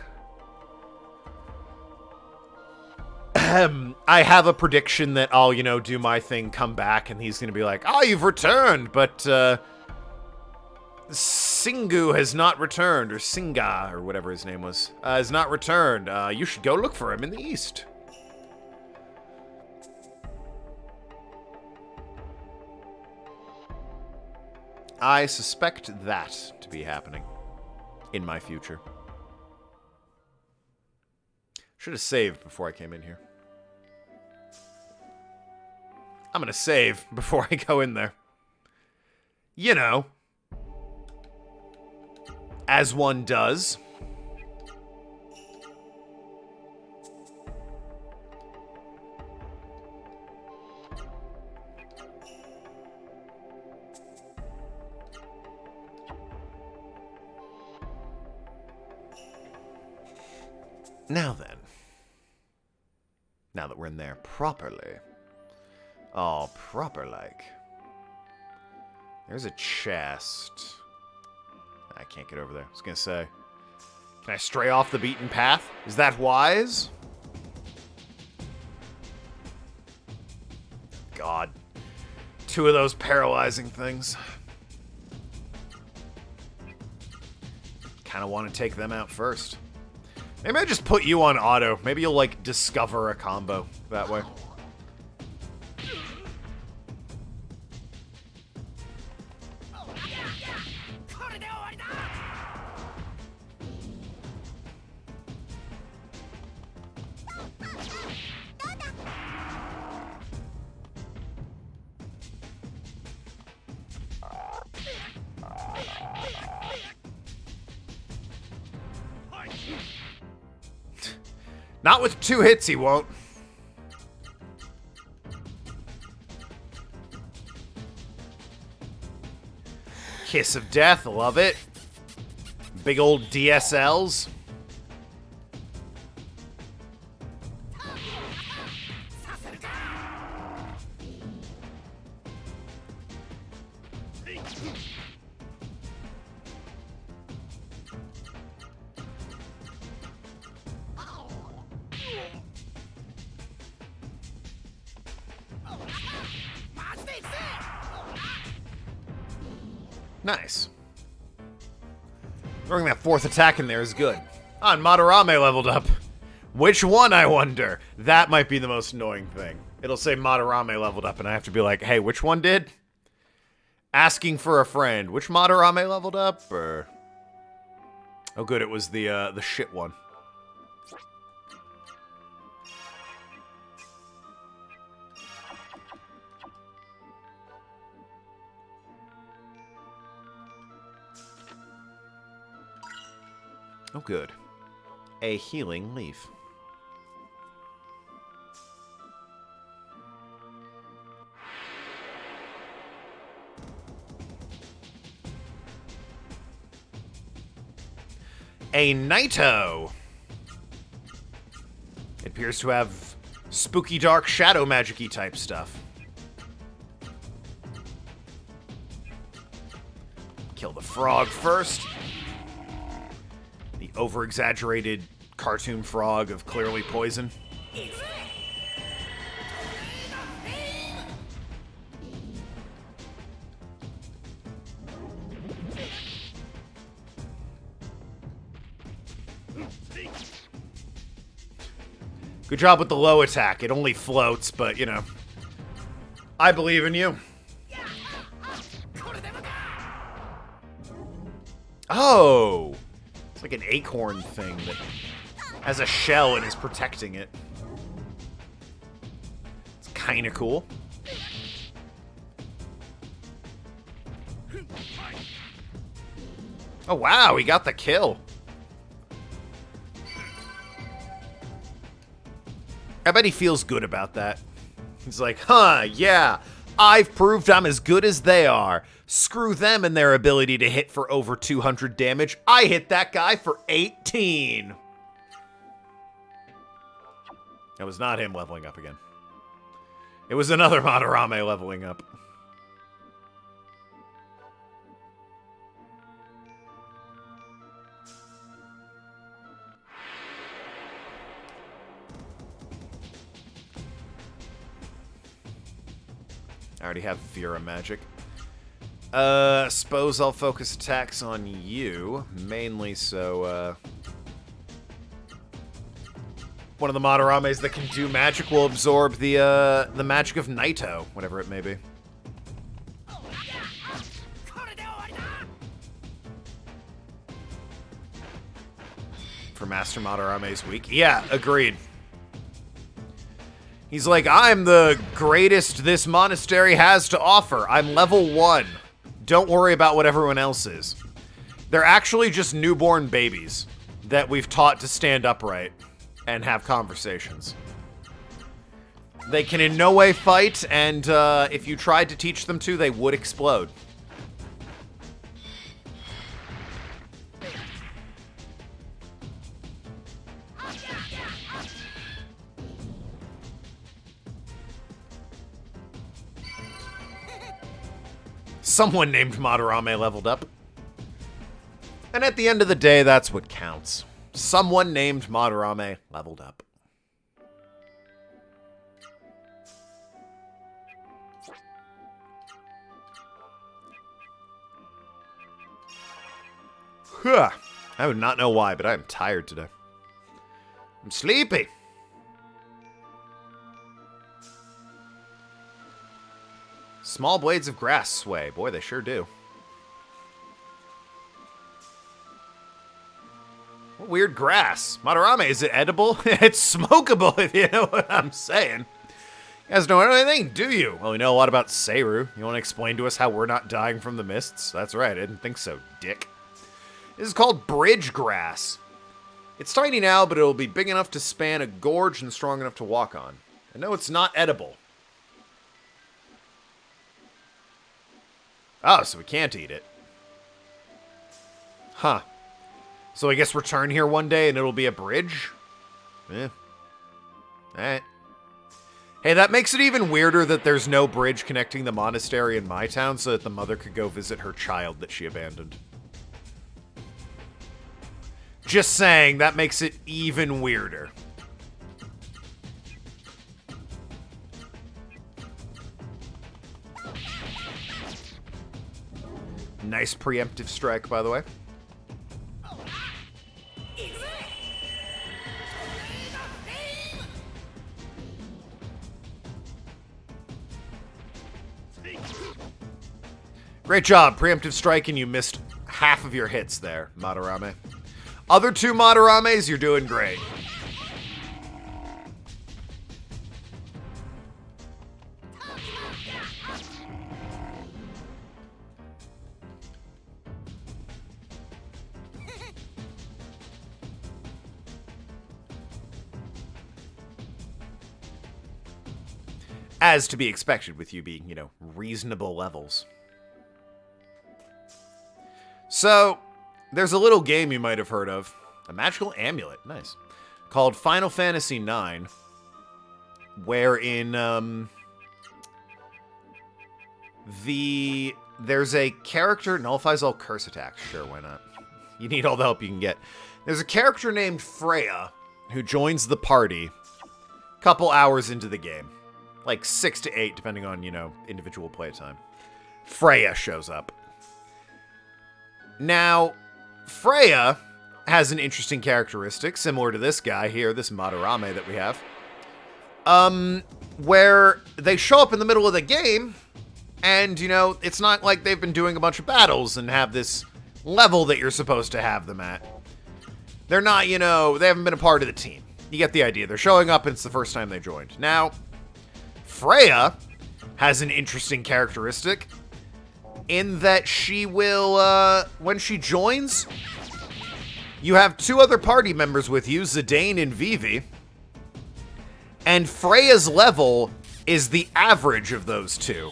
I have a prediction that I'll, you know, do my thing, come back, and he's gonna be like, oh, you've returned, but, Singu has not returned, or Singa, or whatever his name was, has not returned. You should go look for him in the east. I suspect that to be happening in my future. Should have saved before I came in here. I'm gonna save before I go in there. You know. As one does. Now then. Now that we're in there properly. Oh, proper like. There's a chest. I can't get over there. I was gonna say. Can I stray off the beaten path? Is that wise? God. 2 of those paralyzing things. Kinda want to take them out first. Maybe I just put you on auto. Maybe you'll, like, discover a combo that way. Not with 2 hits, he won't. Kiss of Death, love it. Big old DSLs. Nice. Throwing that 4th attack in there is good. Ah, and Madarame leveled up. Which one, I wonder? That might be the most annoying thing. It'll say Madarame leveled up, and I have to be like, hey, which one did? Asking for a friend. Which Madarame leveled up, or... Oh, good, it was the shit one. Oh, good. A healing leaf. A Naito. It appears to have spooky, dark, shadow magic-y type stuff. Kill the frog first. The over-exaggerated cartoon frog of clearly poison. Good job with the low attack. It only floats, but, you know. I believe in you. Oh! It's like an acorn thing that has a shell and is protecting it. It's kind of cool. Oh, wow, he got the kill. I bet he feels good about that. He's like, huh, yeah, I've proved I'm as good as they are. Screw them and their ability to hit for over 200 damage. I hit that guy for 18. That was not him leveling up again. It was another Madarame leveling up. I already have Vera magic. Suppose I'll focus attacks on you, mainly so, one of the Madarames that can do magic will absorb the magic of Naito, whatever it may be. For Master Madarame's weak? Yeah, agreed. He's like, I'm the greatest this monastery has to offer. I'm level 1. Don't worry about what everyone else is. They're actually just newborn babies that we've taught to stand upright and have conversations. They can in no way fight, and if you tried to teach them to, they would explode. Someone named Madarame leveled up. And at the end of the day, that's what counts. Someone named Madarame leveled up. Huh. I would not know why, but I am tired today. I'm sleepy. Small blades of grass sway. Boy, they sure do. What weird grass. Madarame, is it edible? It's smokable, if you know what I'm saying. You guys don't know anything, do you? Well, we know a lot about Seiru. You want to explain to us how we're not dying from the mists? That's right, I didn't think so, dick. This is called bridge grass. It's tiny now, but it'll be big enough to span a gorge and strong enough to walk on. I know it's not edible. Oh, so we can't eat it. Huh. So I guess return here one day and it'll be a bridge? Eh. Alright. Hey, that makes it even weirder that there's no bridge connecting the monastery and my town so that the mother could go visit her child that she abandoned. Just saying, that makes it even weirder. Nice preemptive strike, by the way. Great job. Preemptive strike, and you missed half of your hits there, Madarame. Other two Madarames, you're doing great. As to be expected with you being, you know, reasonable levels. So, there's a little game you might have heard of. A magical amulet. Nice. Called Final Fantasy IX. Wherein, there's a character... Nullifies all curse attacks. Sure, why not? You need all the help you can get. There's a character named Freya who joins the party a couple hours into the game. Like 6 to 8, depending on, you know, individual playtime. Freya shows up. Now, Freya has an interesting characteristic, similar to this guy here, this Madarame that we have. Where they show up in the middle of the game, and, you know, it's not like they've been doing a bunch of battles and have this level that you're supposed to have them at. They're not, you know, they haven't been a part of the team. You get the idea. They're showing up, and it's the first time they joined. Now... Freya has an interesting characteristic in that she will, when she joins, you have two other party members with you, Zidane and Vivi, and Freya's level is the average of those two.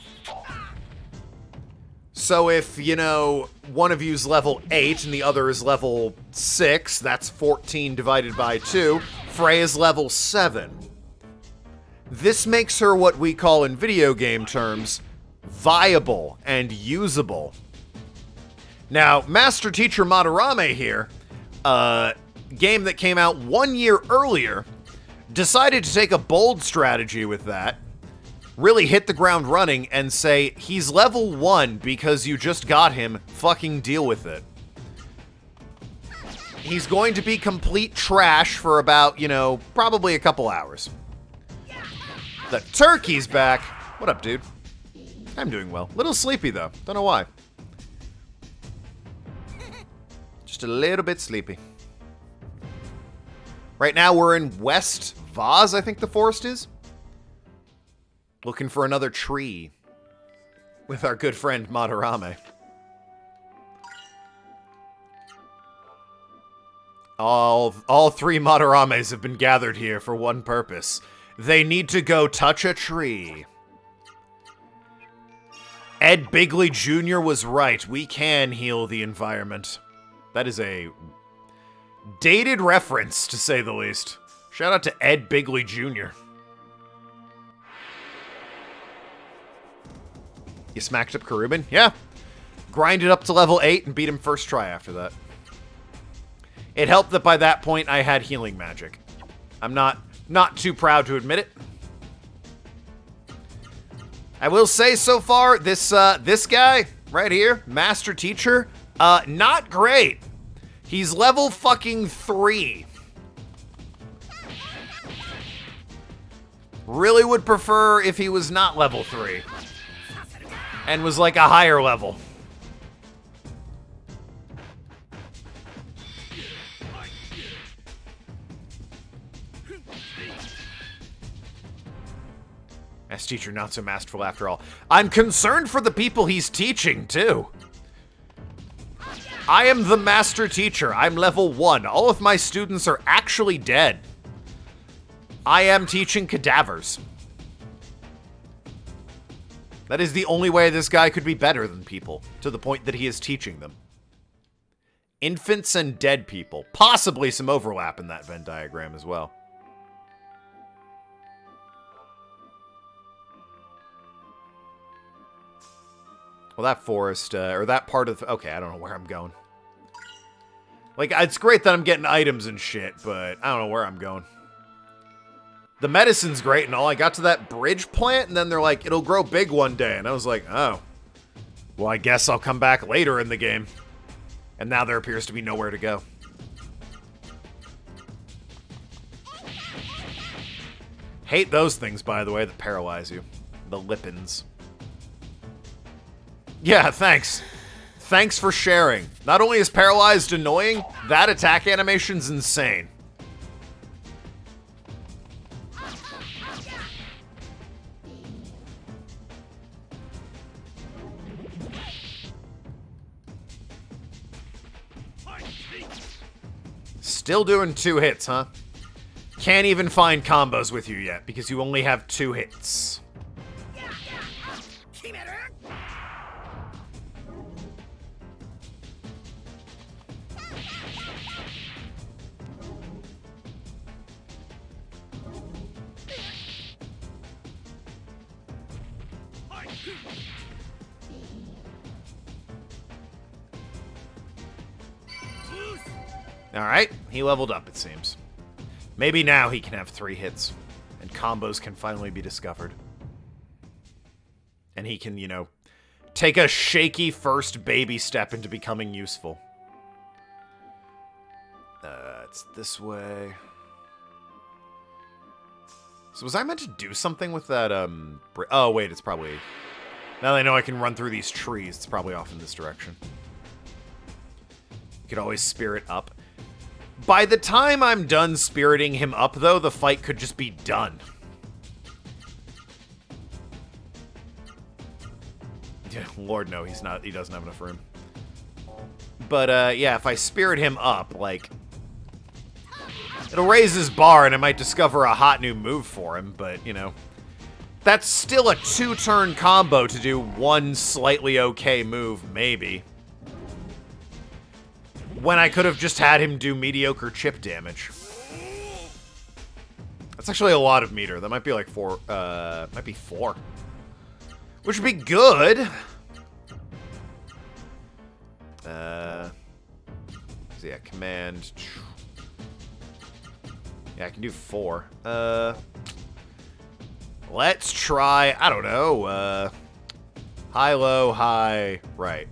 So if, you know, one of you's level 8 and the other is level 6, that's 14 divided by 2, Freya's level 7. This makes her what we call in video game terms, viable and usable. Now, Master Teacher Madarame here, a game that came out 1 year earlier, decided to take a bold strategy with that, really hit the ground running, and say, he's level 1 because you just got him, fucking deal with it. He's going to be complete trash for about, you know, probably a couple hours. The turkey's back. What up, dude? I'm doing well. Little sleepy, though. Don't know why. Just a little bit sleepy. Right now, we're in West Vaz, I think the forest is. Looking for another tree. With our good friend, Madarame. All three Madarames have been gathered here for one purpose. They need to go touch a tree. Ed Bigley Jr. was right. We can heal the environment. That is a dated reference, to say the least. Shout out to Ed Bigley Jr. You smacked up Karubin? Yeah. Grinded up to level 8 and beat him first try after that. It helped that by that point I had healing magic. I'm not too proud to admit it. I will say so far, this guy right here, Master Teacher, not great. He's level fucking 3. Really would prefer if he was not level 3. And was like a higher level. As teacher, not so masterful after all. I'm concerned for the people he's teaching, too. I am the master teacher. I'm level 1. All of my students are actually dead. I am teaching cadavers. That is the only way this guy could be better than people, to the point that he is teaching them. Infants and dead people. Possibly some overlap in that Venn diagram as well. Well, that forest, or that part of... Okay, I don't know where I'm going. Like, it's great that I'm getting items and shit, but I don't know where I'm going. The medicine's great and all. I got to that bridge plant, and then they're like, it'll grow big one day. And I was like, oh. Well, I guess I'll come back later in the game. And now there appears to be nowhere to go. Hate those things, by the way, that paralyze you. The Lippins. Yeah, thanks. Thanks for sharing. Not only is paralyzed annoying, that attack animation's insane. Still doing 2 hits, huh? Can't even find combos with you yet because you only have 2 hits. Alright, he leveled up, it seems. Maybe now he can have 3 hits, and combos can finally be discovered. And he can, you know, take a shaky first baby step into becoming useful. It's this way. So was I meant to do something with that, oh, wait, it's probably... Now that I know I can run through these trees, it's probably off in this direction. You could always spirit up. By the time I'm done spiriting him up, though, the fight could just be done. Lord, no, he's not. He doesn't have enough room. But, yeah, if I spirit him up, like... It'll raise his bar, and I might discover a hot new move for him, but, you know... That's still a 2-turn combo to do 1 slightly okay move, maybe. When I could have just had him do mediocre chip damage. That's actually a lot of meter. That might be like 4, might be 4. Which would be good. So yeah, command. Yeah, I can do 4. Let's try, I don't know, high, low, high, right.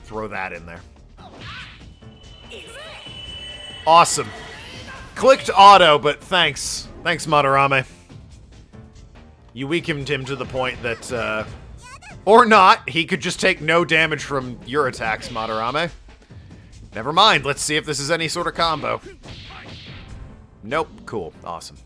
Throw that in there. Awesome. Clicked auto, but thanks. Thanks, Madarame. You weakened him to the point that, or not, he could just take no damage from your attacks, Madarame. Never mind, let's see if this is any sort of combo. Nope, cool, awesome.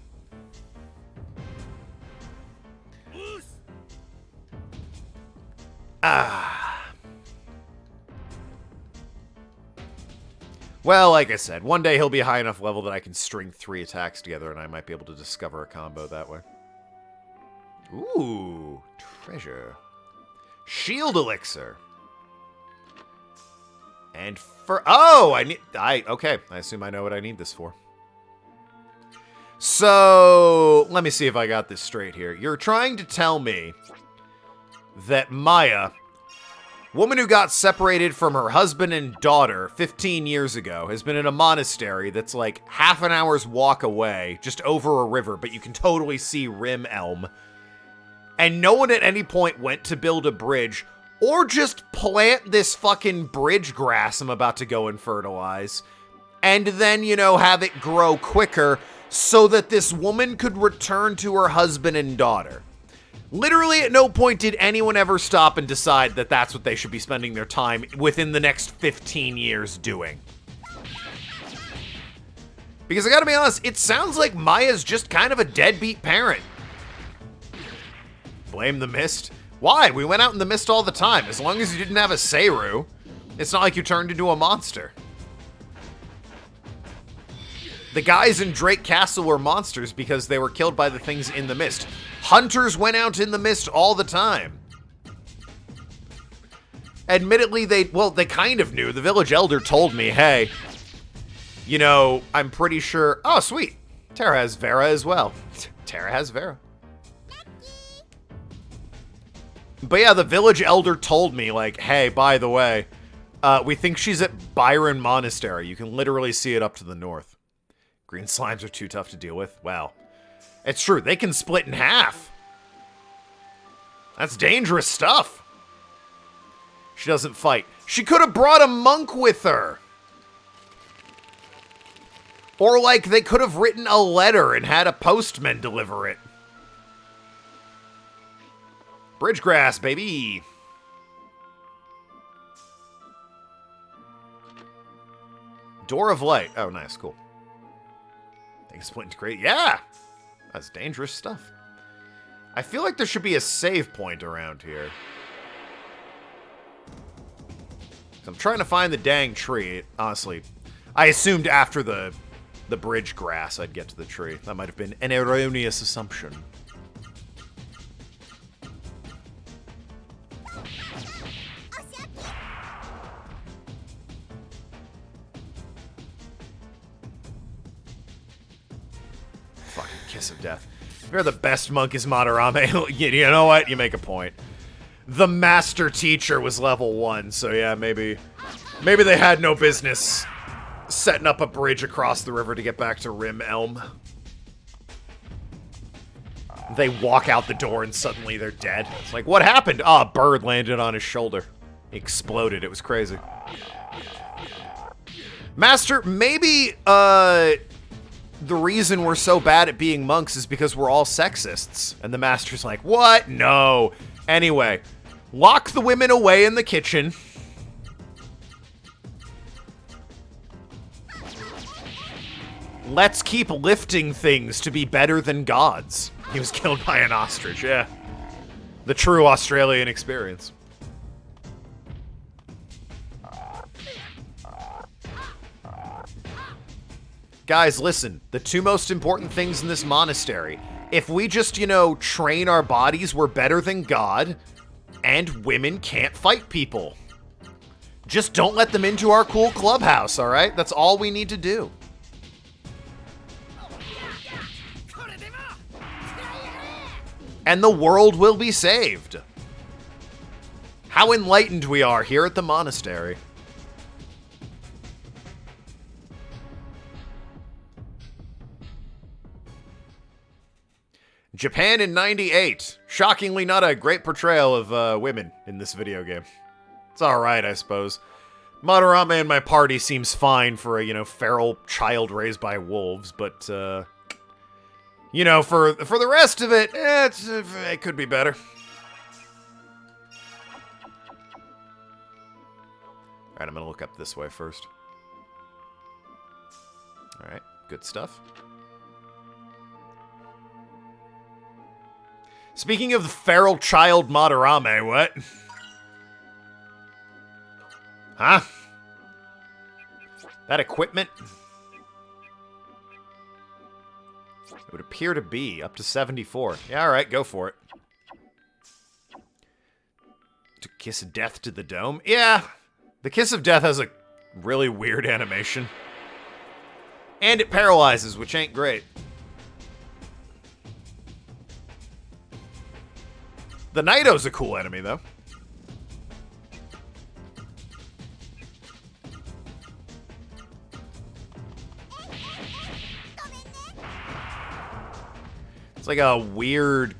Well, like I said, one day he'll be high enough level that I can string 3 attacks together and I might be able to discover a combo that way. Ooh, treasure. Shield elixir. And for... Oh, okay, I assume I know what I need this for. So, let me see if I got this straight here. You're trying to tell me that Maya, woman who got separated from her husband and daughter 15 years ago, has been in a monastery that's like half an hour's walk away, just over a river, but you can totally see Rim Elm. And no one at any point went to build a bridge, or just plant this fucking bridge grass I'm about to go and fertilize, and then, you know, have it grow quicker so that this woman could return to her husband and daughter. Literally at no point did anyone ever stop and decide that that's what they should be spending their time within the next 15 years doing. Because I gotta be honest, it sounds like Maya's just kind of a deadbeat parent. Blame the mist? Why? We went out in the mist all the time. As long as you didn't have a Seiru, it's not like you turned into a monster. The guys in Drake Castle were monsters because they were killed by the things in the mist. Hunters went out in the mist all the time. Admittedly, they kind of knew. The village elder told me, hey, you know, I'm pretty sure... Oh, sweet. Terra has Vera as well. Terra has Vera. But yeah, the village elder told me, like, hey, by the way, we think she's at Byron Monastery. You can literally see it up to the north. Green slimes are too tough to deal with. Well, it's true. They can split in half. That's dangerous stuff. She doesn't fight. She could have brought a monk with her. Or, like, they could have written a letter and had a postman deliver it. Bridgegrass, baby. Door of Light. Oh, nice. Cool. They can split into great. Yeah! That's dangerous stuff. I feel like there should be a save point around here. I'm trying to find the dang tree. Honestly, I assumed after the bridge grass I'd get to the tree. That might have been an erroneous assumption. Fucking kiss of death. If you're the best monk is Madarame, you know what? You make a point. The master teacher was level 1, so yeah, maybe they had no business setting up a bridge across the river to get back to Rim Elm. They walk out the door and suddenly they're dead. It's like, what happened? Ah, a bird landed on his shoulder. He exploded. It was crazy. Master, maybe, the reason we're so bad at being monks is because we're all sexists. And the master's like, what? No. Anyway, lock the women away in the kitchen. Let's keep lifting things to be better than gods. He was killed by an ostrich, yeah. The true Australian experience. Guys, listen. The two most important things in this monastery. If we just, you know, train our bodies, we're better than God. And women can't fight people. Just don't let them into our cool clubhouse, alright? That's all we need to do. And the world will be saved. How enlightened we are here at the monastery. Japan in '98. Shockingly not a great portrayal of women in this video game. It's alright, I suppose. Madarame and my party seems fine for a, you know, feral child raised by wolves, but, you know, for the rest of it, it could be better. Alright, I'm gonna look up this way first. Alright, good stuff. Speaking of the feral child Madarame, what? Huh? That equipment? It would appear to be up to 74. Yeah, alright, go for it. To kiss death to the dome? Yeah, the kiss of death has a really weird animation. And it paralyzes, which ain't great. The Nido's a cool enemy, though. It's like a weird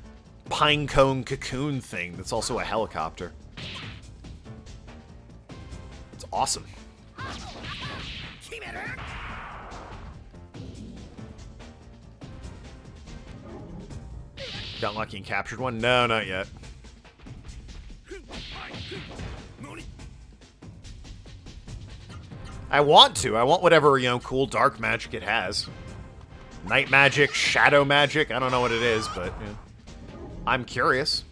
pinecone cocoon thing that's also a helicopter. It's awesome. Got lucky and captured one? No, not yet. I want to. I want whatever, you know, cool dark magic it has. Night magic, shadow magic, I don't know what it is, but yeah. I'm curious.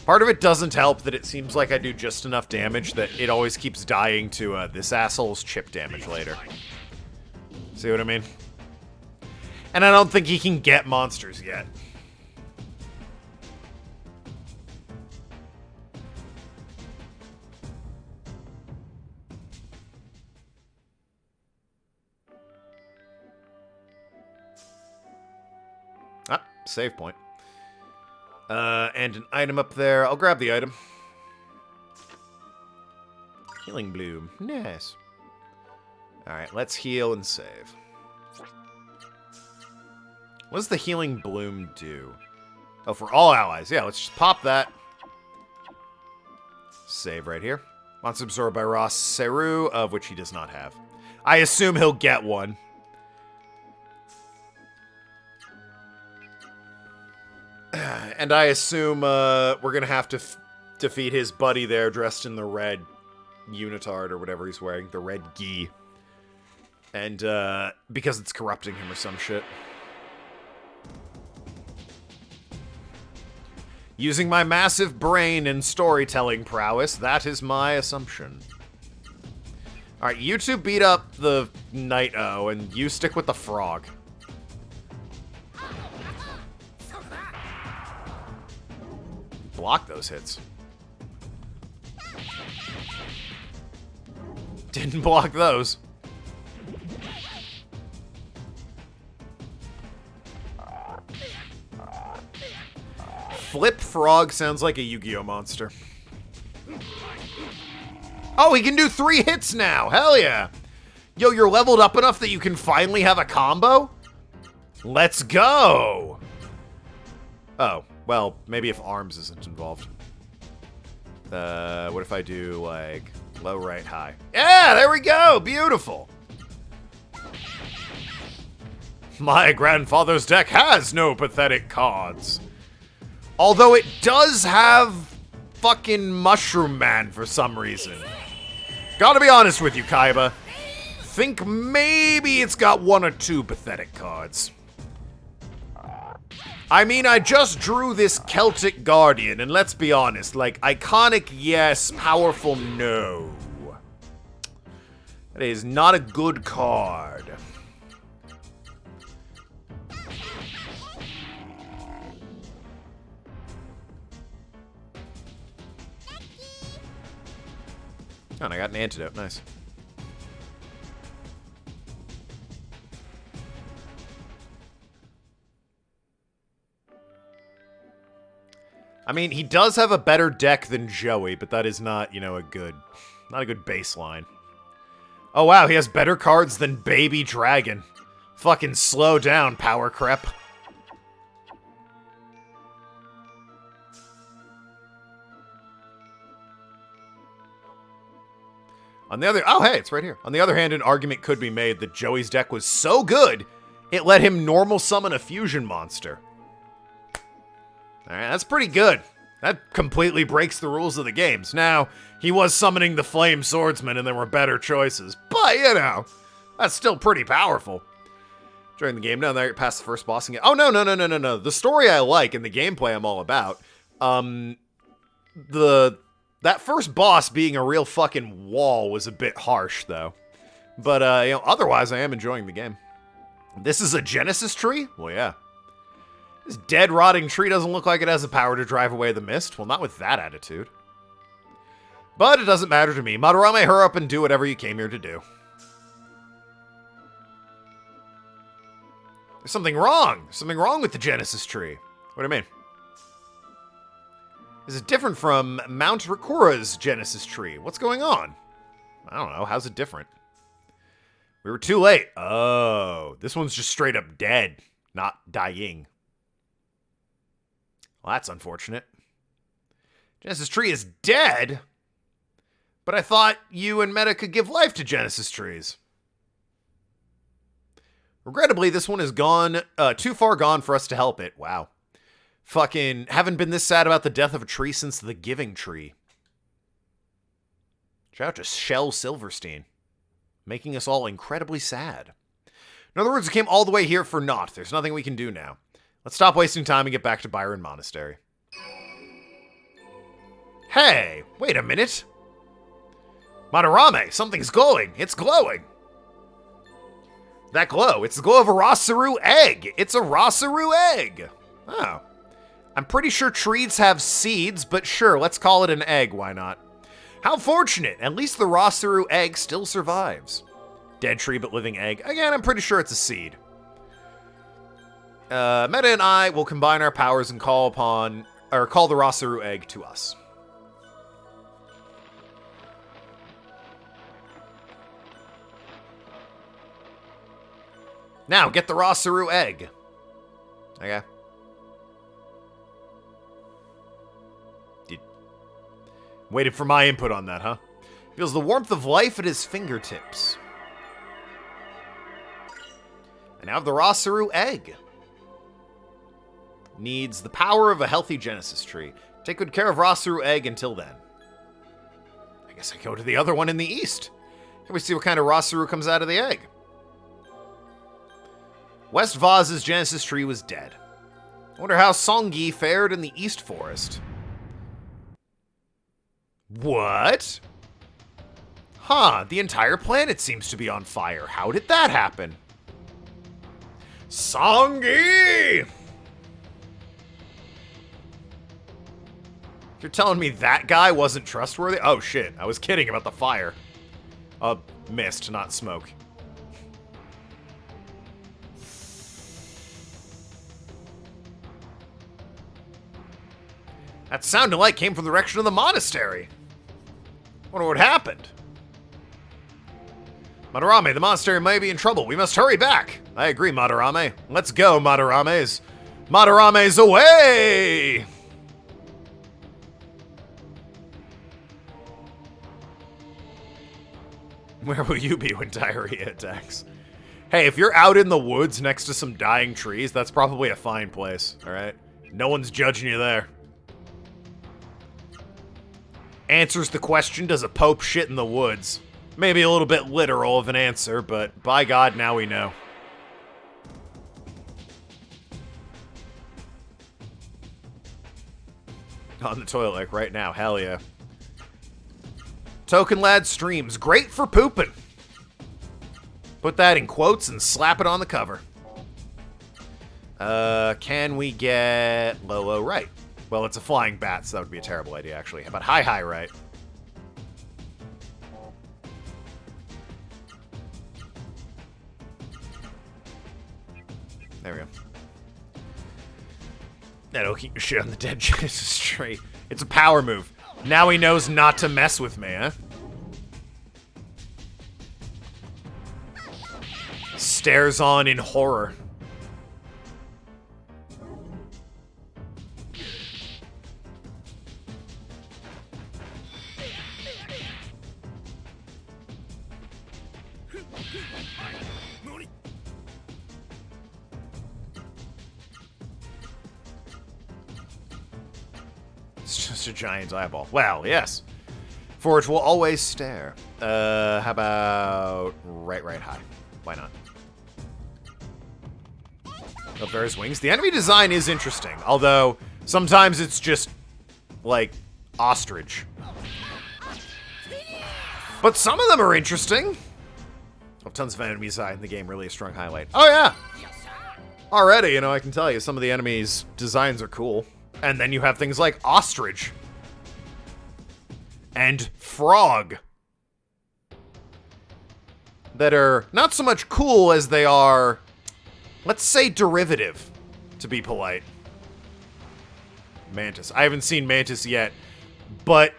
Part of it doesn't help that it seems like I do just enough damage that it always keeps dying to this asshole's chip damage later. See what I mean? And I don't think he can get monsters yet. Ah, save point. And an item up there. I'll grab the item. Healing Bloom. Nice. Alright, let's heal and save. What does the Healing Bloom do? Oh, for all allies. Yeah, let's just pop that. Save right here. Monster absorbed by Ross Seru, of which he does not have. I assume he'll get one. And I assume we're going to have to defeat his buddy there dressed in the red unitard or whatever he's wearing, the red gi. And, because it's corrupting him or some shit. Using my massive brain and storytelling prowess, that is my assumption. Alright, you two beat up the Knight-O, and you stick with the frog. Block those hits. Didn't block those. Flip Frog sounds like a Yu-Gi-Oh monster. Oh, he can do 3 hits now! Hell yeah! Yo, you're leveled up enough that you can finally have a combo? Let's go! Oh, well, maybe if arms isn't involved. What if I do, like, low, right, high? Yeah, there we go! Beautiful! My grandfather's deck has no pathetic cards. Although it does have fucking Mushroom Man for some reason. Gotta be honest with you, Kaiba. Think maybe it's got 1 or 2 pathetic cards. I mean, I just drew this Celtic Guardian, and let's be honest, like, iconic, yes, powerful, no. That is not a good card. Oh, and I got an antidote. Nice. I mean, he does have a better deck than Joey, but that is not, you know, not a good baseline. Oh, wow, he has better cards than Baby Dragon. Fucking slow down, power crep. On the other, oh hey, it's right here. On the other hand, an argument could be made that Joey's deck was so good, it let him normal summon a fusion monster. Alright, that's pretty good. That completely breaks the rules of the games. Now, he was summoning the Flame Swordsman and there were better choices, but you know, that's still pretty powerful. During the game, down there, past the first boss and get, oh no. The story I like and the gameplay I'm all about. That first boss being a real fucking wall was a bit harsh, though. But, you know, otherwise I am enjoying the game. This is a Genesis tree? Well, yeah. This dead, rotting tree doesn't look like it has the power to drive away the mist. Well, not with that attitude. But it doesn't matter to me. Madarame, hurry up and do whatever you came here to do. There's something wrong. There's something wrong with the Genesis tree. What do you mean? This is different from Mount Rakura's Genesis tree. What's going on? I don't know. How's it different? We were too late. Oh, this one's just straight up dead, not dying. Well, that's unfortunate. Genesis tree is dead? But I thought you and Meta could give life to Genesis trees. Regrettably, this one is gone, too far gone for us to help it. Wow. Fucking haven't been this sad about the death of a tree since the Giving Tree. Shout out to Shel Silverstein. Making us all incredibly sad. In other words, we came all the way here for naught. There's nothing we can do now. Let's stop wasting time and get back to Byron Monastery. Hey, wait a minute. Madarame, something's glowing. It's glowing. That glow, it's the glow of a Rosaru egg. It's a Rosaru egg. Oh. I'm pretty sure trees have seeds, but sure, let's call it an egg, why not? How fortunate! At least the Rosaru egg still survives. Dead tree but living egg. Again, I'm pretty sure it's a seed. Meta and I will combine our powers and call the Rosaru egg to us. Now, get the Rosaru egg. Okay. Waited for my input on that, huh? Feels the warmth of life at his fingertips. And now the Rosaru egg. Needs the power of a healthy Genesis tree. Take good care of Rasuru Egg until then. I guess I go to the other one in the east. Can we see what kind of Rasuru comes out of the egg? West Vaz's Genesis tree was dead. I wonder how Songi fared in the East Forest. What? Huh, the entire planet seems to be on fire. How did that happen? Songi! You're telling me that guy wasn't trustworthy? Oh shit, I was kidding about the fire. Mist, not smoke. That sound and light came from the direction of the monastery. Wonder what happened. Madarame, the monastery may be in trouble. We must hurry back. I agree, Madarame. Let's go, Madarames. Madarames away! Where will you be when diarrhea attacks? Hey, if you're out in the woods next to some dying trees, that's probably a fine place, alright? No one's judging you there. Answers the question, does a pope shit in the woods? Maybe a little bit literal of an answer, but by God, now we know. On the toilet, like right now, hell yeah. Tokenlad streams, great for pooping. Put that in quotes and slap it on the cover. Can we get low right? Well, it's a flying bat, so that would be a terrible idea, actually. How about high right? There we go. That'll keep your shit on the dead Genesis tree. It's a power move. Now he knows not to mess with me, huh? Stares on in horror. It's just a giant eyeball. Well, yes. For it will always stare. How about right high? Why not? Up there his wings. The enemy design is interesting, although sometimes it's just like ostrich. But some of them are interesting. Oh, tons of enemies in the game, really a strong highlight. Oh yeah! Already, you know, I can tell you, some of the enemies' designs are cool. And then you have things like ostrich. And frog. That are not so much cool as they are, let's say, derivative, to be polite. Mantis. I haven't seen Mantis yet, but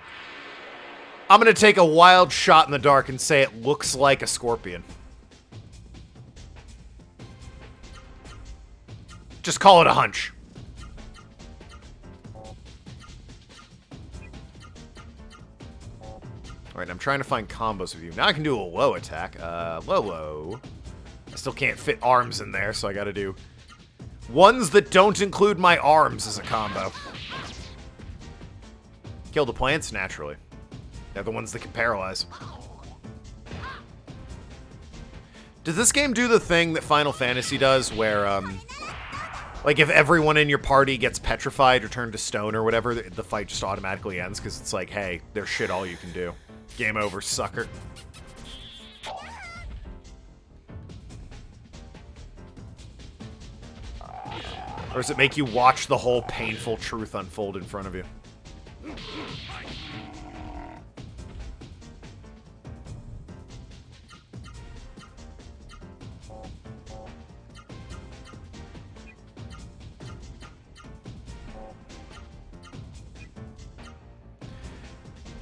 I'm going to take a wild shot in the dark and say it looks like a scorpion. Just call it a hunch. Alright, I'm trying to find combos with you. Now I can do a low attack. Low. I still can't fit arms in there, so I gotta do ones that don't include my arms as a combo. Kill the plants, naturally. They're the ones that can paralyze. Does this game do the thing that Final Fantasy does, where, like, if everyone in your party gets petrified or turned to stone or whatever, the fight just automatically ends, because it's like, hey, there's shit all you can do. Game over, sucker. Or does it make you watch the whole painful truth unfold in front of you?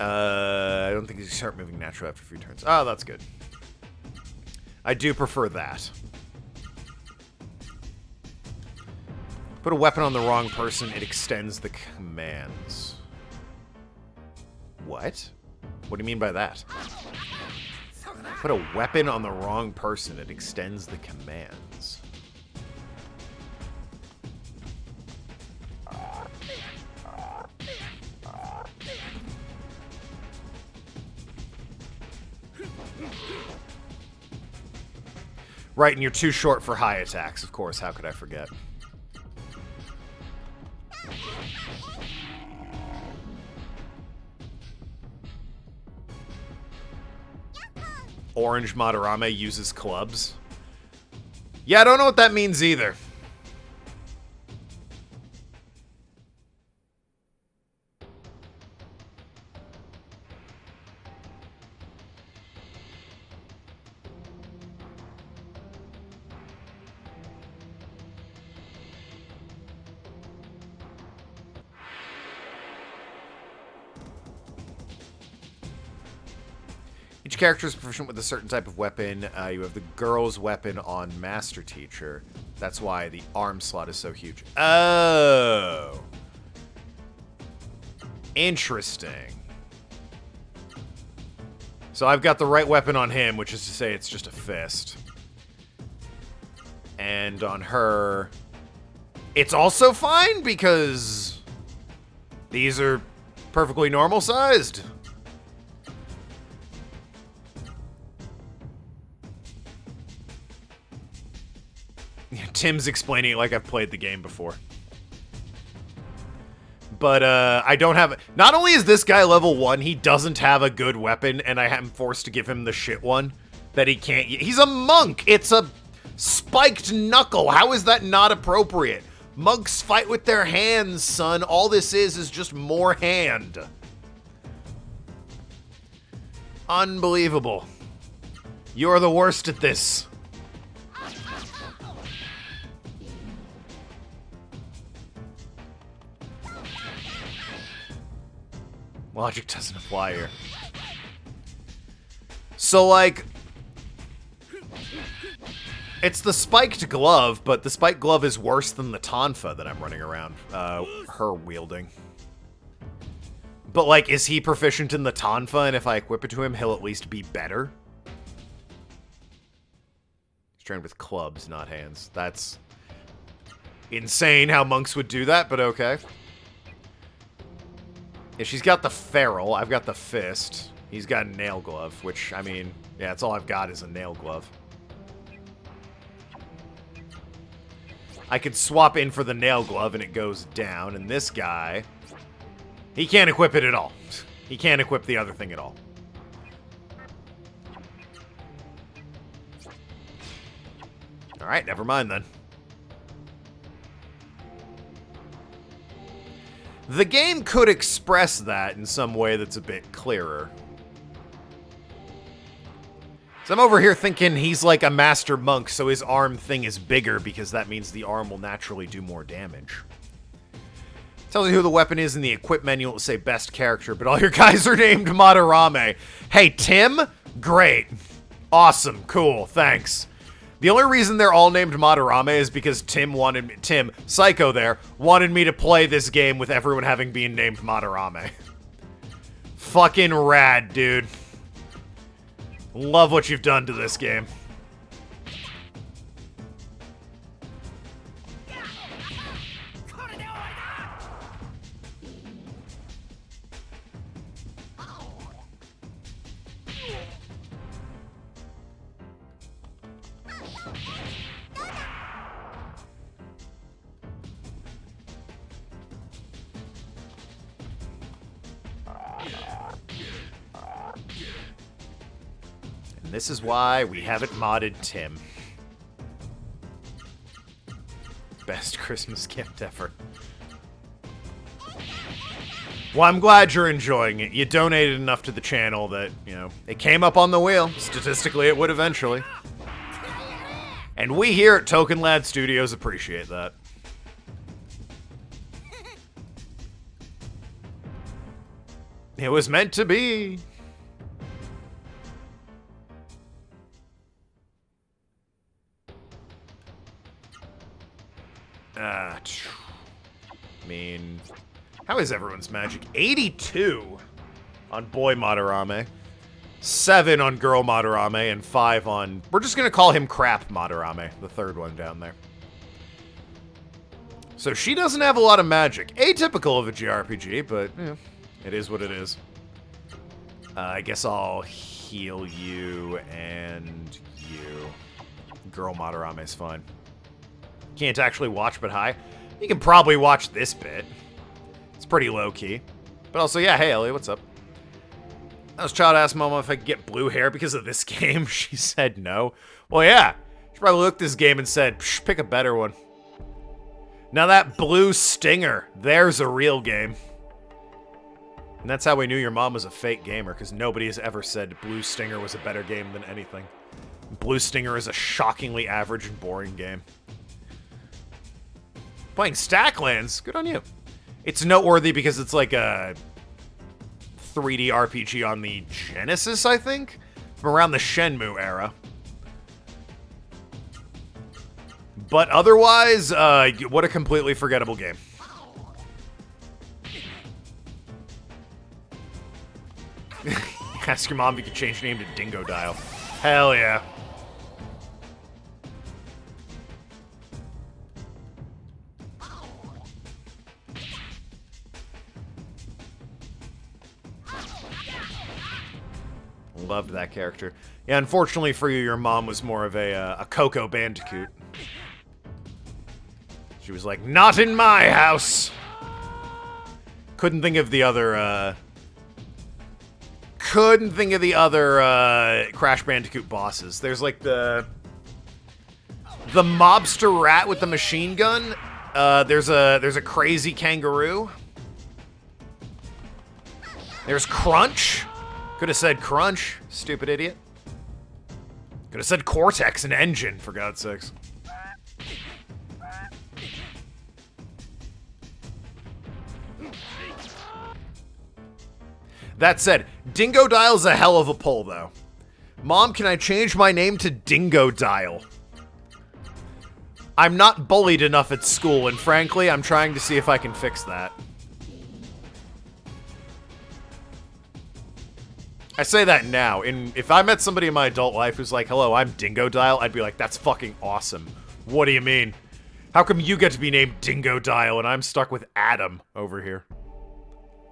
I don't think you start moving naturally after a few turns. Oh, that's good. I do prefer that. Put a weapon on the wrong person, it extends the commands. What? What do you mean by that? Put a weapon on the wrong person, it extends the commands. Right, and you're too short for high attacks, of course. How could I forget? Orange Madarame uses clubs. Yeah, I don't know what that means either. Each character is proficient with a certain type of weapon. You have the girl's weapon on Master Teacher. That's why the arm slot is so huge. Oh. Interesting. So I've got the right weapon on him, which is to say it's just a fist. And on her, it's also fine because these are perfectly normal sized. Tim's explaining it like I've played the game before. But, I don't have... Not only is this guy level 1, he doesn't have a good weapon, and I am forced to give him the shit one that he can't... He's a monk! It's a spiked knuckle! How is that not appropriate? Monks fight with their hands, son. All this is just more hand. Unbelievable. You're the worst at this. Logic doesn't apply here. So, like... It's the spiked glove, but the spiked glove is worse than the tonfa that I'm running around, her wielding. But, like, is he proficient in the tonfa, and if I equip it to him, he'll at least be better? He's trained with clubs, not hands. That's insane how monks would do that, but okay. Yeah, she's got the ferrule. I've got the fist. He's got a nail glove, which, I mean, yeah, that's all I've got is a nail glove. I could swap in for the nail glove and it goes down, and this guy, he can't equip it at all. He can't equip the other thing at all. Alright, never mind then. The game could express that in some way that's a bit clearer. So I'm over here thinking he's like a master monk, so his arm thing is bigger because that means the arm will naturally do more damage. Tells you who the weapon is in the equip menu. It will say best character, but all your guys are named Madarame. Hey, Tim? Great. Awesome. Cool. Thanks. The only reason they're all named Madarame is because Tim, Psycho there, wanted me to play this game with everyone having been named Madarame. Fucking rad, dude. Love what you've done to this game. This is why we haven't modded Tim. Best Christmas gift ever. Well, I'm glad you're enjoying it. You donated enough to the channel that, you know, it came up on the wheel. Statistically, it would eventually. And we here at Tokenlad Studios appreciate that. It was meant to be. I mean, how is everyone's magic? 82 on boy Madarame, 7 on girl Madarame, and 5 on... We're just going to call him crap Madarame, the third one down there. So she doesn't have a lot of magic. Atypical of a JRPG, but, you know, it is what it is. I guess I'll heal you and you. Girl Madarame's fine. Can't actually watch, but hi. You can probably watch this bit. It's pretty low-key. But also, yeah, hey, Ellie, what's up? I was child asked Mama if I could get blue hair because of this game. She said no. Well, yeah. She probably looked at this game and said, psh, pick a better one. Now that blue stinger, there's a real game. And that's how we knew your mom was a fake gamer, because nobody has ever said Blue Stinger was a better game than anything. Blue Stinger is a shockingly average and boring game. Playing Stacklands, good on you. It's noteworthy because it's like a 3D RPG on the Genesis, I think? From around the Shenmue era. But otherwise, what a completely forgettable game. Ask your mom if you could change your name to Dingo Dial. Hell yeah. Loved that character. Yeah, unfortunately for you, your mom was more of a Coco Bandicoot. She was like, not in my house! Couldn't think of the other, Crash Bandicoot bosses. There's like the mobster rat with the machine gun. There's a crazy kangaroo. There's Crunch. Could have said Crunch, stupid idiot. Could have said Cortex and Engine, for God's sakes. That said, Dingo Dial's a hell of a pull, though. Mom, can I change my name to Dingo Dial? I'm not bullied enough at school, and frankly, I'm trying to see if I can fix that. I say that now, and if I met somebody in my adult life who's like, hello, I'm Dingo Dial, I'd be like, that's fucking awesome. What do you mean? How come you get to be named Dingo Dial and I'm stuck with Adam over here?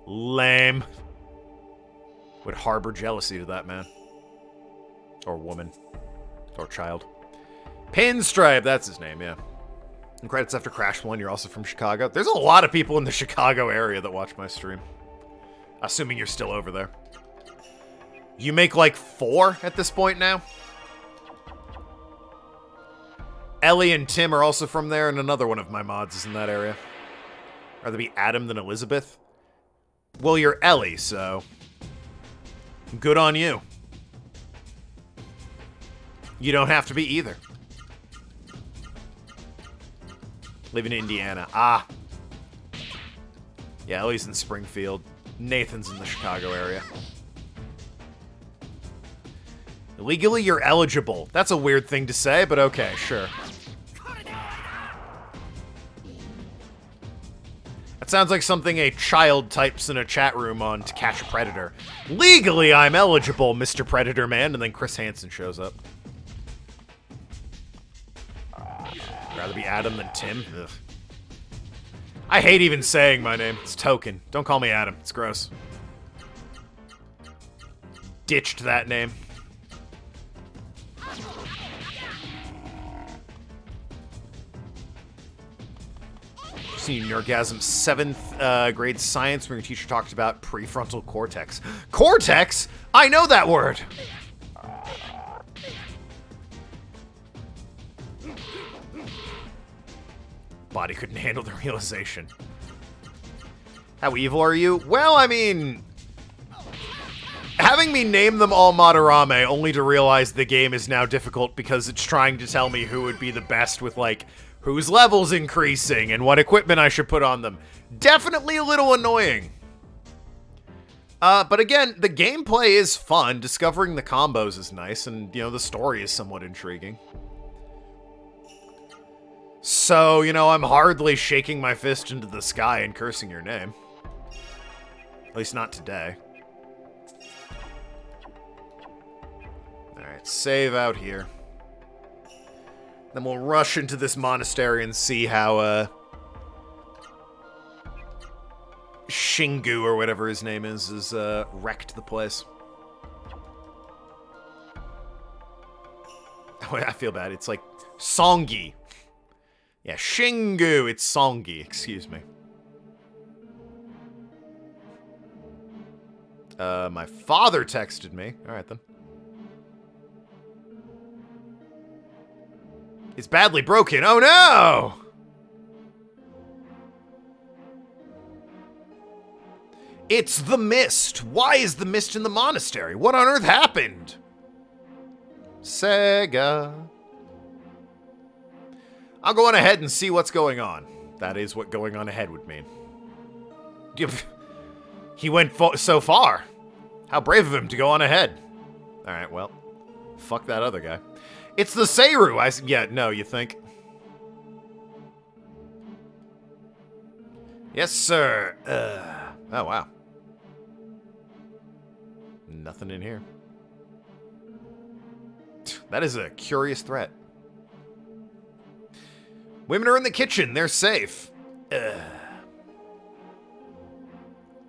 Lame. Would harbor jealousy to that man. Or woman. Or child. Pinstripe, that's his name, yeah. And credits after Crash 1, you're also from Chicago. There's a lot of people in the Chicago area that watch my stream. Assuming you're still over there. You make like 4 at this point now? Ellie and Tim are also from there, and another one of my mods is in that area. Rather be Adam than Elizabeth? Well, you're Ellie, so... good on you. You don't have to be either. Live in Indiana. Ah. Yeah, Ellie's in Springfield. Nathan's in the Chicago area. Legally, you're eligible. That's a weird thing to say, but okay, sure. That sounds like something a child types in a chat room on To Catch a Predator. Legally, I'm eligible, Mr. Predator Man, and then Chris Hansen shows up. Rather be Adam than Tim? Ugh. I hate even saying my name. It's Token. Don't call me Adam. It's gross. Ditched that name. Nerdgasm 7th grade science where your teacher talked about prefrontal cortex. Cortex? I know that word! Body couldn't handle the realization. How evil are you? Well, I mean... having me name them all Madarame only to realize the game is now difficult because it's trying to tell me who would be the best with, like, whose level's increasing and what equipment I should put on them. Definitely a little annoying. But again, the gameplay is fun. Discovering the combos is nice, and, you know, the story is somewhat intriguing. So, you know, I'm hardly shaking my fist into the sky and cursing your name. At least not today. Alright, save out here. Then we'll rush into this monastery and see how, Shingu, or whatever his name is wrecked the place. I feel bad. It's like Songi. Yeah, Shingu. It's Songi. Excuse me. My father texted me. All right, then. It's badly broken. Oh, no! It's the mist. Why is the mist in the monastery? What on earth happened? Sega. I'll go on ahead and see what's going on. That is what going on ahead would mean. He went so far. How brave of him to go on ahead. Alright, well. Fuck that other guy. It's the Seiru! Yeah, no, you think? Yes, sir. Oh, wow. Nothing in here. That is a curious threat. Women are in the kitchen. They're safe.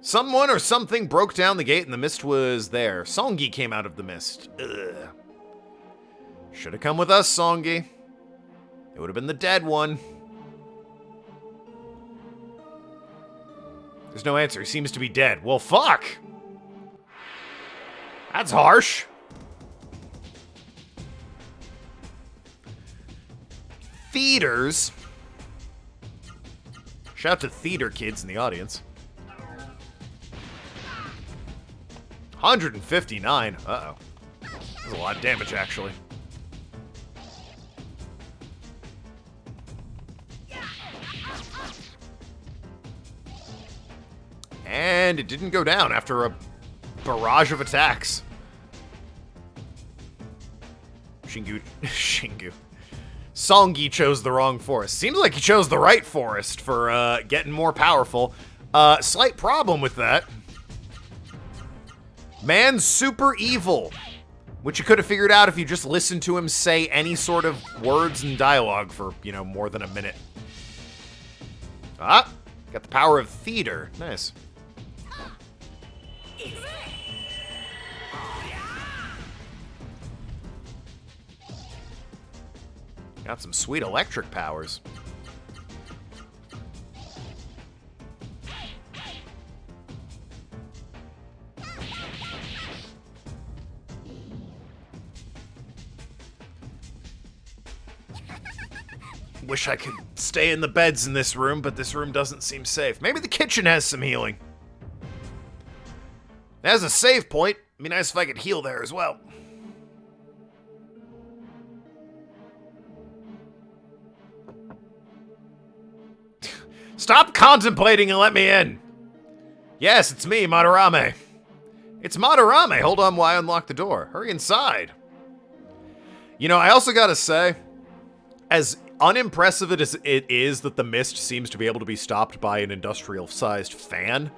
Someone or something broke down the gate and the mist was there. Songi came out of the mist. Should have come with us, Songi. It would have been the dead one. There's no answer. He seems to be dead. Well, fuck! That's harsh. Theaters. Shout out to theater kids in the audience. 159. Uh-oh. That's a lot of damage, actually. And it didn't go down after a barrage of attacks. Shingu. Songi chose the wrong forest. Seems like he chose the right forest for getting more powerful. Slight problem with that. Man's super evil. Which you could have figured out if you just listened to him say any sort of words and dialogue for, you know, more than a minute. Ah, got the power of theater. Nice. Got some sweet electric powers. Wish I could stay in the beds in this room, but this room doesn't seem safe. Maybe the kitchen has some healing. As a save point, it'd be nice if I could heal there as well. Stop contemplating and let me in! Yes, it's me, Madarame. It's Madarame. Hold on while I unlock the door. Hurry inside. You know, I also gotta say, as unimpressive as it is that the mist seems to be able to be stopped by an industrial-sized fan,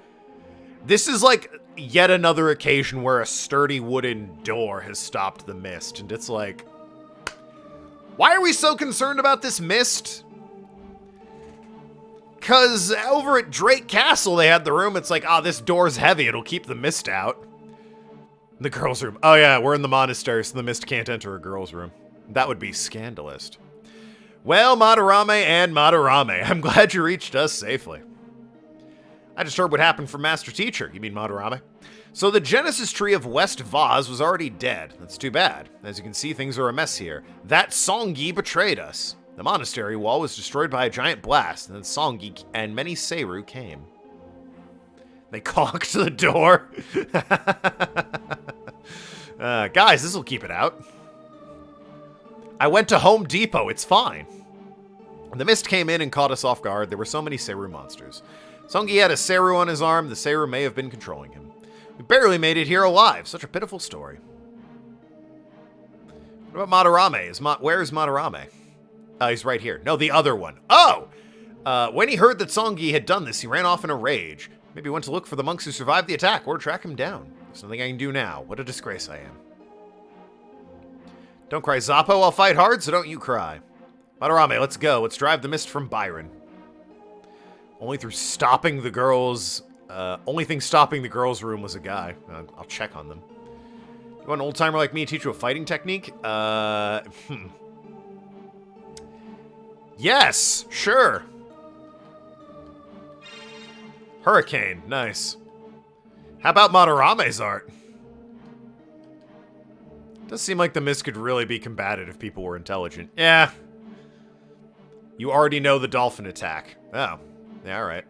this is like yet another occasion where a sturdy wooden door has stopped the mist. And it's like, why are we so concerned about this mist? Because over at Drake Castle, they had the room. It's like, oh, this door's heavy. It'll keep the mist out. The girls' room. Oh, yeah, we're in the monastery, so the mist can't enter a girl's room. That would be scandalous. Well, Madarame and Madarame, I'm glad you reached us safely. I just heard what happened from Master Teacher. You mean Madarame? So the Genesis tree of West Vaz was already dead. That's too bad. As you can see, things are a mess here. That Songi betrayed us. The monastery wall was destroyed by a giant blast, and then Songi and many Seiru came. They caulked the door. Guys, this'll keep it out. I went to Home Depot, it's fine. The mist came in and caught us off guard. There were so many Seiru monsters. Songi had a Seiru on his arm. The Seiru may have been controlling him. We barely made it here alive. Such a pitiful story. What about Madarame? Where's Madarame? He's right here. No, the other one. Oh! When he heard that Songi had done this, he ran off in a rage. Maybe he went to look for the monks who survived the attack or track him down. There's nothing I can do now. What a disgrace I am. Don't cry, Zappo. I'll fight hard, so don't you cry. Madarame, let's go. Let's drive the mist from Byron. Only through stopping the girls... only thing stopping the girls' room was a guy. I'll check on them. You want an old-timer like me to teach you a fighting technique? Yes, sure. Hurricane, nice. How about Madarame's art? Does seem like the mist could really be combated if people were intelligent. Yeah. You already know the dolphin attack. Oh. Yeah, alright.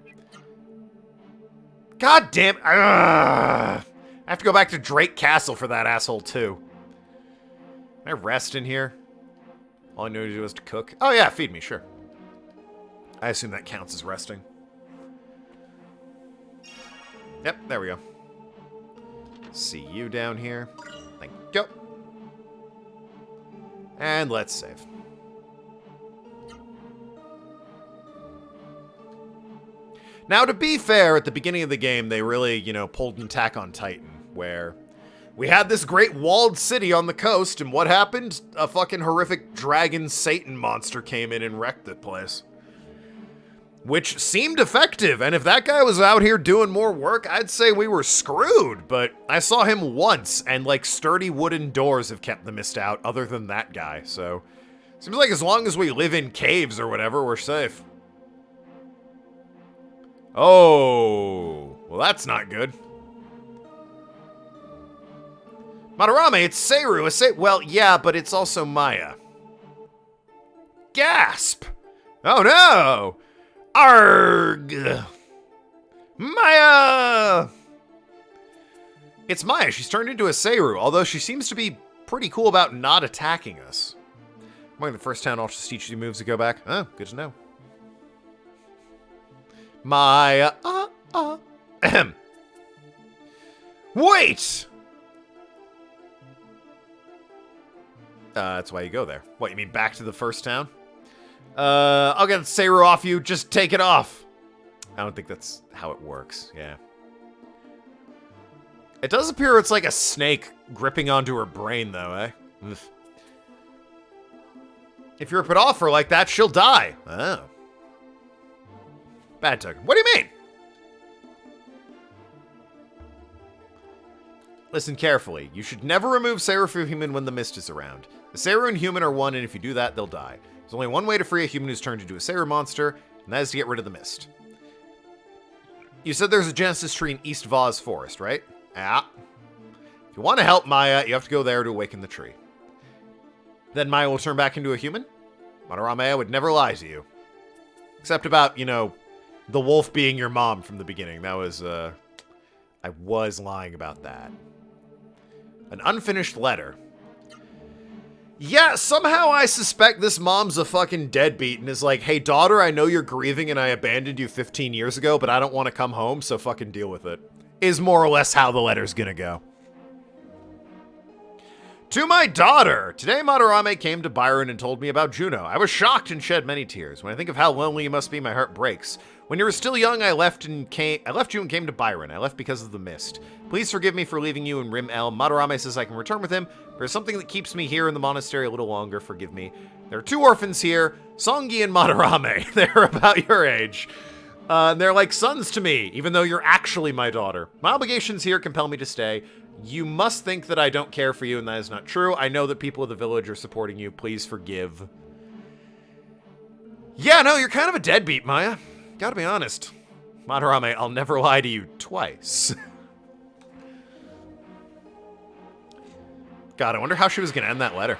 God damn. I have to go back to Drake Castle for that asshole, too. Can I rest in here? All I know to do is to cook. Oh, yeah, feed me, sure. I assume that counts as resting. Yep, there we go. See you down here. Thank you. And let's save. Now, to be fair, at the beginning of the game, they really, you know, pulled an Attack on Titan, where we had this great walled city on the coast, and what happened? A fucking horrific dragon Satan monster came in and wrecked the place. Which seemed effective, and if that guy was out here doing more work, I'd say we were screwed, but I saw him once, and like sturdy wooden doors have kept the mist out, other than that guy, so seems like as long as we live in caves or whatever, we're safe. Oh, well that's not good. Madarame, it's Seiru. Well, yeah, but it's also Maya. Gasp! Oh no! Arg! Maya! It's Maya. She's turned into a Seiru, although she seems to be pretty cool about not attacking us. Among the first town, I'll just teach you moves to go back. Oh, good to know. Maya. Ahem. Wait! That's why you go there. What, you mean back to the first town? I'll get the Seiru off you. Just take it off. I don't think that's how it works. Yeah. It does appear it's like a snake gripping onto her brain, though, eh? Ugh. If you rip it off her like that, she'll die. Oh. Bad token. What do you mean? Listen carefully. You should never remove Seiru from human when the mist is around. The Seiru and human are one, and if you do that, they'll die. There's only one way to free a human who's turned into a Seiru monster, and that is to get rid of the mist. You said there's a Genesis tree in East Vaz Forest, right? Yeah. If you want to help Maya, you have to go there to awaken the tree. Then Maya will turn back into a human? Madarame would never lie to you. Except about, you know, the wolf being your mom from the beginning. That was, I was lying about that. An unfinished letter. Yeah, somehow I suspect this mom's a fucking deadbeat and is like, hey, daughter, I know you're grieving and I abandoned you 15 years ago, but I don't want to come home, so fucking deal with it. Is more or less how the letter's gonna go. To my daughter! Today, Madarame came to Byron and told me about Juno. I was shocked and shed many tears. When I think of how lonely you must be, my heart breaks. When you were still young, I left you and came to Byron. I left because of the mist. Please forgive me for leaving you in Rim El. Madarame says I can return with him. There's something that keeps me here in the monastery a little longer. Forgive me. There are two orphans here, Songi and Madarame. They're about your age. They're like sons to me, even though you're actually my daughter. My obligations here compel me to stay. You must think that I don't care for you, and that is not true. I know that people of the village are supporting you. Please forgive. Yeah, no, you're kind of a deadbeat, Maya. Gotta be honest. Madarame, I'll never lie to you twice. God, I wonder how she was gonna end that letter.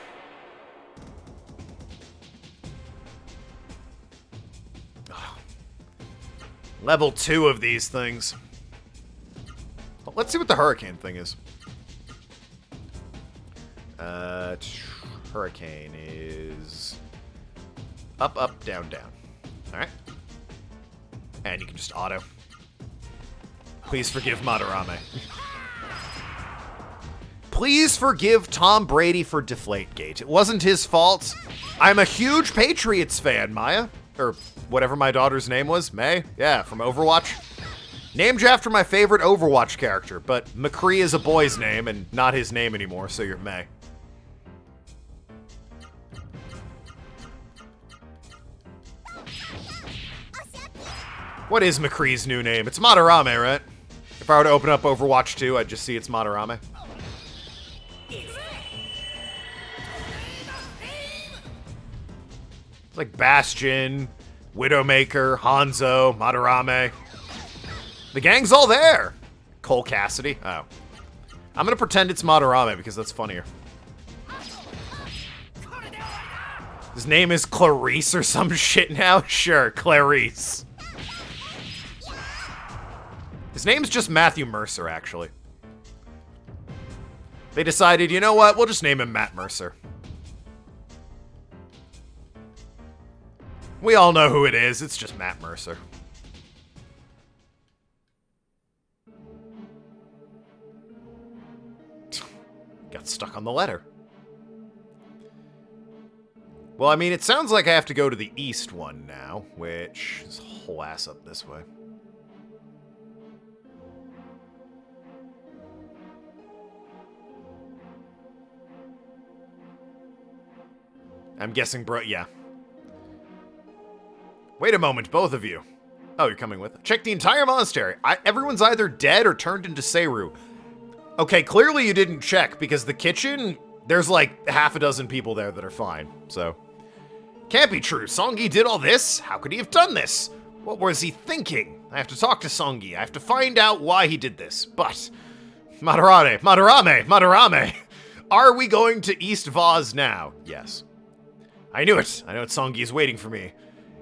Oh. Level 2 of these things. Well, let's see what the hurricane thing is. Hurricane is up, up, down, down. Alright. And you can just auto. Please forgive Madarame. Please forgive Tom Brady for Deflategate. It wasn't his fault. I'm a huge Patriots fan, Maya. Or whatever my daughter's name was. May? Yeah, from Overwatch. Named you after my favorite Overwatch character, but McCree is a boy's name and not his name anymore, so you're May. What is McCree's new name? It's Madarame, right? If I were to open up Overwatch 2, I'd just see it's Madarame. It's like Bastion, Widowmaker, Hanzo, Madarame. The gang's all there. Cole Cassidy. Oh. I'm gonna pretend it's Madarame because that's funnier. His name is Clarice or some shit now? Sure, Clarice. His name's just Matthew Mercer, actually. They decided, you know what? We'll just name him Matt Mercer. We all know who it is. It's just Matt Mercer. Got stuck on the letter. Well, I mean, it sounds like I have to go to the east one now, which is a whole ass up this way. I'm guessing, bro, yeah. Wait a moment, both of you. Oh, you're coming with? Check the entire monastery. Everyone's either dead or turned into Seru. Okay, clearly you didn't check, because the kitchen, there's like half a dozen people there that are fine, so. Can't be true. Songi did all this? How could he have done this? What was he thinking? I have to talk to Songi. I have to find out why he did this. But, Madarame. Are we going to East Vaz now? Yes. I knew it. I know Songi is waiting for me.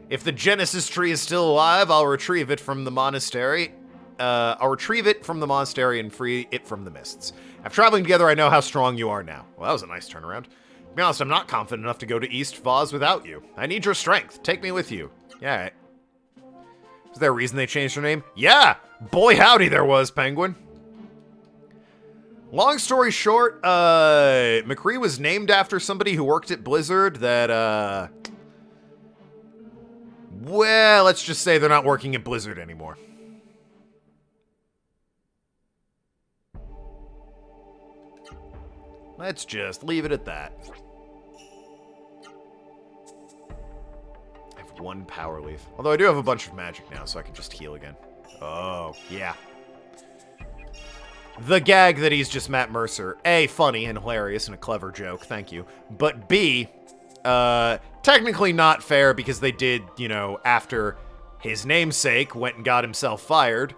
If the Genesis tree is still alive, I'll retrieve it from the monastery. I'll retrieve it from the monastery and free it from the mists. After traveling together, I know how strong you are now. Well, that was a nice turnaround. To be honest, I'm not confident enough to go to East Vaz without you. I need your strength. Take me with you. Yeah. Is there a reason they changed their name? Yeah! Boy howdy there was, Penguin. Long story short, McCree was named after somebody who worked at Blizzard that, well, let's just say they're not working at Blizzard anymore. Let's just leave it at that. I have one power leaf. Although I do have a bunch of magic now, so I can just heal again. Oh, yeah. The gag that he's just Matt Mercer. A, funny and hilarious and a clever joke, thank you. But B, technically not fair because they did, you know, after his namesake went and got himself fired,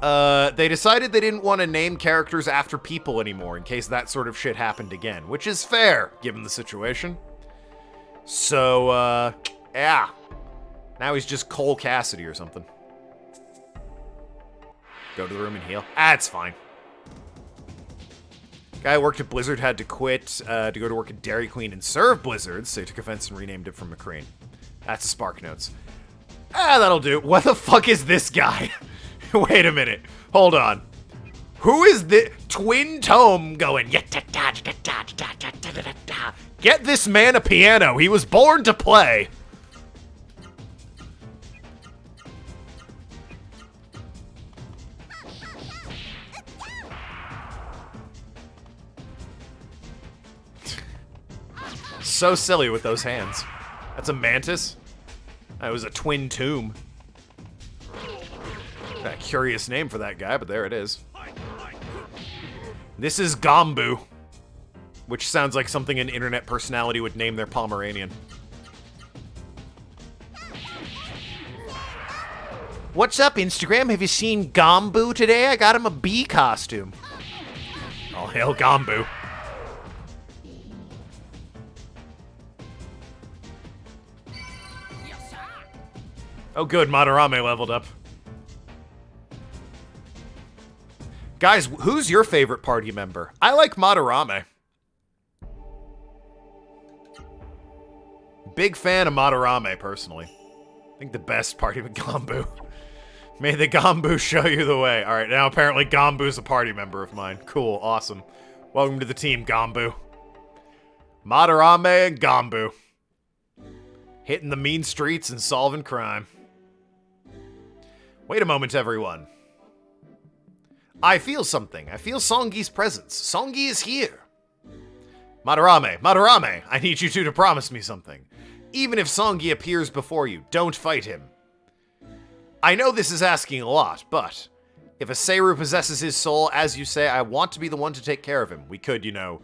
they decided they didn't want to name characters after people anymore in case that sort of shit happened again, which is fair, given the situation. So, yeah. Now he's just Cole Cassidy or something. Go to the room and heal. Ah, it's fine. Guy who worked at Blizzard had to quit to go to work at Dairy Queen and serve Blizzard, so he took offense and renamed it from McCree. That's the Sparknotes. Ah, that'll do. What the fuck is this guy? Wait a minute. Hold on. Who is the twin tome going? Get this man a piano. He was born to play. So silly with those hands. That's a mantis. That was a twin tomb. A curious name for that guy, but there it is. This is Gombu, which sounds like something an internet personality would name their Pomeranian. What's up, Instagram? Have you seen Gombu today? I got him a bee costume. All hail Gombu. Oh good, Madarame leveled up. Guys, who's your favorite party member? I like Madarame. Big fan of Madarame, personally. I think the best party with Gombu. May the Gombu show you the way. Alright, now apparently Gombu's a party member of mine. Cool, awesome. Welcome to the team, Gombu. Madarame and Gombu. Hitting the mean streets and solving crime. Wait a moment, everyone. I feel something. I feel Songi's presence. Songi is here. Madarame, I need you two to promise me something. Even if Songi appears before you, don't fight him. I know this is asking a lot, but if a Seru possesses his soul, as you say, I want to be the one to take care of him. We could, you know,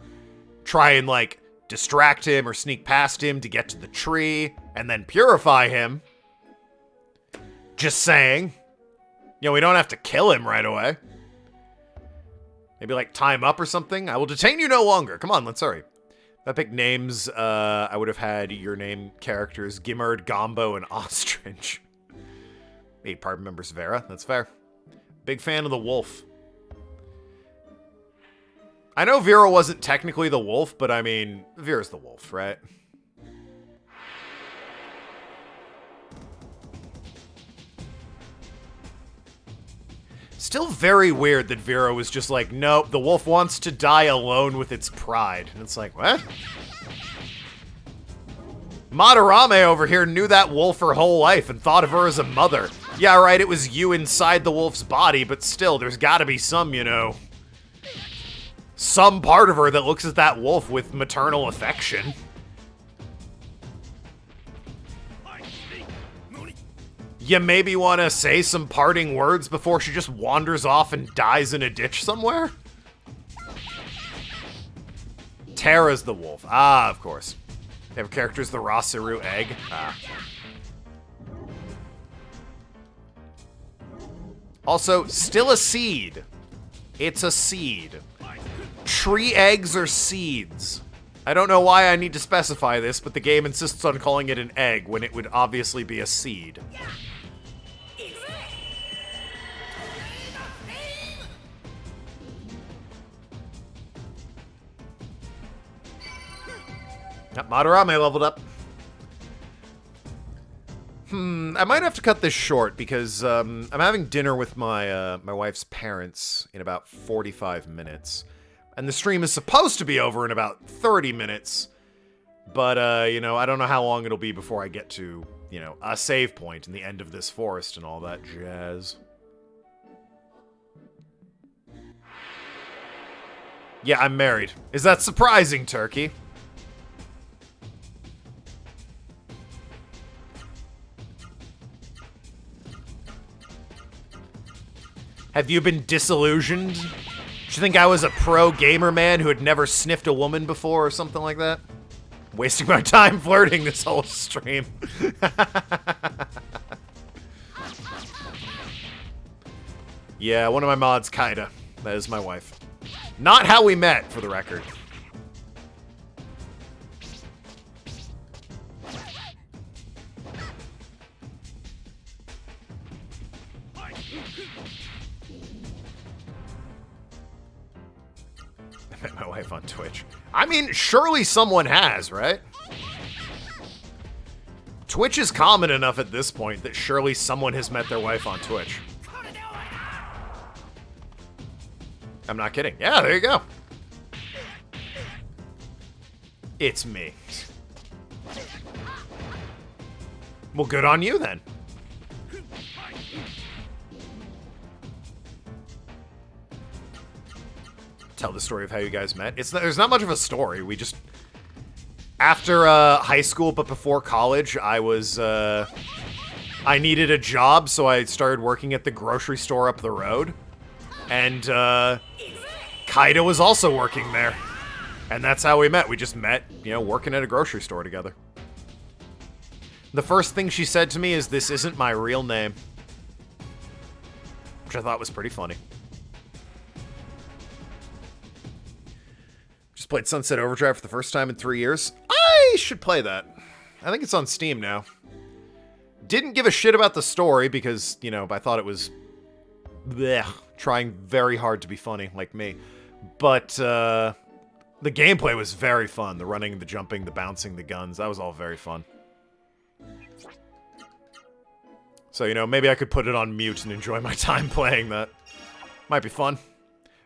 try and, like, distract him or sneak past him to get to the tree, and then purify him. Just saying. You know, we don't have to kill him right away. Maybe, like, tie him up or something? I will detain you no longer. Come on, let's hurry. If I picked names, I would have had your name characters Gimmerd, Gombo, and Ostrich. 8 party members Vera. That's fair. Big fan of the wolf. I know Vera wasn't technically the wolf, but I mean, Vera's the wolf, right? Still very weird that Vera was just like, nope, the wolf wants to die alone with its pride. And it's like, what? Madarame over here knew that wolf her whole life and thought of her as a mother. Yeah, right, it was you inside the wolf's body, but still, there's gotta be some, you know, some part of her that looks at that wolf with maternal affection. You maybe want to say some parting words before she just wanders off and dies in a ditch somewhere? Terra's the wolf. Ah, of course. They have characters the Rasiru egg. Ah. Also, still a seed. It's a seed. Tree eggs are seeds. I don't know why I need to specify this, but the game insists on calling it an egg when it would obviously be a seed. Yep, Madarame leveled up. I might have to cut this short because I'm having dinner with my my wife's parents in about 45 minutes. And the stream is supposed to be over in about 30 minutes. But, you know, I don't know how long it'll be before I get to, you know, a save point and the end of this forest and all that jazz. Yeah, I'm married. Is that surprising, Turkey? Have you been disillusioned? Did you think I was a pro gamer man who had never sniffed a woman before or something like that? Wasting my time flirting this whole stream. Yeah, one of my mods, Kaida. That is my wife. Not how we met, for the record. I met my wife on Twitch. I mean, surely someone has, right? Twitch is common enough at this point that surely someone has met their wife on Twitch. I'm not kidding. Yeah, there you go. It's me. Well, good on you then. Tell the story of how you guys met. There's not much of a story. We just... After high school, but before college, I needed a job, so I started working at the grocery store up the road. And, Kaida was also working there. And that's how we met. We just met, you know, working at a grocery store together. The first thing she said to me is, "This isn't my real name." Which I thought was pretty funny. Just played Sunset Overdrive for the first time in 3 years. I should play that. I think it's on Steam now. Didn't give a shit about the story because, you know, I thought it was... bleh, trying very hard to be funny, like me. But, the gameplay was very fun. The running, the jumping, the bouncing, the guns. That was all very fun. So, you know, maybe I could put it on mute and enjoy my time playing that. Might be fun.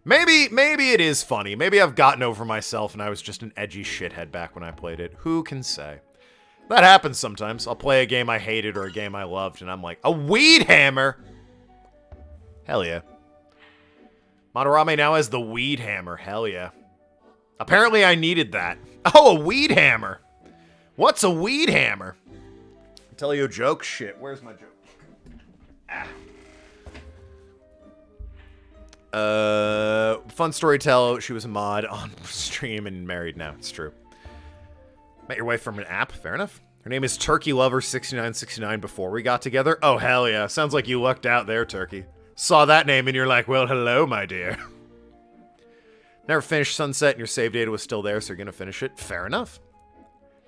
Maybe it is funny. Maybe I've gotten over myself and I was just an edgy shithead back when I played it. Who can say? That happens sometimes. I'll play a game I hated or a game I loved and I'm like, a weed hammer? Hell yeah. Madarame now has the weed hammer. Hell yeah. Apparently I needed that. Oh, a weed hammer. What's a weed hammer? I'll tell you a joke? Shit, where's my joke? Ah. Fun story tell. She was a mod on stream and married now. It's true. Met your wife from an app? Fair enough. Her name is Turkey Lover 6969 before we got together. Oh, hell yeah. Sounds like you lucked out there, Turkey. Saw that name and you're like, well, hello, my dear. Never finished Sunset and your save data was still there, so you're gonna finish it. Fair enough.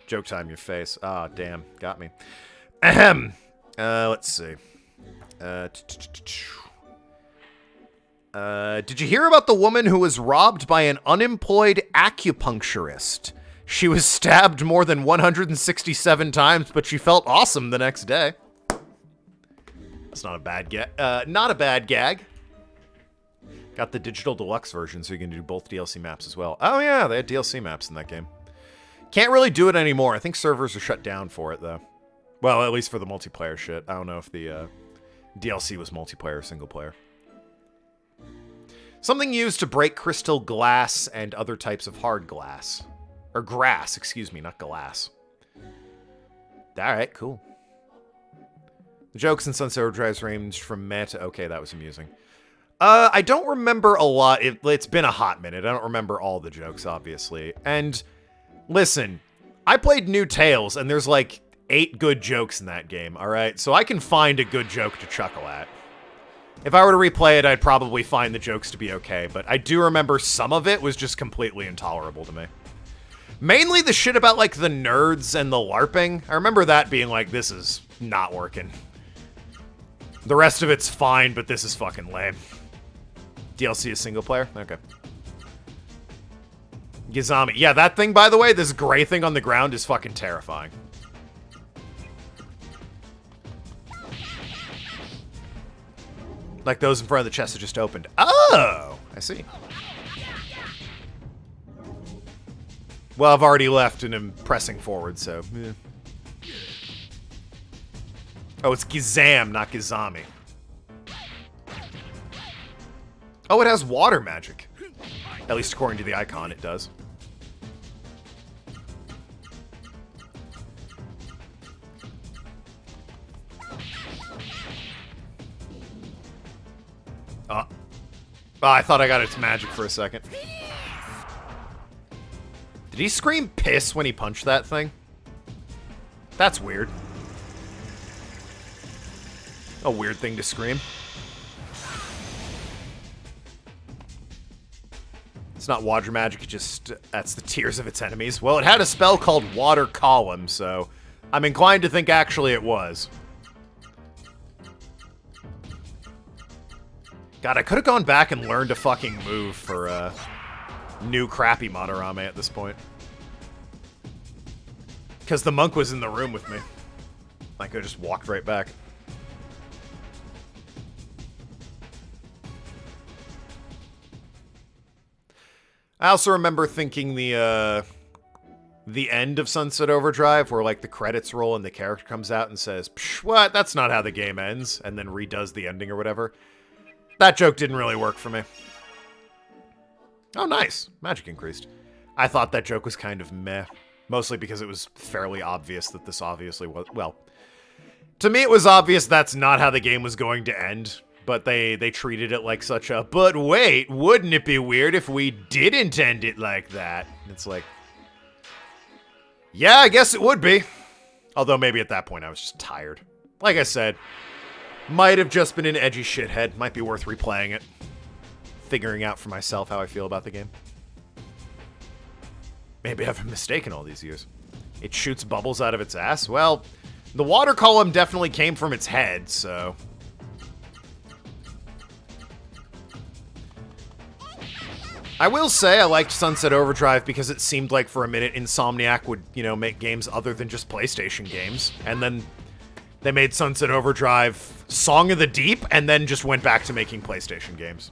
Joke time, your face. Ah, damn. Got me. Ahem. Let's see. Did you hear about the woman who was robbed by an unemployed acupuncturist? She was stabbed more than 167 times, but she felt awesome the next day. That's not a bad gag. Not a bad gag. Got the digital deluxe version, so you can do both DLC maps as well. Oh yeah, they had DLC maps in that game. Can't really do it anymore. I think servers are shut down for it, though. Well, at least for the multiplayer shit. I don't know if the DLC was multiplayer or single player. Something used to break crystal glass and other types of hard glass. Or grass, excuse me, not glass. Alright, cool. The jokes in Sunset Overdrive's ranged from meh to okay, that was amusing. I don't remember a lot. It's been a hot minute. I don't remember all the jokes, obviously. And, listen, I played New Tales, and there's like 8 good jokes in that game, alright? So I can find a good joke to chuckle at. If I were to replay it, I'd probably find the jokes to be okay, but I do remember some of it was just completely intolerable to me. Mainly the shit about, like, the nerds and the LARPing. I remember that being like, this is not working. The rest of it's fine, but this is fucking lame. DLC is single player? Okay. Gizami. Yeah, that thing, by the way, this gray thing on the ground is fucking terrifying. Like those in front of the chest that just opened. Oh! I see. Well, I've already left and am pressing forward, so... yeah. Oh, it's Gizam, not Gizami. Oh, it has water magic. At least according to the icon, it does. Oh, I thought I got its magic for a second. Did he scream piss when he punched that thing? That's weird. A weird thing to scream. It's not water magic, it just... that's the tears of its enemies. Well, it had a spell called Water Column, so... I'm inclined to think actually it was. God, I could have gone back and learned a fucking move for, new crappy Madarame at this point. Because the monk was in the room with me. I could have just walked right back. I also remember thinking the end of Sunset Overdrive, where, like, the credits roll and the character comes out and says, psh, what? That's not how the game ends, and then redoes the ending or whatever. That joke didn't really work for me. Oh, nice. Magic increased. I thought that joke was kind of meh. Mostly because it was fairly obvious that this obviously was... well, to me it was obvious that's not how the game was going to end. But they treated it like such a... but wait, wouldn't it be weird if we didn't end it like that? It's like... yeah, I guess it would be. Although maybe at that point I was just tired. Like I said... might have just been an edgy shithead. Might be worth replaying it. Figuring out for myself how I feel about the game. Maybe I've been mistaken all these years. It shoots bubbles out of its ass? Well, the water column definitely came from its head, so... I will say I liked Sunset Overdrive because it seemed like for a minute Insomniac would, you know, make games other than just PlayStation games. And then... they made Sunset Overdrive Song of the Deep, and then just went back to making PlayStation games.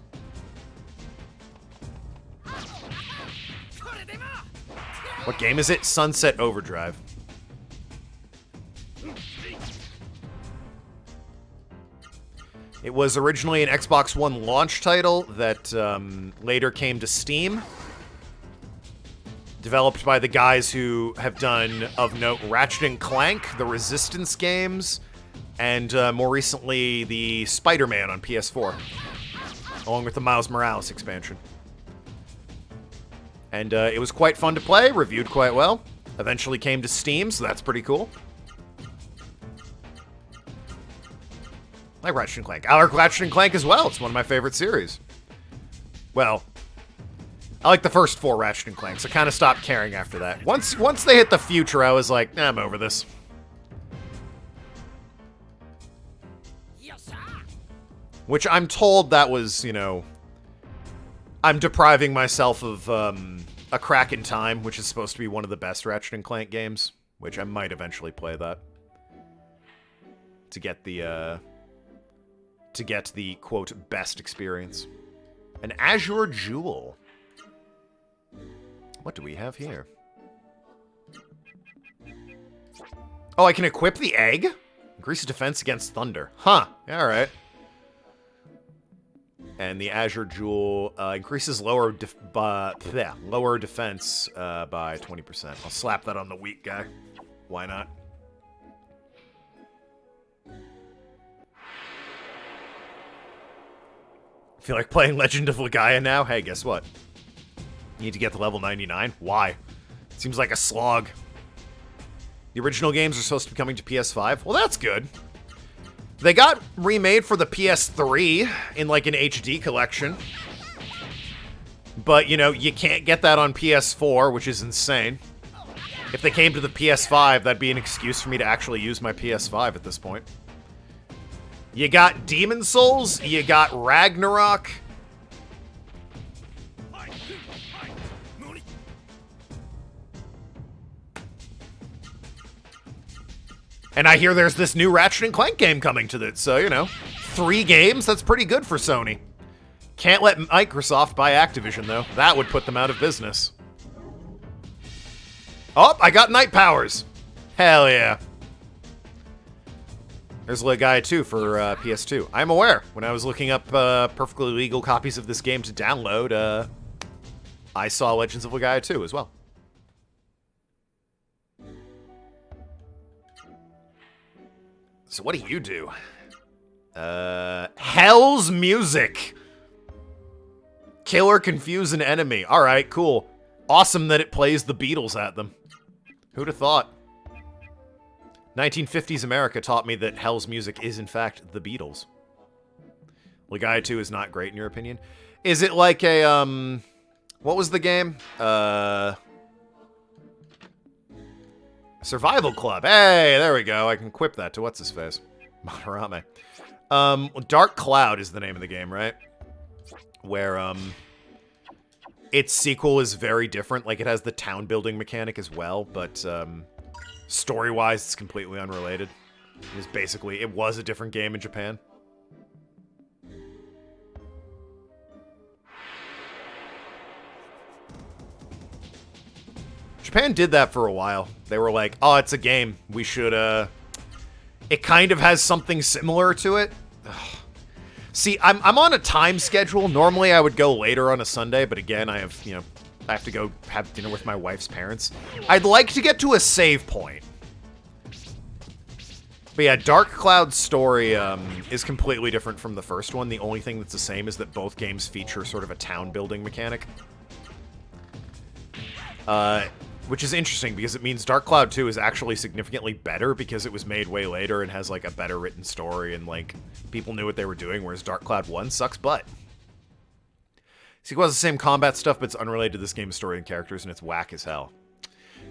What game is it? Sunset Overdrive. It was originally an Xbox One launch title that later came to Steam. Developed by the guys who have done, of note, Ratchet & Clank, the Resistance games, and more recently, the Spider-Man on PS4, along with the Miles Morales expansion. And it was quite fun to play, reviewed quite well. Eventually came to Steam, so that's pretty cool. I like Ratchet & Clank. I like Ratchet & Clank as well. It's one of my favorite series. Well, I like the first 4 Ratchet & Clanks. I kind of stopped caring after that. Once they hit the future, I was like, I'm over this. Which I'm told that was, you know, I'm depriving myself of A Crack in Time, which is supposed to be one of the best Ratchet & Clank games, which I might eventually play that. To get the quote, best experience. An Azure Jewel. What do we have here? Oh, I can equip the egg? Increases defense against thunder. Huh. Alright. And the Azure Jewel increases lower defense by 20%. I'll slap that on the weak guy. Why not? Feel like playing Legend of Legaia now? Hey, guess what? You need to get to level 99? Why? Seems like a slog. The original games are supposed to be coming to PS5. Well, that's good. They got remade for the PS3 in, like, an HD collection. But, you know, you can't get that on PS4, which is insane. If they came to the PS5, that'd be an excuse for me to actually use my PS5 at this point. You got Demon Souls, you got Ragnarok. And I hear there's this new Ratchet & Clank game coming to it, so, you know, 3 games, that's pretty good for Sony. Can't let Microsoft buy Activision, though. That would put them out of business. Oh, I got Night Powers. Hell yeah. There's Legaia 2 for PS2. I'm aware. When I was looking up perfectly legal copies of this game to download, I saw Legends of Legaia 2 as well. So what do you do? Hell's Music. Kill or confuse an enemy. Alright, cool. Awesome that it plays the Beatles at them. Who'd have thought? 1950s America taught me that Hell's Music is, in fact, the Beatles. Legaia 2 is not great, in your opinion. Is it like a, what was the game? Survival Club. Hey, there we go. I can equip that to what's-his-face. Madarame. Dark Cloud is the name of the game, right? Where, its sequel is very different. Like, it has the town-building mechanic as well, but, story-wise, it's completely unrelated. It was a different game in Japan. Japan did that for a while. They were like, oh, it's a game. We should, it kind of has something similar to it. Ugh. See, I'm on a time schedule. Normally, I would go later on a Sunday, but again, I have, you know, I have to go have dinner with my wife's parents. I'd like to get to a save point. But yeah, Dark Cloud's story is completely different from the first one. The only thing that's the same is that both games feature sort of a town-building mechanic. Which is interesting, because it means Dark Cloud 2 is actually significantly better because it was made way later and has, like, a better written story and, like, people knew what they were doing, whereas Dark Cloud 1 sucks butt. Sequel has the same combat stuff, but it's unrelated to this game's story and characters, and it's whack as hell.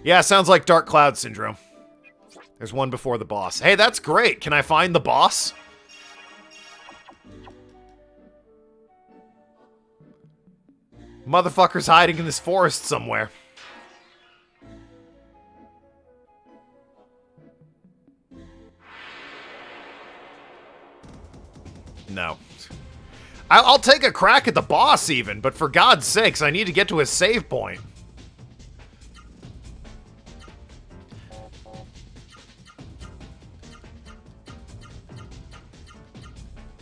Yeah, sounds like Dark Cloud Syndrome. There's one before the boss. Hey, that's great! Can I find the boss? Motherfucker's hiding in this forest somewhere. No. I'll take a crack at the boss even, but for God's sakes, I need to get to a save point.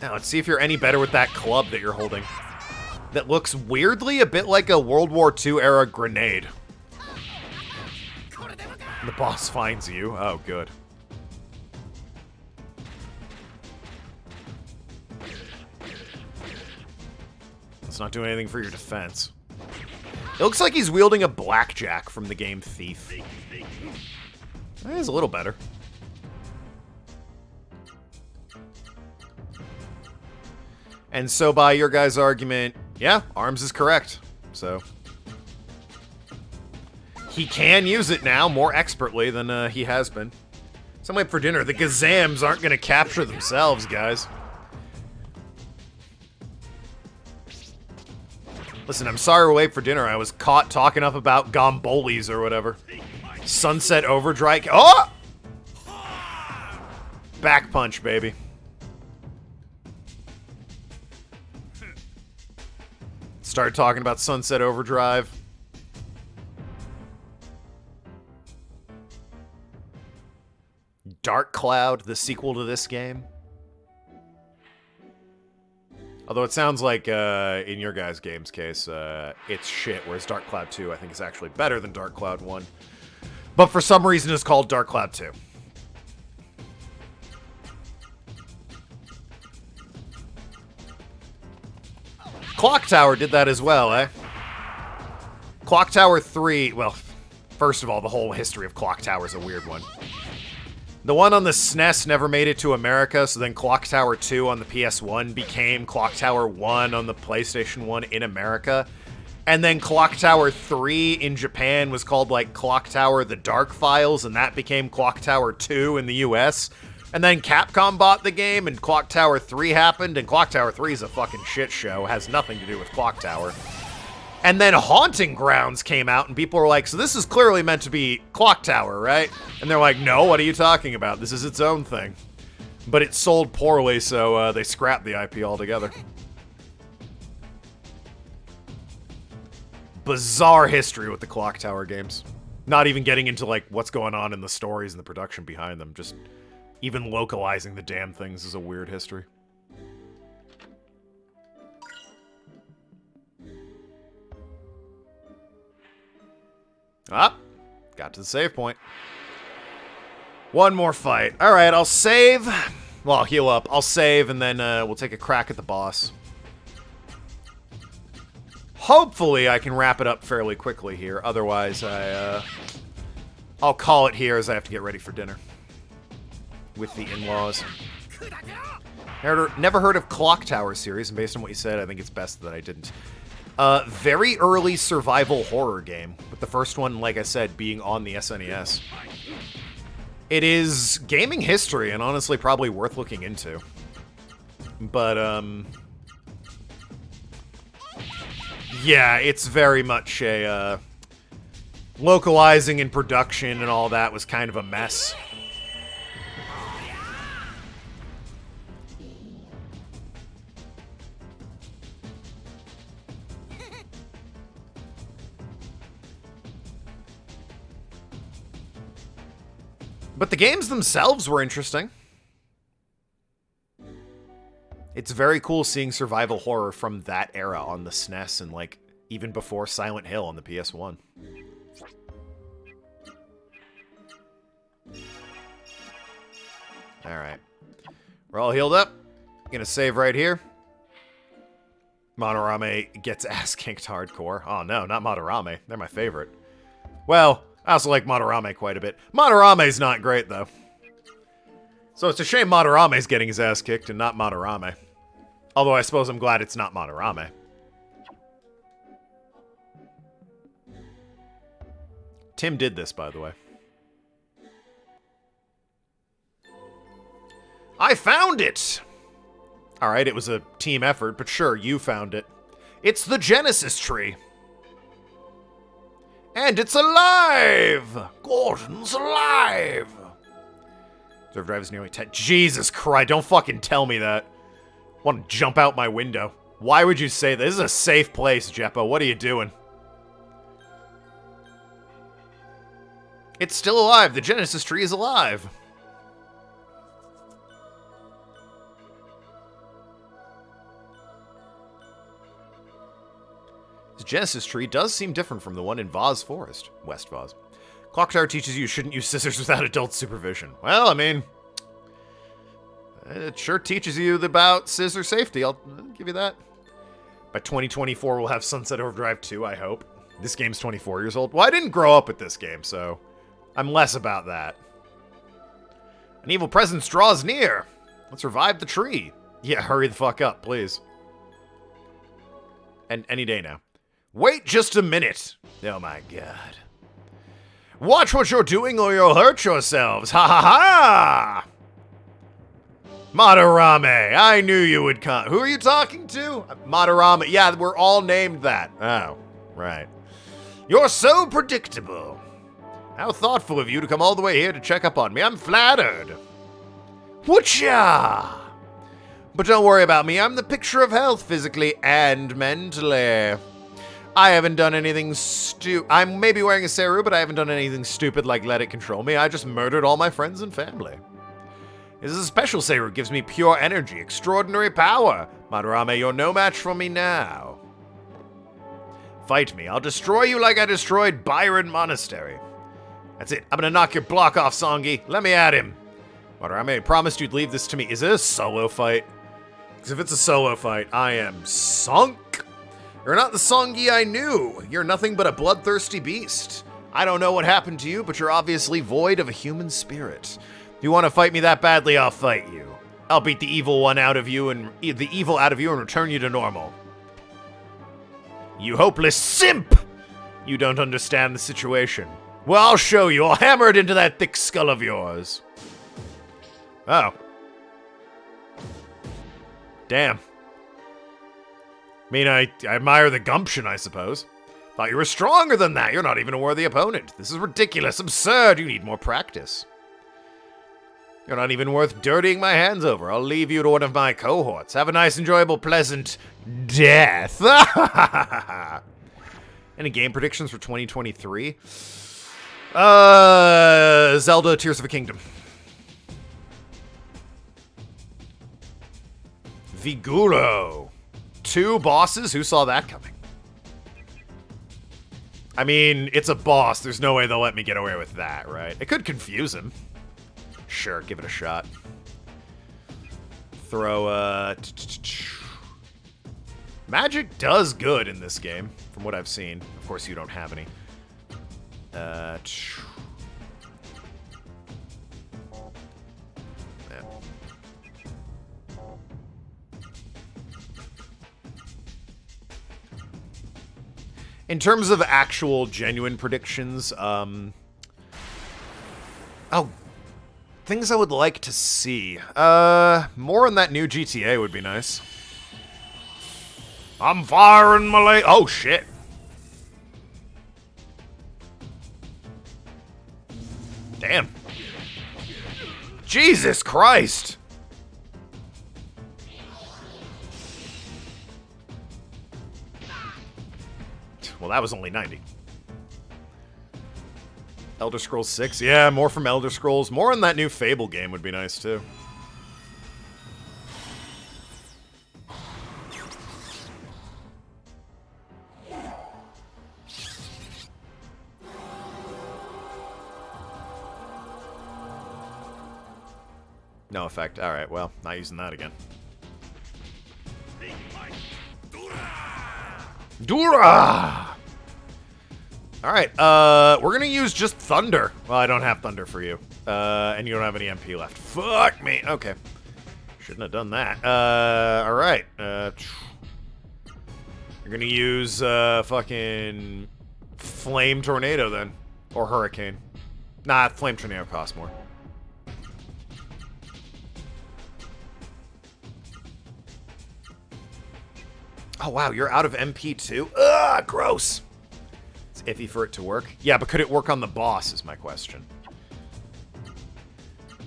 Now, let's see if you're any better with that club that you're holding. That looks weirdly a bit like a World War II era grenade. The boss finds you. Oh, good. It's not doing anything for your defense. It looks like he's wielding a blackjack from the game Thief. That is a little better. And so by your guys' argument, yeah, Arms is correct. So he can use it now more expertly than he has been. Some way for dinner. The Gazams aren't going to capture themselves, guys. Listen, I'm sorry we're late for dinner. I was caught talking up about Gombolis or whatever. Sunset Overdrive. Oh! Back punch, baby. Started talking about Sunset Overdrive. Dark Cloud, the sequel to this game. Although it sounds like, in your guys' game's case, it's shit, whereas Dark Cloud 2, I think, is actually better than Dark Cloud 1. But for some reason, it's called Dark Cloud 2. Clock Tower did that as well, eh? Clock Tower 3, well, first of all, the whole history of Clock Tower is a weird one. The one on the SNES never made it to America, so then Clock Tower 2 on the PS1 became Clock Tower 1 on the PlayStation 1 in America. And then Clock Tower 3 in Japan was called, like, Clock Tower The Dark Files, and that became Clock Tower 2 in the US. And then Capcom bought the game, and Clock Tower 3 happened, and Clock Tower 3 is a fucking shit show. It has nothing to do with Clock Tower. And then Haunting Grounds came out, and people were like, so this is clearly meant to be Clock Tower, right? And they're like, no, what are you talking about? This is its own thing. But it sold poorly, so they scrapped the IP altogether. Bizarre history with the Clock Tower games. Not even getting into, like, what's going on in the stories and the production behind them. Just even localizing the damn things is a weird history. Ah, got to the save point. One more fight. All right, I'll save. Well, I'll heal up. I'll save, and then we'll take a crack at the boss. Hopefully, I can wrap it up fairly quickly here. Otherwise, I'll call it here as I have to get ready for dinner with the in-laws. Never heard of Clock Tower series, and based on what you said, I think it's best that I didn't. Very early survival horror game, with the first one, like I said, being on the SNES. It is gaming history, and honestly probably worth looking into. But, yeah, it's very much a, localizing and production and all that was kind of a mess. But the games themselves were interesting. It's very cool seeing survival horror from that era on the SNES and, like, even before Silent Hill on the PS1. Alright. We're all healed up. Gonna save right here. Madarame gets ass-kicked hardcore. Oh no, not Madarame. They're my favorite. Well, I also like Madarame quite a bit. Madarame's not great, though. So it's a shame Madarame's getting his ass kicked and not Madarame. Although I suppose I'm glad it's not Madarame. Tim did this, by the way. I found it! Alright, it was a team effort, but sure, you found it. It's the Genesis tree. And it's alive! Gordon's alive! Reserve drive is nearly 10. Jesus Christ, don't fucking tell me that. I want to jump out my window. Why would you say that? This is a safe place, Jeppo. What are you doing? It's still alive. The Genesis tree is alive. The Genesis tree does seem different from the one in Vaz Forest, West Vaz. Clock Tower teaches you shouldn't use scissors without adult supervision. Well, I mean, it sure teaches you about scissor safety. I'll give you that. By 2024, we'll have Sunset Overdrive 2, I hope. This game's 24 years old. Well, I didn't grow up with this game, so I'm less about that. An evil presence draws near. Let's revive the tree. Yeah, hurry the fuck up, please. And any day now. Wait just a minute. Oh my god. Watch what you're doing or you'll hurt yourselves. Ha ha ha! Madarame, I knew you would come. Who are you talking to? Madarame. Yeah, we're all named that. Oh, right. You're so predictable. How thoughtful of you to come all the way here to check up on me. I'm flattered. Whatcha? But don't worry about me. I'm the picture of health physically and mentally. I haven't done anything I'm maybe wearing a seru, but I haven't done anything stupid like let it control me. I just murdered all my friends and family. This is a special seru. Gives me pure energy, extraordinary power. Madarame, you're no match for me now. Fight me. I'll destroy you like I destroyed Byron Monastery. That's it. I'm gonna knock your block off, Songi. Let me at him. Madarame, I promised you'd leave this to me. Is it a solo fight? Because if it's a solo fight, I am sunk. You're not the Songi I knew. You're nothing but a bloodthirsty beast. I don't know what happened to you, but you're obviously void of a human spirit. If you want to fight me that badly, I'll fight you. I'll beat the evil out of you and return you to normal. You hopeless simp! You don't understand the situation. Well, I'll show you. I'll hammer it into that thick skull of yours. Oh. Damn. I mean, I admire the gumption, I suppose. Thought you were stronger than that. You're not even a worthy opponent. This is ridiculous, absurd. You need more practice. You're not even worth dirtying my hands over. I'll leave you to one of my cohorts. Have a nice, enjoyable, pleasant death. Any game predictions for 2023? Zelda Tears of a Kingdom. Viguro. 2 bosses? Who saw that coming? I mean, it's a boss. There's no way they'll let me get away with that, right? It could confuse him. Sure, give it a shot. Throw, Magic does good in this game, from what I've seen. Of course, you don't have any. Yeah. In terms of actual genuine predictions, things I would like to see. More on that new GTA would be nice. I'm firing my oh shit. Damn. Jesus Christ. Well, that was only 90. Elder Scrolls 6? Yeah, more from Elder Scrolls. More in that new Fable game would be nice, too. No effect. Alright, well, not using that again. Dura! Alright, we're gonna use just Thunder. Well, I don't have Thunder for you. And you don't have any MP left. Fuck me! Okay. Shouldn't have done that. Alright. You're gonna use, fucking... Flame Tornado, then. Or Hurricane. Nah, Flame Tornado costs more. Oh, wow, you're out of MP too? Ugh, gross! It's iffy for it to work. Yeah, but could it work on the boss is my question.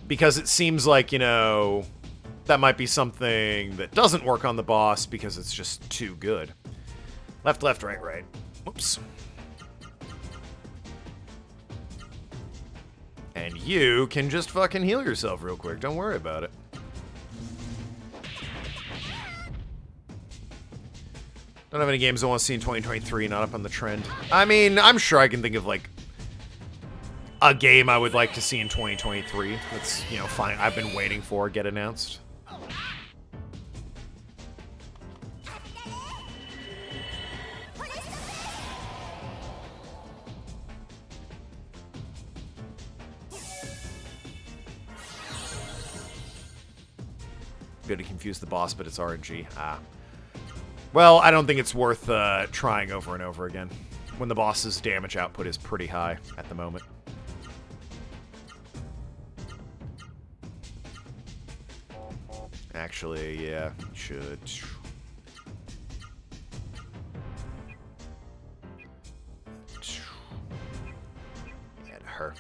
Because it seems like, you know, that might be something that doesn't work on the boss because it's just too good. Left, left, right, right. Whoops. And you can just fucking heal yourself real quick. Don't worry about it. Don't have any games I want to see in 2023, not up on the trend. I mean, I'm sure I can think of, like, a game I would like to see in 2023 that's, you know, fine. I've been waiting for get announced. Gonna confuse the boss, but it's RNG. Ah. Well, I don't think it's worth trying over and over again, when the boss's damage output is pretty high at the moment. Actually, yeah, should. Get her.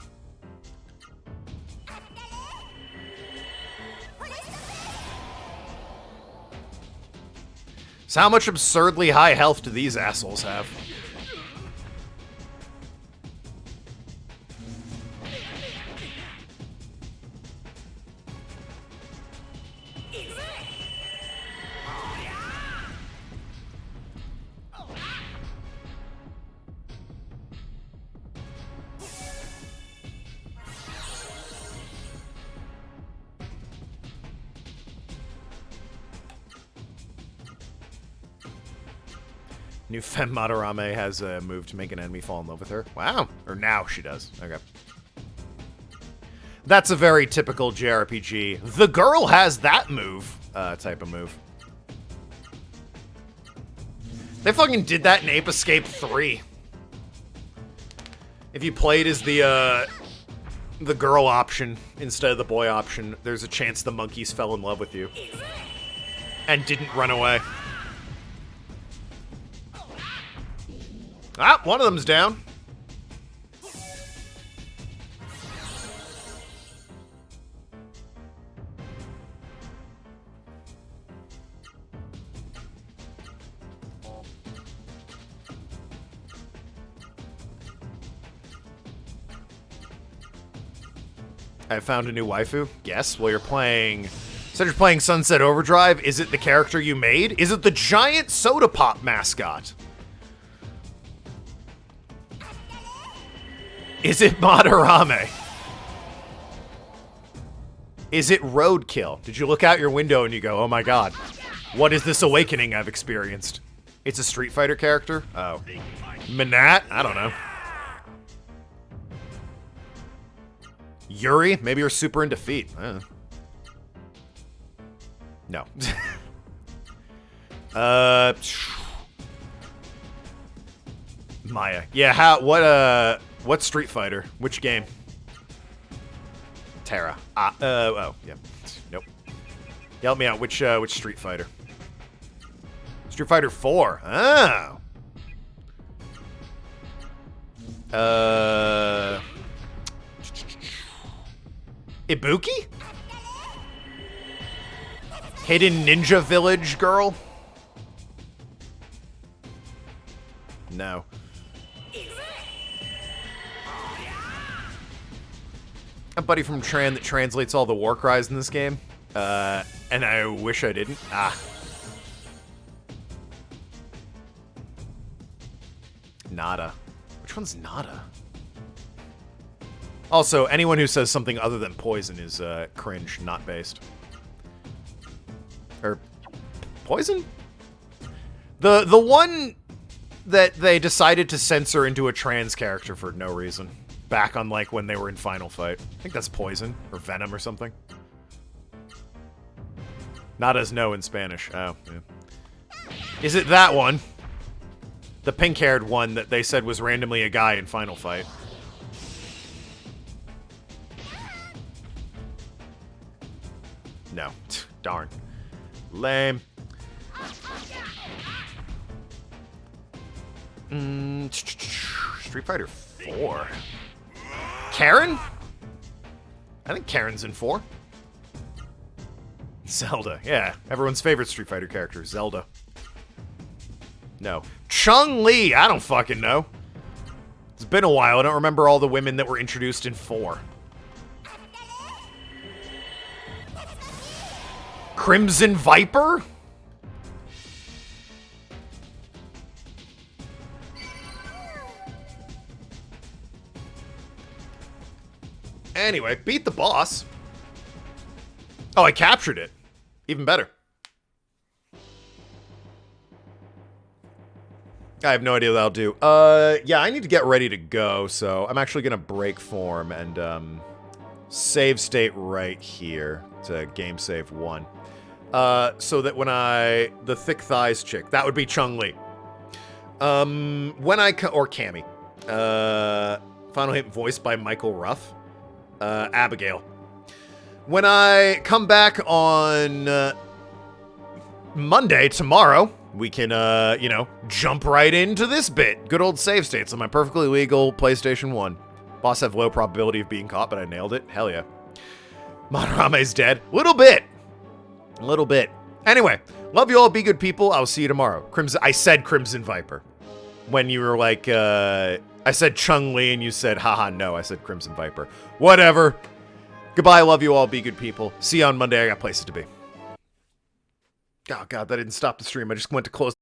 So how much absurdly high health do these assholes have? New Femme Madarame has a move to make an enemy fall in love with her. Wow. Or now she does. Okay. That's a very typical JRPG. The girl has that move, type of move. They fucking did that in Ape Escape 3. If you played as the girl option instead of the boy option, there's a chance the monkeys fell in love with you. And didn't run away. Ah, one of them's down. I found a new waifu. Yes, well, you're playing... Instead of playing Sunset Overdrive, is it the character you made? Is it the giant soda pop mascot? Is it Madarame? Is it Roadkill? Did you look out your window and you go, oh my god, what is this awakening I've experienced? It's a Street Fighter character? Oh. Minat? I don't know. Yuri? Maybe you're super into feet. I don't know. No. Maya. Yeah, what Street Fighter? Which game? Terra. Oh, yeah. Nope. Help me out. Which Street Fighter? Street Fighter 4. Oh. Ibuki? Hidden Ninja Village girl? No. A buddy from Tran that translates all the war cries in this game. And I wish I didn't. Ah. Nada. Which one's Nada? Also, anyone who says something other than poison is cringe, not based. Or poison? The one that they decided to censor into a trans character for no reason. Back on, like, when they were in Final Fight. I think that's Poison, or Venom or something. Not as no in Spanish. Oh, yeah. Is it that one? The pink-haired one that they said was randomly a guy in Final Fight. No. Darn. Lame. Street Fighter 4. Karen? I think Karen's in 4. Zelda. Yeah, everyone's favorite Street Fighter character, Zelda. No. Chun-Li! I don't fucking know. It's been a while. I don't remember all the women that were introduced in 4. Crimson Viper? Anyway, beat the boss. Oh, I captured it. Even better. I have no idea what I'll do. Yeah, I need to get ready to go, so I'm actually gonna break form and, save state right here to game save 1. So that when the thick thighs chick, that would be Chun-Li. When or Cammy. Final hit voiced by Michael Ruff. Abigail. When I come back on Monday, tomorrow, we can, jump right into this bit. Good old save states on my perfectly legal PlayStation 1. Boss have low probability of being caught, but I nailed it. Hell yeah. Monarame's dead. Little bit. Anyway, love you all. Be good people. I'll see you tomorrow. I said Crimson Viper. When you were like, I said Chun-Li and you said, haha, no. I said Crimson Viper. Whatever. Goodbye. Love you all. Be good people. See you on Monday. I got places to be. Oh, God, that didn't stop the stream. I just went to close